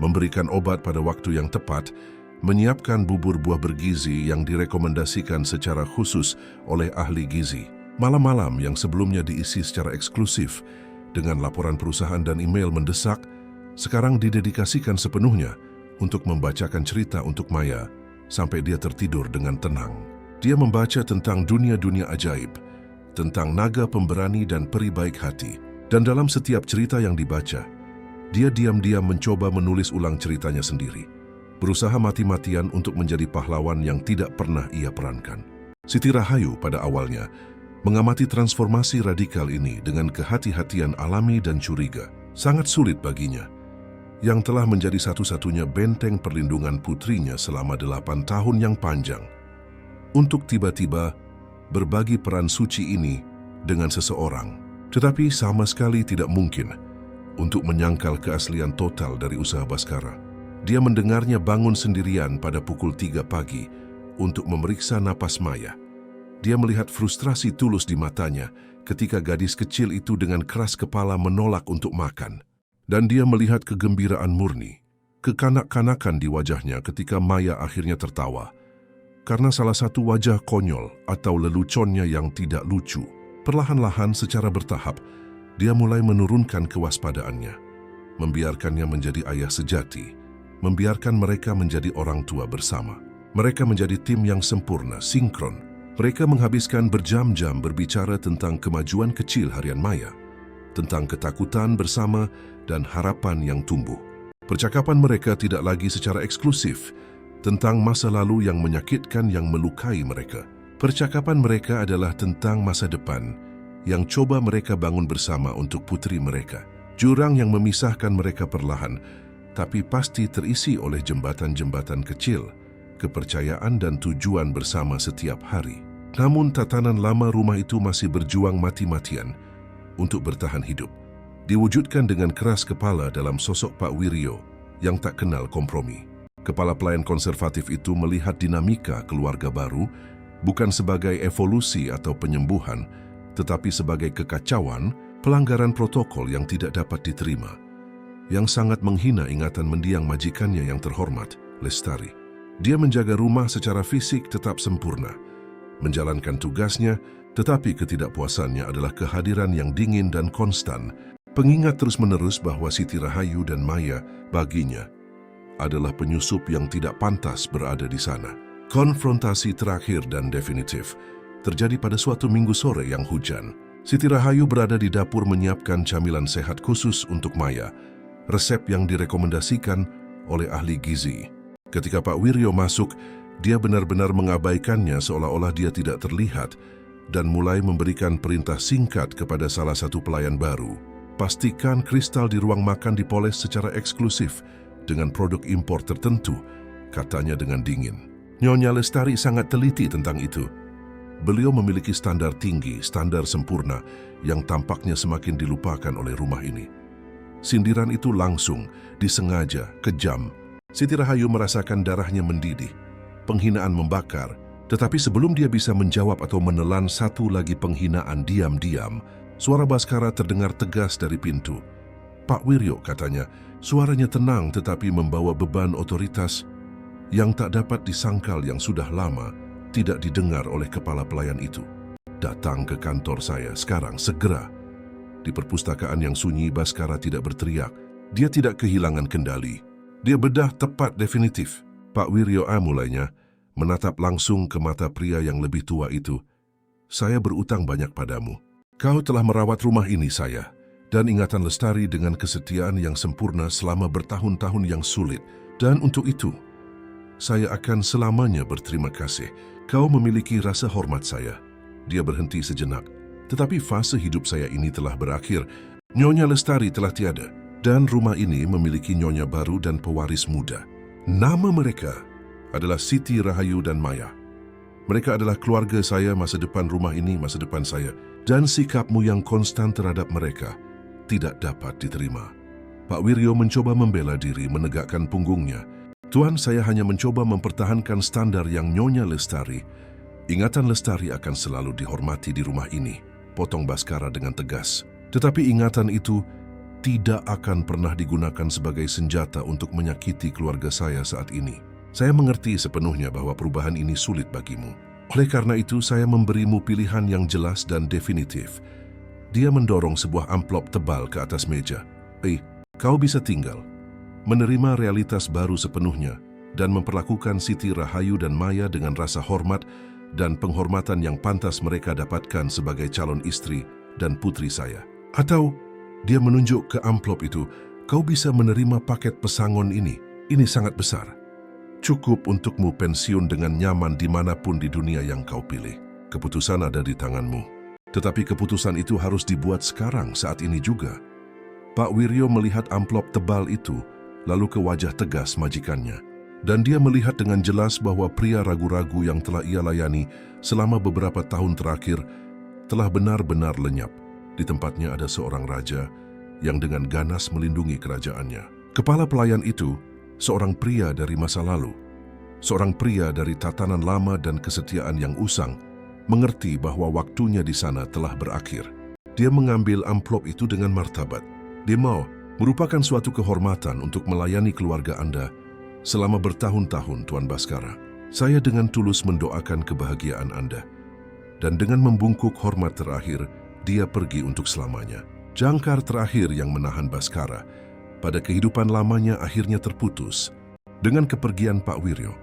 S1: memberikan obat pada waktu yang tepat, menyiapkan bubur buah bergizi yang direkomendasikan secara khusus oleh ahli gizi. Malam-malam yang sebelumnya diisi secara eksklusif dengan laporan perusahaan dan email mendesak, sekarang didedikasikan sepenuhnya untuk membacakan cerita untuk Maya sampai dia tertidur dengan tenang. Dia membaca tentang dunia-dunia ajaib, tentang naga pemberani dan peri baik hati. Dan dalam setiap cerita yang dibaca, dia diam-diam mencoba menulis ulang ceritanya sendiri, berusaha mati-matian untuk menjadi pahlawan yang tidak pernah ia perankan. Siti Rahayu pada awalnya mengamati transformasi radikal ini dengan kehati-hatian alami dan curiga. Sangat sulit baginya, yang telah menjadi satu-satunya benteng perlindungan putrinya selama 8 tahun yang panjang, untuk tiba-tiba berbagi peran suci ini dengan seseorang. Tetapi sama sekali tidak mungkin untuk menyangkal keaslian total dari usaha Baskara. Dia mendengarnya bangun sendirian pada pukul 3 pagi untuk memeriksa napas Maya. Dia melihat frustrasi tulus di matanya ketika gadis kecil itu dengan keras kepala menolak untuk makan. Dan dia melihat kegembiraan murni, kekanak-kanakan di wajahnya ketika Maya akhirnya tertawa, karena salah satu wajah konyol atau leluconnya yang tidak lucu. Perlahan-lahan secara bertahap, dia mulai menurunkan kewaspadaannya, membiarkannya menjadi ayah sejati, membiarkan mereka menjadi orang tua bersama. Mereka menjadi tim yang sempurna, sinkron. Mereka menghabiskan berjam-jam berbicara tentang kemajuan kecil harian Maya, tentang ketakutan bersama dan harapan yang tumbuh. Percakapan mereka tidak lagi secara eksklusif tentang masa lalu yang menyakitkan yang melukai mereka. Percakapan mereka adalah tentang masa depan yang coba mereka bangun bersama untuk putri mereka. Jurang yang memisahkan mereka perlahan, tapi pasti terisi oleh jembatan-jembatan kecil, kepercayaan dan tujuan bersama setiap hari. Namun tatanan lama rumah itu masih berjuang mati-matian untuk bertahan hidup. Diwujudkan dengan keras kepala dalam sosok Pak Wiryo yang tak kenal kompromi. Kepala pelayan konservatif itu melihat dinamika keluarga baru bukan sebagai evolusi atau penyembuhan, tetapi sebagai kekacauan, pelanggaran protokol yang tidak dapat diterima, yang sangat menghina ingatan mendiang majikannya yang terhormat, Lestari. Dia menjaga rumah secara fisik tetap sempurna, menjalankan tugasnya, tetapi ketidakpuasannya adalah kehadiran yang dingin dan konstan, pengingat terus-menerus bahwa Siti Rahayu dan Maya baginya adalah penyusup yang tidak pantas berada di sana. Konfrontasi terakhir dan definitif terjadi pada suatu minggu sore yang hujan. Siti Rahayu berada di dapur menyiapkan camilan sehat khusus untuk Maya, resep yang direkomendasikan oleh ahli gizi. Ketika Pak Wiryo masuk, dia benar-benar mengabaikannya seolah-olah dia tidak terlihat dan mulai memberikan perintah singkat kepada salah satu pelayan baru. Pastikan kristal di ruang makan dipoles secara eksklusif dengan produk impor tertentu, katanya dengan dingin. Nyonya Lestari sangat teliti tentang itu. Beliau memiliki standar tinggi, standar sempurna yang tampaknya semakin dilupakan oleh rumah ini. Sindiran itu langsung, disengaja, kejam. Siti Rahayu merasakan darahnya mendidih. Penghinaan membakar, tetapi sebelum dia bisa menjawab atau menelan satu lagi penghinaan diam-diam, suara Baskara terdengar tegas dari pintu. Pak Wiryo, katanya, suaranya tenang tetapi membawa beban otoritas yang tak dapat disangkal yang sudah lama tidak didengar oleh kepala pelayan itu. Datang ke kantor saya sekarang, segera. Di perpustakaan yang sunyi, Baskara tidak berteriak. Dia tidak kehilangan kendali. Dia bedah tepat definitif. Pak Wiryo mulainya, menatap langsung ke mata pria yang lebih tua itu. Saya berutang banyak padamu. Kau telah merawat rumah ini, saya, dan ingatan Lestari dengan kesetiaan yang sempurna selama bertahun-tahun yang sulit. Dan untuk itu, saya akan selamanya berterima kasih. Kau memiliki rasa hormat saya. Dia berhenti sejenak. Tetapi fase hidup saya ini telah berakhir. Nyonya Lestari telah tiada. Dan rumah ini memiliki nyonya baru dan pewaris muda. Nama mereka adalah Siti Rahayu dan Maya. Mereka adalah keluarga saya, masa depan rumah ini, masa depan saya. Dan sikapmu yang konstan terhadap mereka tidak dapat diterima. Pak Wiryo mencoba membela diri, menegakkan punggungnya. Tuan, saya hanya mencoba mempertahankan standar yang Nyonya Lestari. Ingatan Lestari akan selalu dihormati di rumah ini, potong Baskara dengan tegas. Tetapi ingatan itu tidak akan pernah digunakan sebagai senjata untuk menyakiti keluarga saya saat ini. Saya mengerti sepenuhnya bahwa perubahan ini sulit bagimu. Oleh karena itu, saya memberimu pilihan yang jelas dan definitif. Dia mendorong sebuah amplop tebal ke atas meja. Kau bisa tinggal, menerima realitas baru sepenuhnya, dan memperlakukan Siti Rahayu dan Maya dengan rasa hormat dan penghormatan yang pantas mereka dapatkan sebagai calon istri dan putri saya. Atau, dia menunjuk ke amplop itu, kau bisa menerima paket pesangon ini. Ini sangat besar. Cukup untukmu pensiun dengan nyaman dimanapun di dunia yang kau pilih. Keputusan ada di tanganmu. Tetapi keputusan itu harus dibuat sekarang, saat ini juga. Pak Wiryo melihat amplop tebal itu, lalu ke wajah tegas majikannya. Dan dia melihat dengan jelas bahwa pria ragu-ragu yang telah ia layani selama beberapa tahun terakhir telah benar-benar lenyap. Di tempatnya ada seorang raja yang dengan ganas melindungi kerajaannya. Kepala pelayan itu, seorang pria dari masa lalu, seorang pria dari tatanan lama dan kesetiaan yang usang, mengerti bahwa waktunya di sana telah berakhir. Dia mengambil amplop itu dengan martabat. Dia mau merupakan suatu kehormatan untuk melayani keluarga Anda selama bertahun-tahun, Tuan Baskara. Saya dengan tulus mendoakan kebahagiaan Anda. dan dengan membungkuk hormat terakhir, dia pergi untuk selamanya. Jangkar terakhir yang menahan Baskara pada kehidupan lamanya akhirnya terputus. Dengan kepergian Pak Wiryo,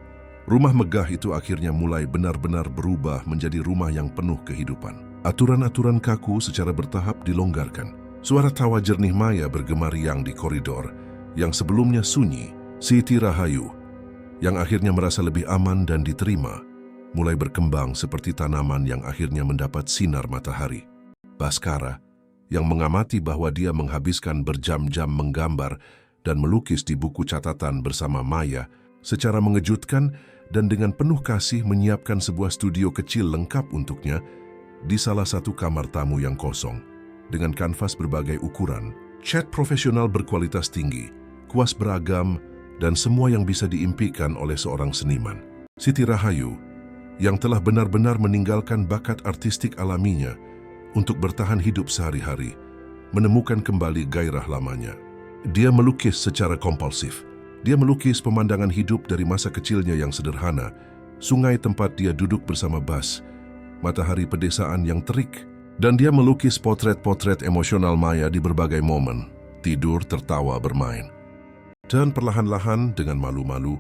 S1: rumah megah itu akhirnya mulai benar-benar berubah menjadi rumah yang penuh kehidupan. Aturan-aturan kaku secara bertahap dilonggarkan. Suara tawa jernih Maya bergema riang di koridor yang sebelumnya sunyi. Siti Rahayu, yang akhirnya merasa lebih aman dan diterima, mulai berkembang seperti tanaman yang akhirnya mendapat sinar matahari. Baskara, yang mengamati bahwa dia menghabiskan berjam-jam menggambar dan melukis di buku catatan bersama Maya, secara mengejutkan dan dengan penuh kasih menyiapkan sebuah studio kecil lengkap untuknya di salah satu kamar tamu yang kosong, dengan kanvas berbagai ukuran, cat profesional berkualitas tinggi, kuas beragam, dan semua yang bisa diimpikan oleh seorang seniman. Siti Rahayu, yang telah benar-benar meninggalkan bakat artistik alaminya untuk bertahan hidup sehari-hari, menemukan kembali gairah lamanya. Dia melukis secara kompulsif. Dia melukis pemandangan hidup dari masa kecilnya yang sederhana, sungai tempat dia duduk bersama Bas, matahari pedesaan yang terik, dan dia melukis potret-potret emosional Maya di berbagai momen, tidur, tertawa, bermain. Dan perlahan-lahan dengan malu-malu,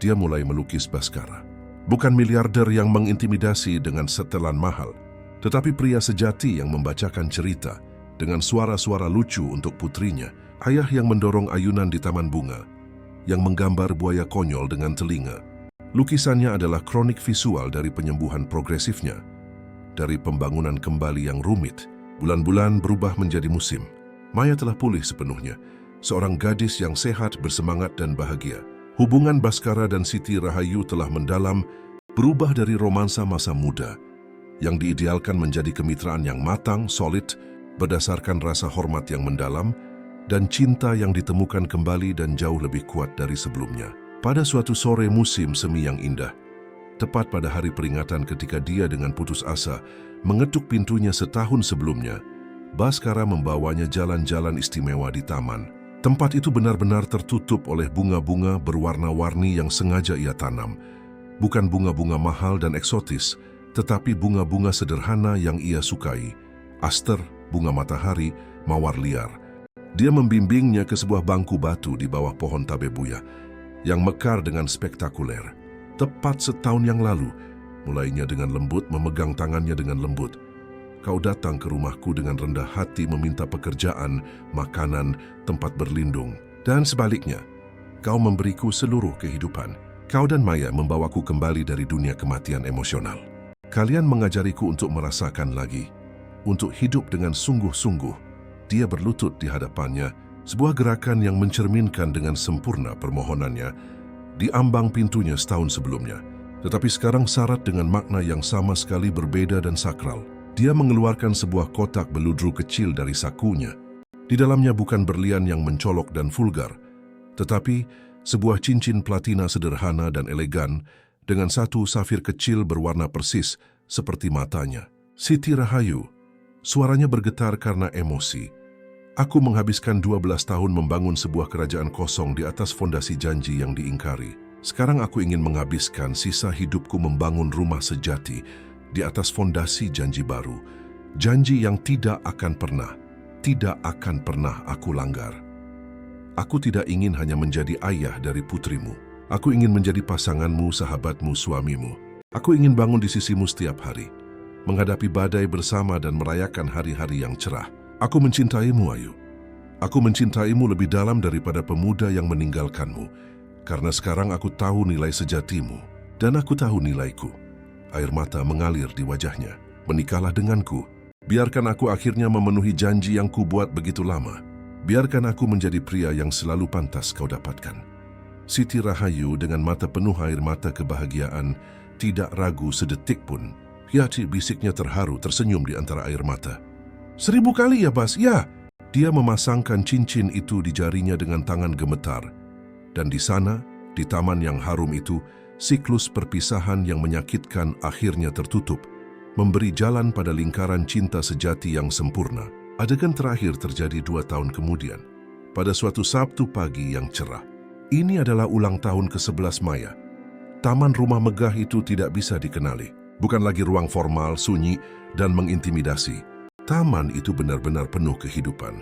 S1: dia mulai melukis Baskara. Bukan miliarder yang mengintimidasi dengan setelan mahal, tetapi pria sejati yang membacakan cerita dengan suara-suara lucu untuk putrinya, ayah yang mendorong ayunan di taman bunga, yang menggambar buaya konyol dengan telinga. Lukisannya adalah kronik visual dari penyembuhan progresifnya, dari pembangunan kembali yang rumit. Bulan-bulan berubah menjadi musim. Maya telah pulih sepenuhnya, seorang gadis yang sehat, bersemangat, dan bahagia. Hubungan Baskara dan Siti Rahayu telah mendalam, berubah dari romansa masa muda, yang diidealkan menjadi kemitraan yang matang, solid, berdasarkan rasa hormat yang mendalam, dan cinta yang ditemukan kembali dan jauh lebih kuat dari sebelumnya. Pada suatu sore musim semi yang indah, tepat pada hari peringatan ketika dia dengan putus asa mengetuk pintunya setahun sebelumnya, Baskara membawanya jalan-jalan istimewa di taman. Tempat itu benar-benar tertutup oleh bunga-bunga berwarna-warni yang sengaja ia tanam. Bukan bunga-bunga mahal dan eksotis, tetapi bunga-bunga sederhana yang ia sukai. Aster, bunga matahari, mawar liar. Dia membimbingnya ke sebuah bangku batu di bawah pohon tabebuya yang mekar dengan spektakuler. Tepat setahun yang lalu, mulainya dengan lembut, memegang tangannya dengan lembut. Kau datang ke rumahku dengan rendah hati meminta pekerjaan, makanan, tempat berlindung. Dan sebaliknya, kau memberiku seluruh kehidupan. Kau dan Maya membawaku kembali dari dunia kematian emosional. Kalian mengajariku untuk merasakan lagi, untuk hidup dengan sungguh-sungguh. Dia berlutut di hadapannya, sebuah gerakan yang mencerminkan dengan sempurna permohonannya di ambang pintunya setahun sebelumnya. Tetapi sekarang syarat dengan makna yang sama sekali berbeda dan sakral. Dia mengeluarkan sebuah kotak beludru kecil dari sakunya. Di dalamnya bukan berlian yang mencolok dan vulgar, tetapi sebuah cincin platina sederhana dan elegan dengan satu safir kecil berwarna persis seperti matanya. Siti Rahayu, suaranya bergetar karena emosi. Aku menghabiskan 12 tahun membangun sebuah kerajaan kosong di atas fondasi janji yang diingkari. Sekarang aku ingin menghabiskan sisa hidupku membangun rumah sejati di atas fondasi janji baru, janji yang tidak akan pernah aku langgar. Aku tidak ingin hanya menjadi ayah dari putrimu. Aku ingin menjadi pasanganmu, sahabatmu, suamimu. Aku ingin bangun di sisimu setiap hari, menghadapi badai bersama dan merayakan hari-hari yang cerah. Aku mencintaimu, Ayu. Aku mencintaimu lebih dalam daripada pemuda yang meninggalkanmu, karena sekarang aku tahu nilai sejatimu, dan aku tahu nilaiku. Air mata mengalir di wajahnya. Menikahlah denganku. Biarkan aku akhirnya memenuhi janji yang kubuat begitu lama. Biarkan aku menjadi pria yang selalu pantas kau dapatkan. Siti Rahayu dengan mata penuh air mata kebahagiaan, tidak ragu sedetik pun. Yati, bisiknya terharu, tersenyum di antara air mata. 1000 kali ya, Bas, ya. Dia memasangkan cincin itu di jarinya dengan tangan gemetar. Dan di sana, di taman yang harum itu, siklus perpisahan yang menyakitkan akhirnya tertutup, memberi jalan pada lingkaran cinta sejati yang sempurna. Adegan terakhir terjadi 2 tahun kemudian, pada suatu Sabtu pagi yang cerah. Ini adalah ulang tahun ke-11 Maya. Taman rumah megah itu tidak bisa dikenali. Bukan lagi ruang formal, sunyi, dan mengintimidasi. Taman itu benar-benar penuh kehidupan.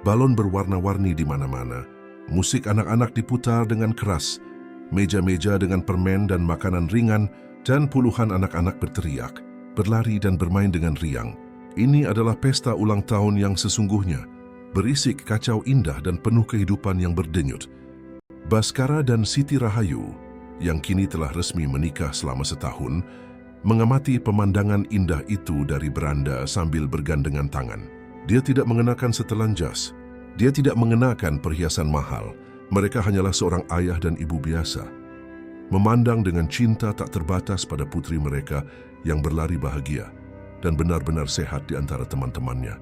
S1: Balon berwarna-warni di mana-mana. Musik anak-anak diputar dengan keras. Meja-meja dengan permen dan makanan ringan, dan puluhan anak-anak berteriak, berlari dan bermain dengan riang. Ini adalah pesta ulang tahun yang sesungguhnya. Berisik, kacau, indah, dan penuh kehidupan yang berdenyut. Baskara dan Siti Rahayu, yang kini telah resmi menikah selama setahun, mengamati pemandangan indah itu dari beranda sambil bergandengan tangan. Dia tidak mengenakan setelan jas. Dia tidak mengenakan perhiasan mahal. Mereka hanyalah seorang ayah dan ibu biasa. Memandang dengan cinta tak terbatas pada putri mereka yang berlari bahagia dan benar-benar sehat di antara teman-temannya.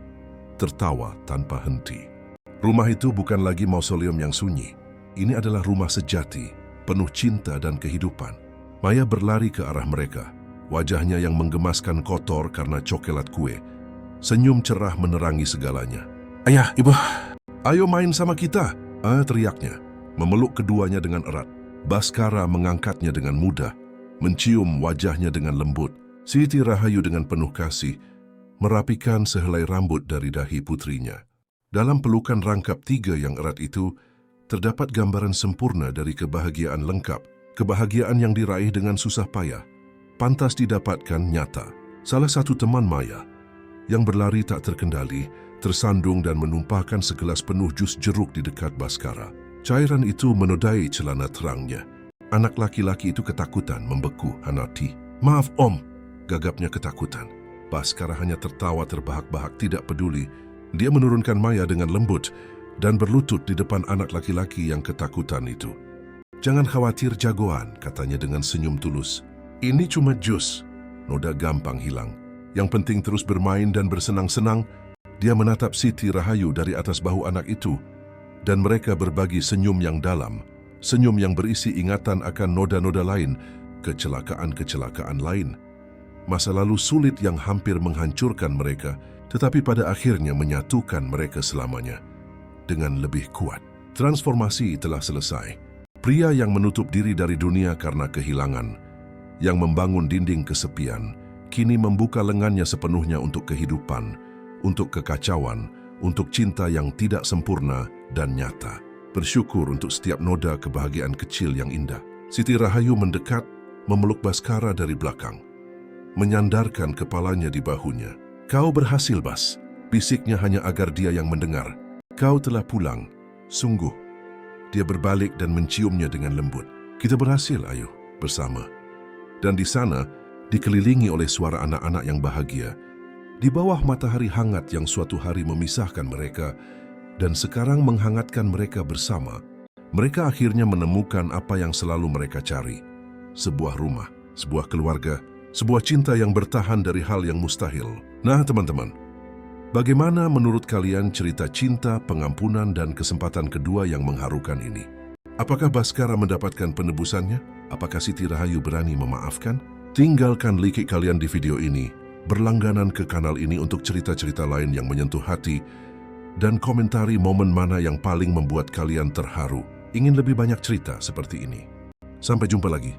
S1: Tertawa tanpa henti. Rumah itu bukan lagi mausoleum yang sunyi. Ini adalah rumah sejati, penuh cinta dan kehidupan. Maya berlari ke arah mereka. Wajahnya yang menggemaskan kotor karena cokelat kue. Senyum cerah menerangi segalanya. "Ayah, ibu, ayo main sama kita," teriaknya, memeluk keduanya dengan erat. Baskara mengangkatnya dengan mudah, mencium wajahnya dengan lembut. Siti Rahayu dengan penuh kasih, merapikan sehelai rambut dari dahi putrinya. Dalam pelukan rangkap tiga yang erat itu, terdapat gambaran sempurna dari kebahagiaan lengkap, kebahagiaan yang diraih dengan susah payah. Pantas didapatkan nyata. Salah satu teman Maya, yang berlari tak terkendali, tersandung dan menumpahkan segelas penuh jus jeruk di dekat Baskara. Cairan itu menodai celana terangnya. Anak laki-laki itu ketakutan, membeku, "Hanati." "Maaf, Om," gagapnya ketakutan. Baskara hanya tertawa terbahak-bahak, tidak peduli. Dia menurunkan Maya dengan lembut dan berlutut di depan anak laki-laki yang ketakutan itu. "Jangan khawatir, jagoan," katanya dengan senyum tulus. "Ini cuma jus. Noda gampang hilang. Yang penting terus bermain dan bersenang-senang." Dia menatap Siti Rahayu dari atas bahu anak itu, dan mereka berbagi senyum yang dalam, senyum yang berisi ingatan akan noda-noda lain, kecelakaan-kecelakaan lain. Masa lalu sulit yang hampir menghancurkan mereka, tetapi pada akhirnya menyatukan mereka selamanya dengan lebih kuat. Transformasi telah selesai. Pria yang menutup diri dari dunia karena kehilangan, yang membangun dinding kesepian, kini membuka lengannya sepenuhnya untuk kehidupan, untuk kekacauan, untuk cinta yang tidak sempurna dan nyata. Bersyukur untuk setiap noda kebahagiaan kecil yang indah. Siti Rahayu mendekat, memeluk Baskara dari belakang, menyandarkan kepalanya di bahunya. "Kau berhasil, Bas," bisiknya hanya agar dia yang mendengar. "Kau telah pulang, sungguh." Dia berbalik dan menciumnya dengan lembut. "Kita berhasil, Ayu, bersama." Dan di sana, dikelilingi oleh suara anak-anak yang bahagia, di bawah matahari hangat yang suatu hari memisahkan mereka, dan sekarang menghangatkan mereka bersama, mereka akhirnya menemukan apa yang selalu mereka cari. Sebuah rumah, sebuah keluarga, sebuah cinta yang bertahan dari hal yang mustahil. Nah, teman-teman, bagaimana menurut kalian cerita cinta, pengampunan, dan kesempatan kedua yang mengharukan ini? Apakah Baskara mendapatkan penebusannya? Apakah Siti Rahayu berani memaafkan? Tinggalkan like kalian di video ini, berlangganan ke kanal ini untuk cerita-cerita lain yang menyentuh hati, dan komentari momen mana yang paling membuat kalian terharu. Ingin lebih banyak cerita seperti ini. Sampai jumpa lagi.